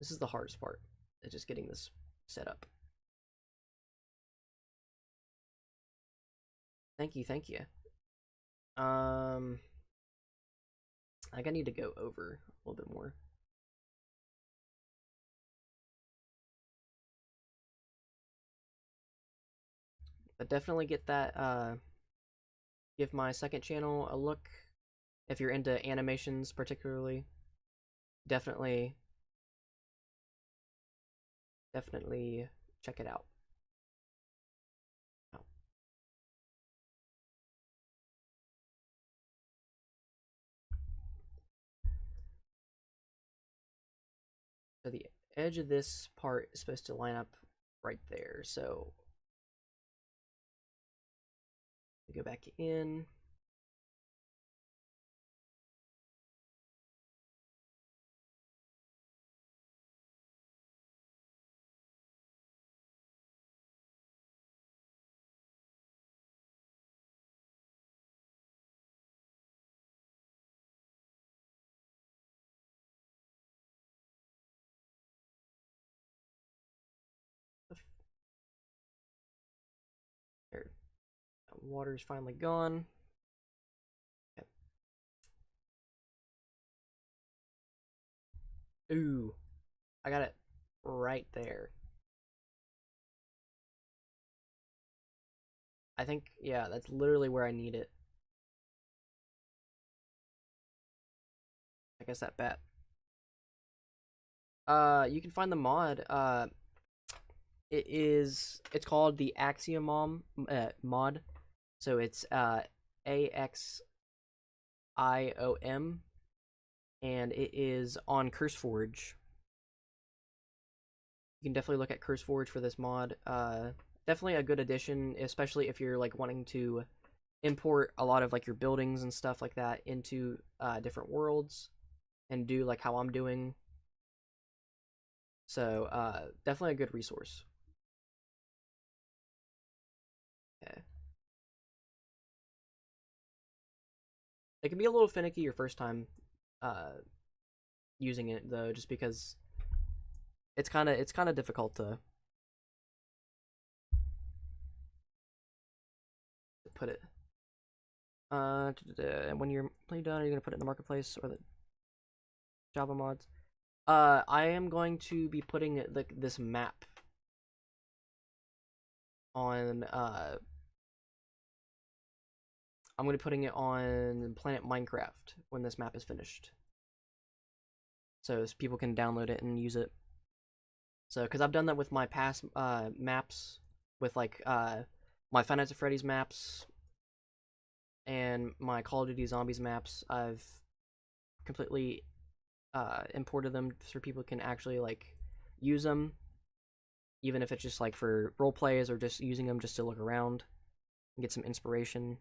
This is the hardest part. It's just getting this set up. Thank you, thank you. I think I need to go over a little bit more. But definitely get that, give my second channel a look. If you're into animations particularly, definitely check it out. So the edge of this part is supposed to line up right there. So we go back in. There, water's finally gone. Okay. Ooh, I got it right there. I think, yeah, that's literally where I need it. I guess that bet. You can find the mod. It's called the Axiom mod. So it's AXIOM, and it is on CurseForge. You can definitely look at CurseForge for this mod. Definitely a good addition, especially if you're like wanting to import a lot of like your buildings and stuff like that into different worlds and do like how I'm doing. So definitely a good resource. Okay. It can be a little finicky your first time uh, using it though, just because it's kind of difficult to put it. And when you're done, are you gonna put it in the marketplace or the Java mods? I am going to be putting this map on. I'm gonna be putting it on Planet Minecraft when this map is finished, so people can download it and use it. So, because I've done that with my past maps, with like my Five Nights at Freddy's maps and my Call of Duty Zombies maps, I've completely imported them so people can actually like use them, even if it's just like for role plays or just using them just to look around and get some inspiration.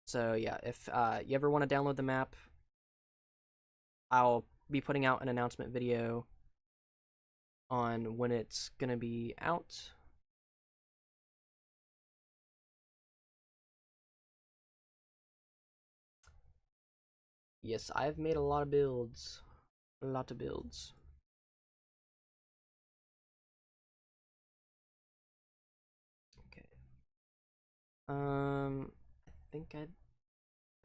So yeah, if you ever want to download the map, I'll be putting out an announcement video on when it's gonna be out. Yes, I've made a lot of builds. A lot of builds. Okay. I think I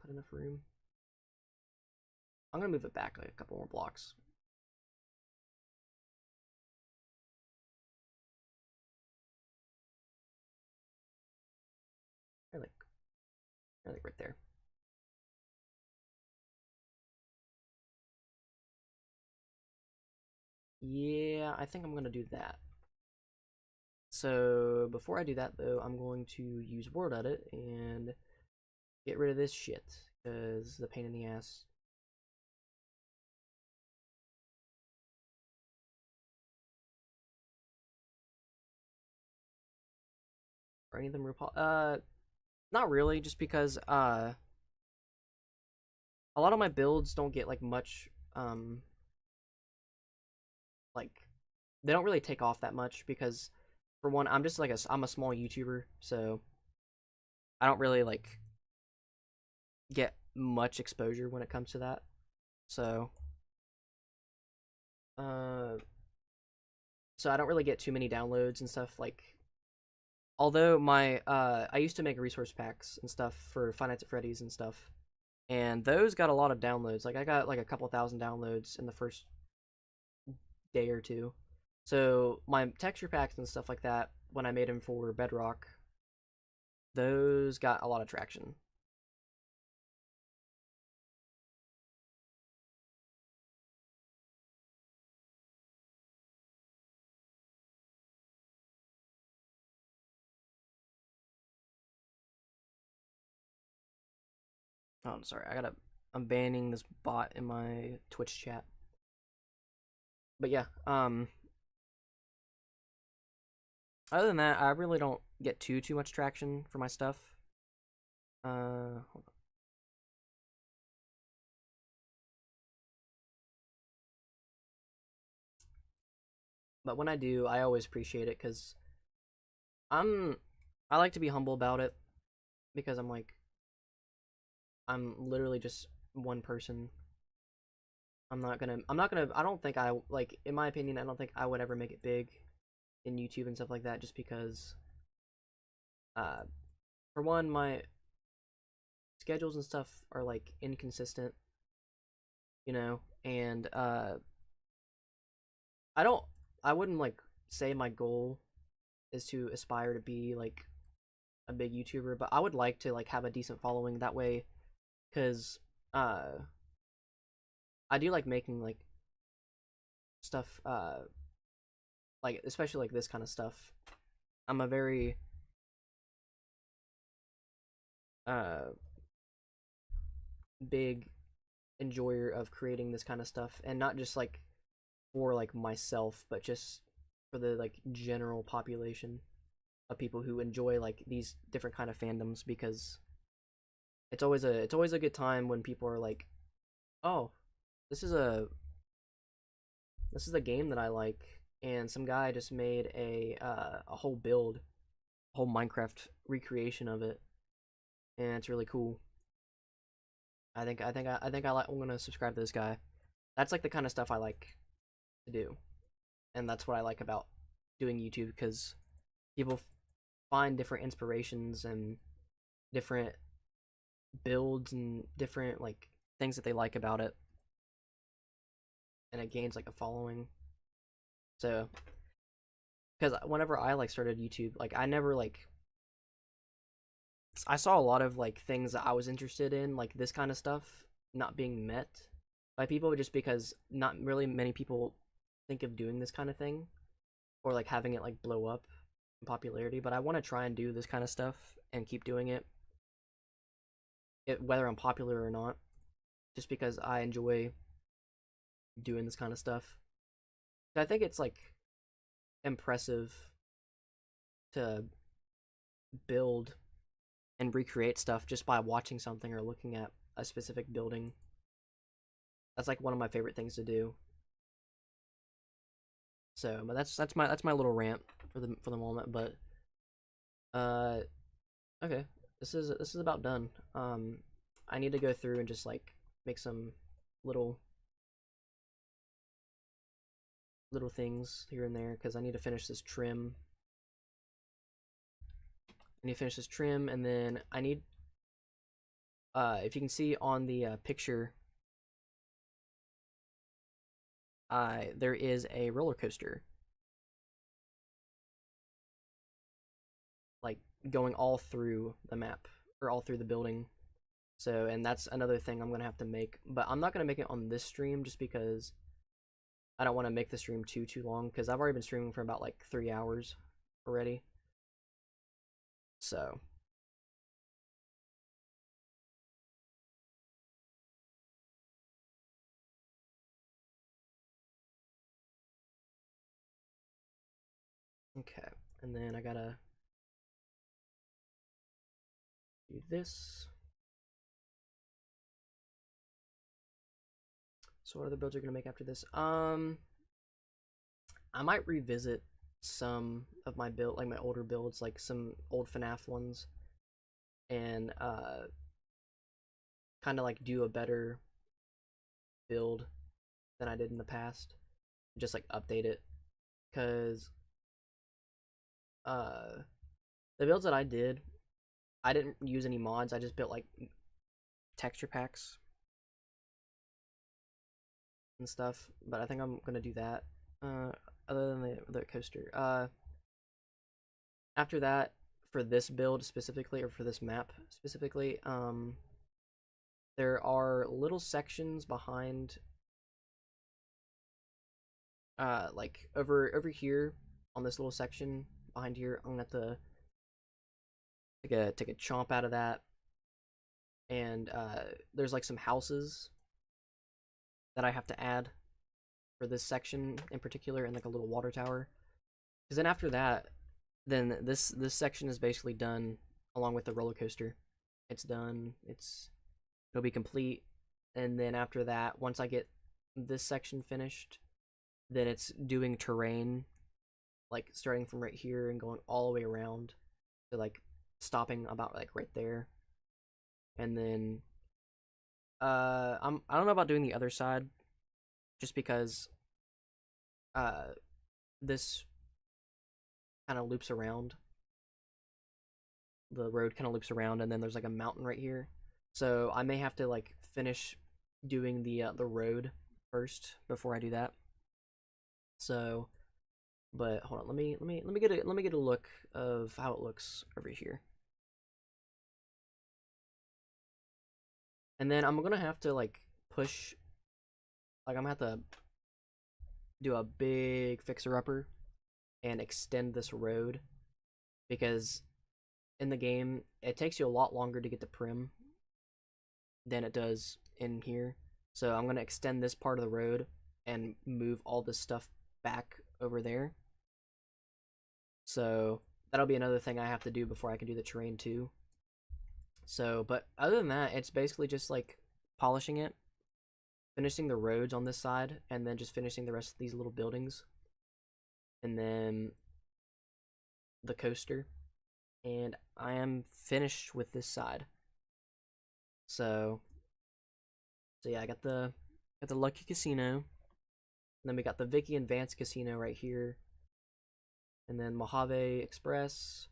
put enough room. I'm gonna move it back like a couple more blocks. Like right there. Yeah, I think I'm gonna do that. So before I do that though, I'm going to use Word Edit and get rid of this shit because the pain in the ass. Are any of them RuPaul? Not really, just because a lot of my builds don't get like much like they don't really take off that much because for one, I'm just like I'm a small YouTuber, so I don't really like get much exposure when it comes to that. So uh so I don't really get too many downloads and stuff like although my I used to make resource packs and stuff for Five Nights at Freddy's and stuff. And those got a lot of downloads. Like I got like a couple thousand downloads in the first day or two. So my texture packs and stuff like that, when I made them for Bedrock, those got a lot of traction. Oh, I'm sorry. I'm banning this bot in my Twitch chat. But yeah, other than that, I really don't get too much traction for my stuff. Hold on. But when I do, I always appreciate it because I'm I like to be humble about it because I'm literally just one person. I don't think I like in my opinion, I don't think I would ever make it big in YouTube and stuff like that just because uh for one my schedules and stuff are like inconsistent, you know, and I don't I wouldn't like say my goal is to aspire to be like a big YouTuber, but I would like to like have a decent following that way cuz uh I do like making like stuff like especially like this kind of stuff. I'm a very uh big enjoyer of creating this kind of stuff and not just like for like myself but just for the like general population. of people who enjoy like these different kind of fandoms, because it's always a good time when people are like, oh, this is a this is a game that I like, and some guy just made a whole build, a whole Minecraft recreation of it, and it's really cool. I'm gonna subscribe to this guy. That's like the kind of stuff I like to do, and that's what I like about doing YouTube, because people find different inspirations and different builds and different like things that they like about it, and it gains like a following. So, because whenever I like started YouTube, like I never like I saw a lot of like things that I was interested in, like this kind of stuff, not being met by people, just because not really many people think of doing this kind of thing, or like having it like blow up in popularity. But I want to try and do this kind of stuff and keep doing it, whether I'm popular or not, just because I enjoy doing this kind of stuff. I think it's like impressive to build and recreate stuff just by watching something or looking at a specific building. That's like one of my favorite things to do. So, but that's my little rant for the moment. But uh, okay, this is about done. I need to go through and just like make some little little things here and there, because I need to finish this trim. I need to finish this trim, and then I need if you can see on the picture, there is a roller coaster, like going all through the map or all through the building. So, and that's another thing I'm gonna have to make, but I'm not gonna make it on this stream just because I don't want to make the stream too long, because I've already been streaming for about like 3 hours already. So, okay, and then I gotta do this. So what other builds are gonna make after this? I might revisit some of my build, like my older builds, like some old FNAF ones, and kind of like do a better build than I did in the past. Just like update it, because uh, the builds that I didn't use any mods. I just built like texture packs and stuff. But I think I'm gonna do that. Other than the coaster. After that, for this build specifically, or for this map specifically, there are little sections behind, like over here on this little section behind here. I'm gonna have to take a chomp out of that, and there's like some houses that I have to add for this section in particular, and like a little water tower. Because then after that, then this section is basically done, along with the roller coaster. It's done. It'll be complete, and then after that, once I get this section finished, then it's doing terrain, like starting from right here and going all the way around to like stopping about like right there, and then I don't know about doing the other side, just because uh this kind of loops around. The road kind of loops around, and then there's like a mountain right here. So I may have to like finish doing the road first before I do that. So, but hold on, let me get a look of how it looks over here. And then I'm gonna have to like push, like I'm gonna have to do a big fixer upper and extend this road, because in the game it takes you a lot longer to get to Prim than it does in here. So I'm gonna extend this part of the road and move all this stuff back over there. So that'll be another thing I have to do before I can do the terrain too. So, but other than that, it's basically just like polishing it, finishing the roads on this side, and then just finishing the rest of these little buildings. And then the coaster. And I am finished with this side. So yeah, I got the Lucky Casino. And then we got the Vicky and Vance Casino right here. And then Mojave Express,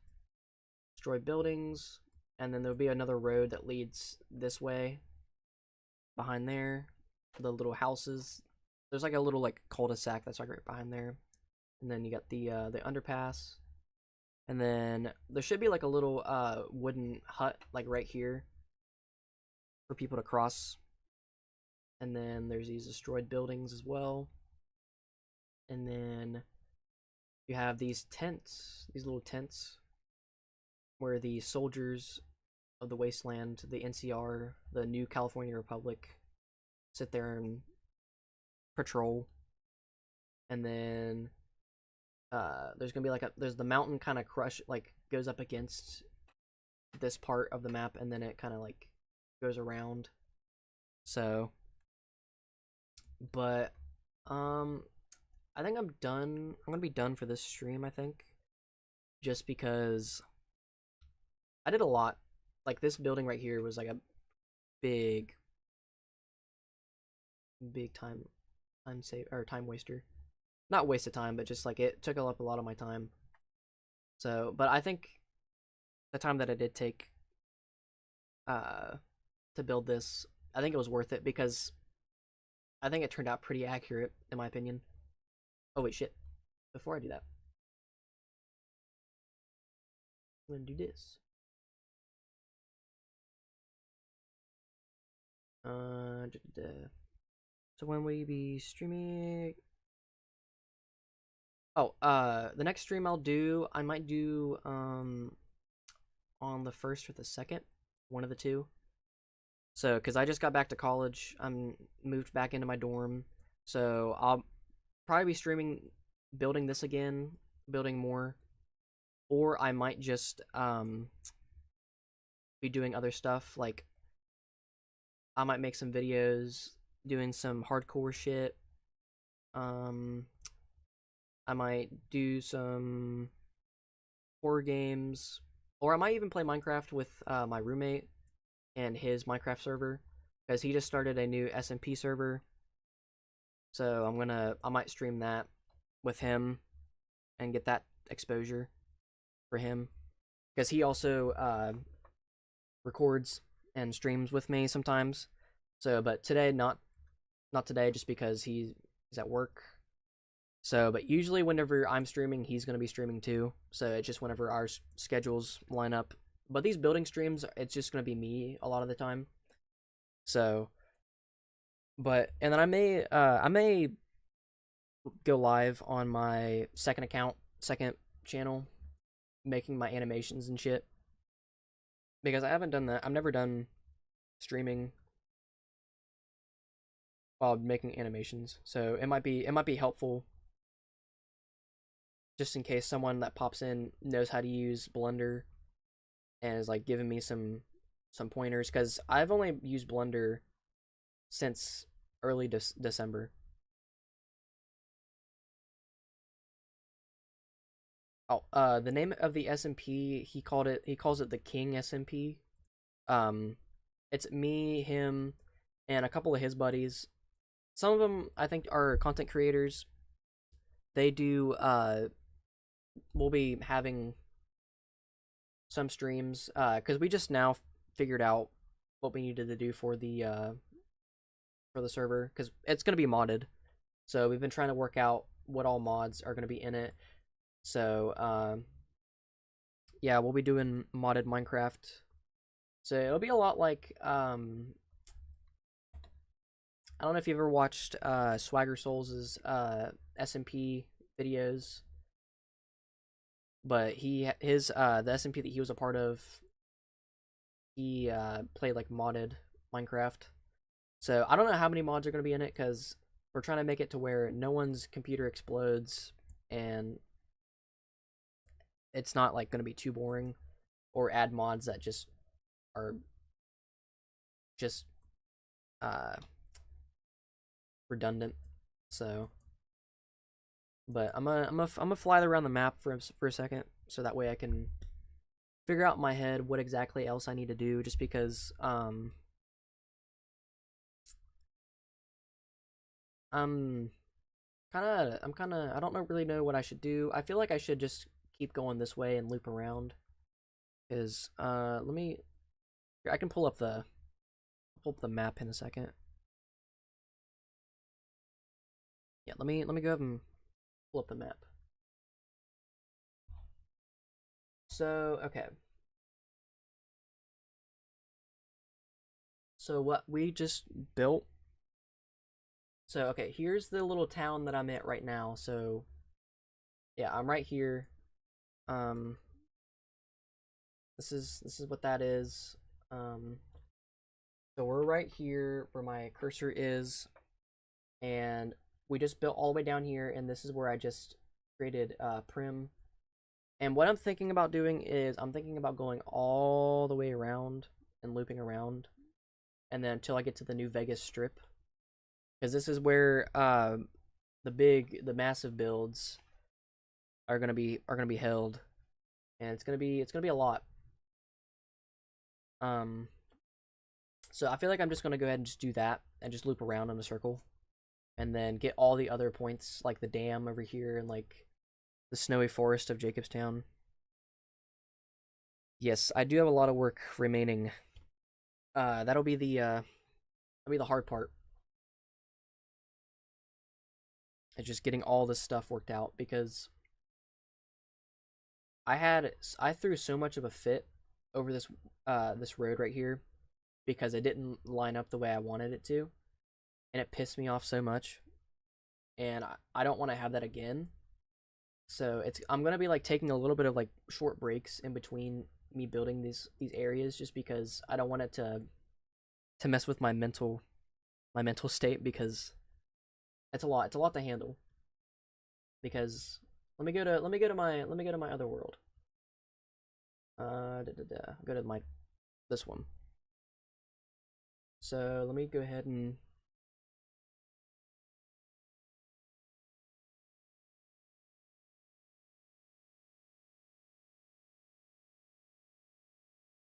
destroy buildings, and then there'll be another road that leads this way behind there. The little houses. There's like a little like cul-de-sac that's like right behind there. And then you got the underpass. And then there should be like a little wooden hut like right here for people to cross. And then there's these destroyed buildings as well. And then you have these tents, these little tents, where the soldiers of the wasteland, the NCR, the New California Republic, sit there and patrol. And then there's gonna be like there's the mountain kind of crush, like goes up against this part of the map, and then it kind of like goes around. So, but I think I'm done. I'm gonna be done for this stream, I think. Just because I did a lot. Like this building right here was like a big time save or time waster. Not waste of time, but just like it took up a lot of my time. So, but I think the time that I did take to build this, I think it was worth it because I think it turned out pretty accurate in my opinion. Oh wait, shit. Before I do that, I'm gonna do this. So when we be streaming, oh, the next stream I'll do, I might do on the 1st or the 2nd, one of the two. So, cause I just got back to college, I'm moved back into my dorm, so I'll probably be streaming, building this again, building more, or I might just be doing other stuff. Like I might make some videos doing some hardcore shit. I might do some horror games, or I might even play Minecraft with my roommate and his Minecraft server, because he just started a new SMP server. So I might stream that with him and get that exposure for him, because he also records and streams with me sometimes. So, but today not today, just because he's at work. So, but usually whenever I'm streaming, he's gonna be streaming too. So it's just whenever our schedules line up. But these building streams, it's just gonna be me a lot of the time. So, but and then I may go live on my second channel, making my animations and shit, because I haven't done that. I've never done streaming while making animations, so it might be helpful, just in case someone that pops in knows how to use Blender and is like giving me some pointers, because I've only used Blender since early December. Oh, the name of the SMP, he calls it the King SMP. It's me, him, and a couple of his buddies. Some of them I think are content creators. They do we'll be having some streams because we just now figured out what we needed to do for the server, because it's going to be modded. So we've been trying to work out what all mods are going to be in it. So yeah, we'll be doing modded Minecraft. So it'll be a lot like I don't know if you ever watched Swagger Souls' SMP videos, but the SMP that he was a part of, he played like modded Minecraft. So I don't know how many mods are going to be in it, because we're trying to make it to where no one's computer explodes and it's not like going to be too boring, or add mods that just are just uh redundant. So, but I'm gonna fly around the map for a second, so that way I can figure out in my head what exactly else I need to do. Just because I'm I don't really know what I should do. I feel like I should just keep going this way and loop around. Cause let me, I can pull up the map in a second. Yeah, let me go ahead and pull up the map. So, okay. So what we just built. So, okay, here's the little town that I'm at right now. So, yeah, I'm right here. Um this is what that is. Um so we're right here where my cursor is, and we just built all the way down here, and this is where I just created Prim. And what I'm thinking about doing is I'm thinking about going all the way around and looping around, and then until I get to the New Vegas Strip, because this is where the massive builds are gonna be held, and it's gonna be a lot. Um, so I feel like I'm just gonna go ahead and just do that and just loop around in a circle, and then get all the other points like the dam over here and like the snowy forest of Jacobstown. Yes, I do have a lot of work remaining. That'll be the hard part. It's just getting all this stuff worked out, because I threw so much of a fit over this road right here because it didn't line up the way I wanted it to, and it pissed me off so much, and I don't want to have that again. So I'm gonna be like taking a little bit of like short breaks in between me building these areas, just because I don't want it to mess with my mental state, because it's a lot to handle. Because let me go to my other world. Go to my this one. So let me go ahead and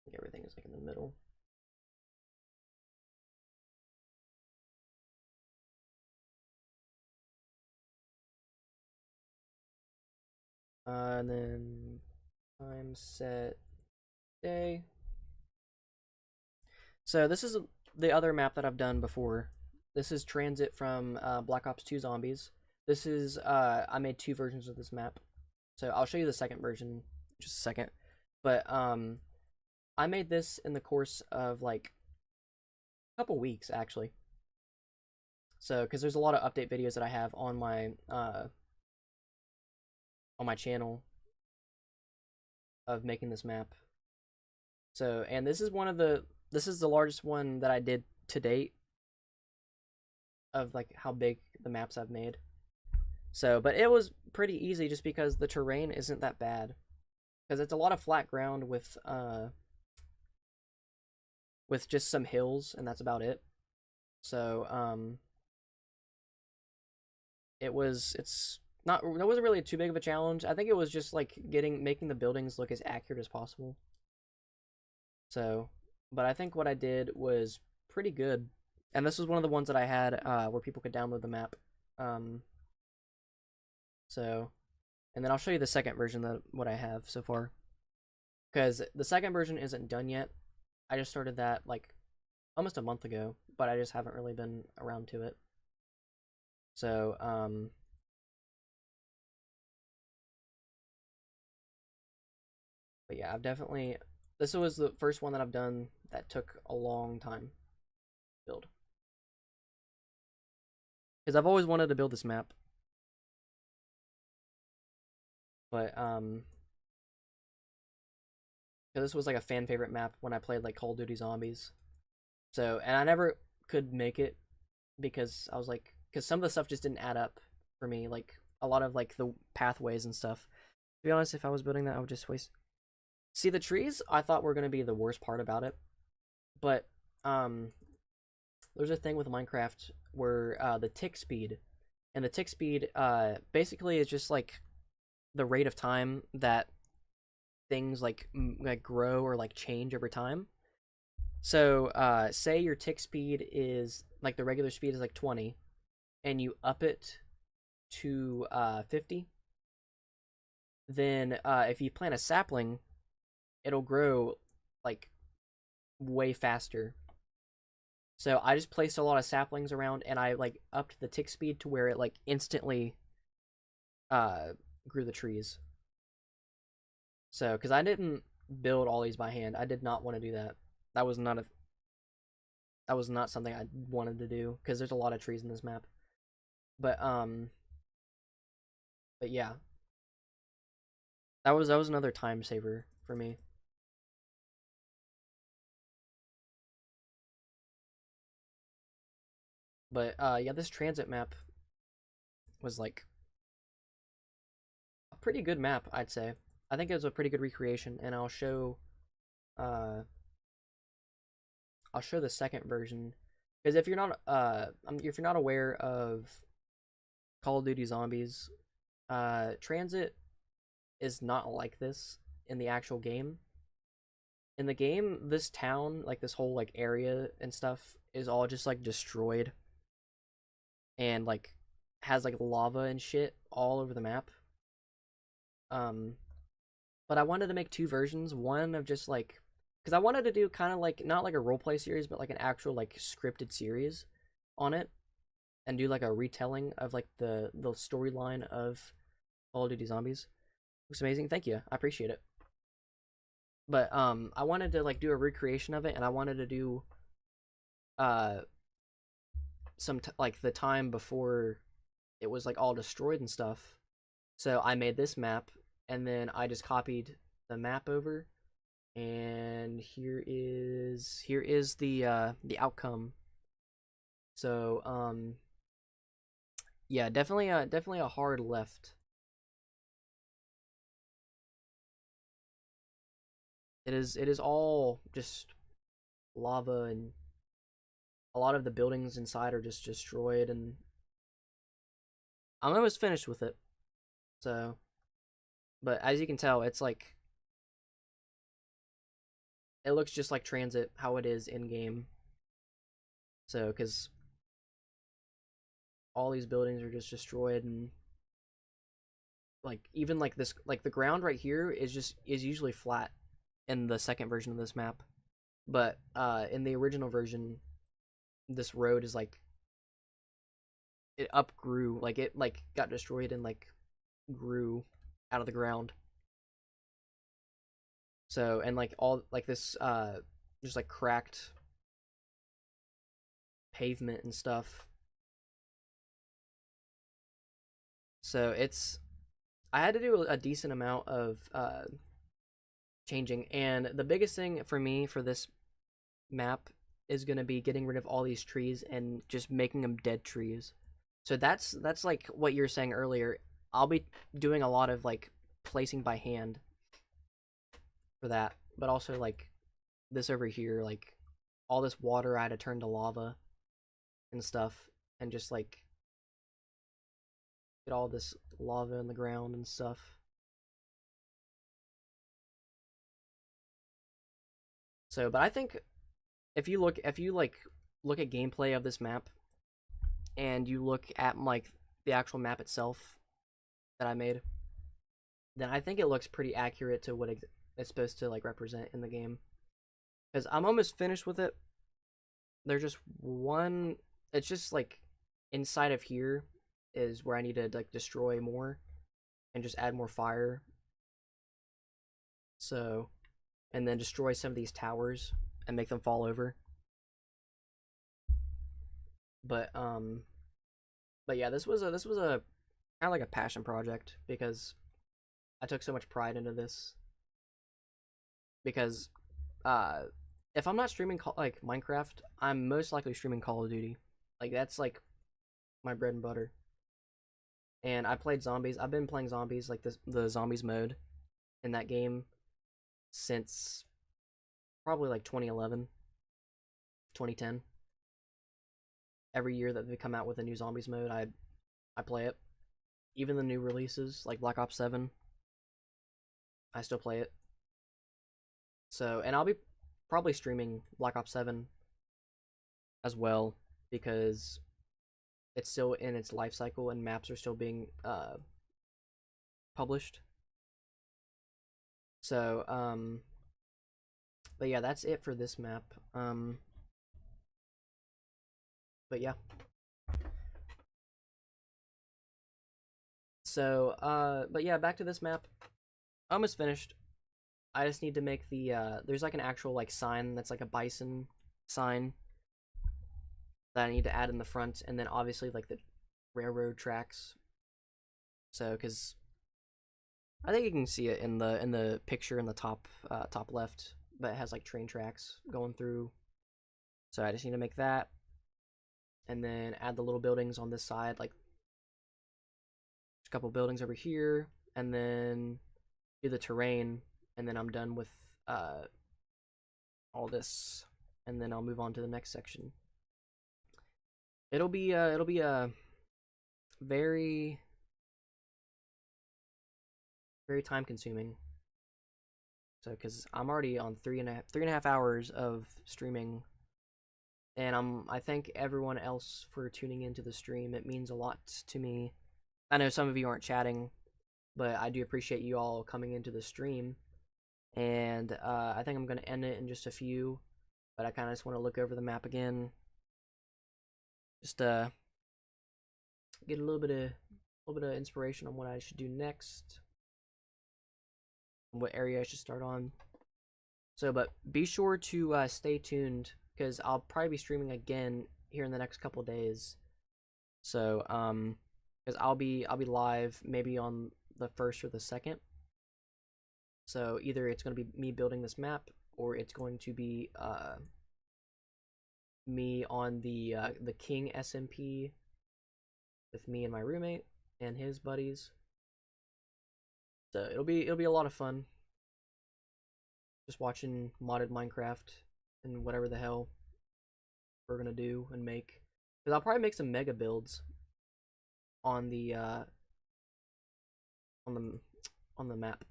think everything is like in the middle. And then time set day. So this is the other map that I've done before. This is Transit from Black Ops 2 Zombies. This is I made two versions of this map. So I'll show you the second version in just a second. But I made this in the course of like a couple weeks actually. So because there's a lot of update videos that I have on my channel of making this map. So, and this is the largest one that I did to date of like how big the maps I've made. So, but it was pretty easy just because the terrain isn't that bad. Because it's a lot of flat ground with just some hills, and that's about it. So, it's not, that wasn't really too big of a challenge. I think it was just like making the buildings look as accurate as possible. So, but I think what I did was pretty good. And this was one of the ones that I had where people could download the map. Um, so, and then I'll show you the second version that what I have so far. Because the second version isn't done yet. I just started that like almost a month ago, but I just haven't really been around to it. So, but yeah, this was the first one that I've done that took a long time to build. Because I've always wanted to build this map. But, because this was like a fan favorite map when I played like Call of Duty Zombies. So, and I never could make it because I was like, because some of the stuff just didn't add up for me. Like, a lot of like the pathways and stuff To be honest, if I was building that, I would just waste. See, the trees I thought were gonna be the worst part about it, but um, there's a thing with Minecraft where the tick speed, and the tick speed basically is just like the rate of time that things like grow or like change over time. So say your tick speed is like the regular speed is like 20, and you up it to 50, then if you plant a sapling, it'll grow like way faster. So I just placed a lot of saplings around, and I like upped the tick speed to where it like instantly uh grew the trees. So because I didn't build all these by hand, I did not want to do that. That was not a that was not something I wanted to do because there's a lot of trees in this map. But but yeah, that was another time saver for me. But yeah, this transit map was like a pretty good map, I'd say. I think it was a pretty good recreation, and uh I'll show the second version because if you're not aware of Call of Duty Zombies, transit is not like this in the actual game. In the game, this town, like this whole like area and stuff, is all just like destroyed and like has like lava and shit all over the map. Um, but I wanted to make two versions. One of just like, because I wanted to do kind of like not like a roleplay series, but like an actual like scripted series on it, and do like a retelling of like the storyline of Call of Duty Zombies. Looks amazing. Thank you. I appreciate it. But I wanted to like do a recreation of it, and I wanted to do uh like the time before it was like all destroyed and stuff. So I made this map, and then I just copied the map over, and here is the outcome. So yeah, definitely a hard left. It is all just lava, and a lot of the buildings inside are just destroyed, and I'm almost finished with it. So, but as you can tell, it's like it looks just like Transit how it is in game. So, because all these buildings are just destroyed, and like even like this, like the ground right here is usually flat in the second version of this map, but in the original version, this road is like it upgrew, like it like got destroyed and like grew out of the ground. So and like all like this just like cracked pavement and stuff. So it's I had to do a decent amount of changing, and the biggest thing for me for this map is going to be getting rid of all these trees and just making them dead trees. So that's like what you were saying earlier. I'll be doing a lot of like placing by hand for that, but also like this over here, like all this water I had to turn to lava and stuff, and just like get all this lava in the ground and stuff. So, but I think if you like look at gameplay of this map, and you look at like the actual map itself that I made, then I think it looks pretty accurate to what it's supposed to like represent in the game. Because I'm almost finished with it. There's just one. It's just like inside of here is where I need to like destroy more and just add more fire. So, and then destroy some of these towers and make them fall over. But but yeah, this was a kind of like a passion project because I took so much pride into this. Because uh if I'm not streaming like Minecraft, I'm most likely streaming Call of Duty. Like that's like my bread and butter. And I played zombies. I've been playing zombies, like the zombies mode in that game since probably like 2011, 2010. Every year that they come out with a new zombies mode, I play it. Even the new releases like Black Ops 7, I still play it. So, and I'll be probably streaming Black Ops 7 as well because it's still in its life cycle and maps are still being published. So, but yeah, that's it for this map. But yeah. So, but yeah, back to this map. Almost finished. I just need to make the, there's like an actual like sign that's like a bison sign that I need to add in the front, and then obviously like the railroad tracks. So, because I think you can see it in the picture in the top top left, but it has like train tracks going through. So I just need to make that, and then add the little buildings on this side, like a couple buildings over here, and then do the terrain, and then I'm done with all this, and then I'll move on to the next section. It'll be a very very time consuming. So, because I'm already on three and a half hours of streaming, and I thank everyone else for tuning into the stream. It means a lot to me. I know some of you aren't chatting, but I do appreciate you all coming into the stream. And I think I'm gonna end it in just a few, but I kind of just want to look over the map again, just get a little bit of inspiration on what I should do next, what area I should start on. So, but be sure to stay tuned because I'll probably be streaming again here in the next couple days. So, because I'll be live maybe on the 1st or the 2nd. So either it's going to be me building this map, or it's going to be me on the King SMP with me and my roommate and his buddies. So it'll be a lot of fun. Just watching modded Minecraft and whatever the hell we're gonna do and make. Because I'll probably make some mega builds on the on the map,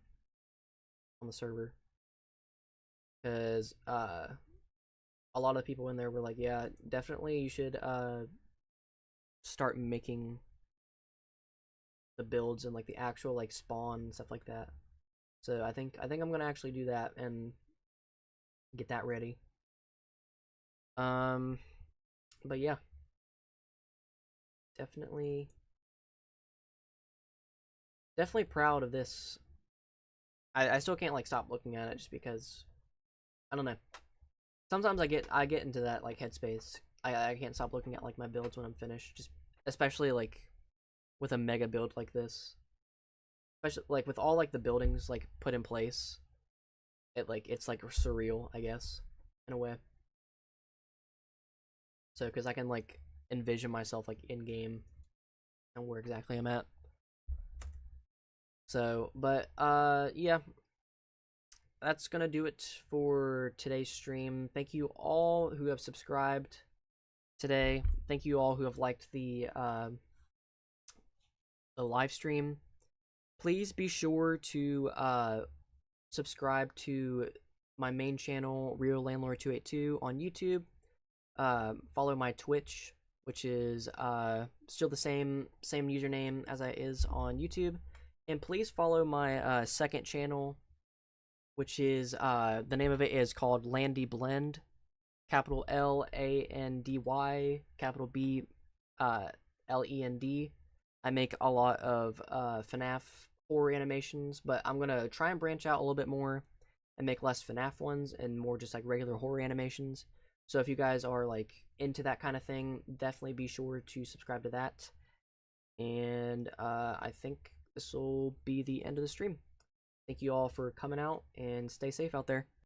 on the server. Because a lot of people in there were like, yeah, definitely you should start making the builds and like the actual like spawn and stuff like that. So I think I'm gonna actually do that and get that ready. But yeah, definitely proud of this. I still can't like stop looking at it just because I don't know. Sometimes I get into that like headspace. I can't stop looking at like my builds when I'm finished, just especially like with a mega build like this. Especially like with all like the buildings like put in place. It's like surreal, I guess, in a way. So because I can like envision myself like in game and where exactly I'm at. So, but yeah, that's gonna do it for today's stream. Thank you all who have subscribed today. Thank you all who have liked the live stream. Please be sure to subscribe to my main channel, Real Landlord 282 on YouTube. Follow my Twitch, which is still the same username as I is on YouTube. And please follow my second channel, which is the name of it is called Landy Blend, capital LANDY, capital B LEND. I make a lot of FNAF horror animations, but I'm gonna try and branch out a little bit more and make less FNAF ones and more just like regular horror animations. So if you guys are like into that kind of thing, definitely be sure to subscribe to that. And I think this will be the end of the stream. Thank you all for coming out, and stay safe out there.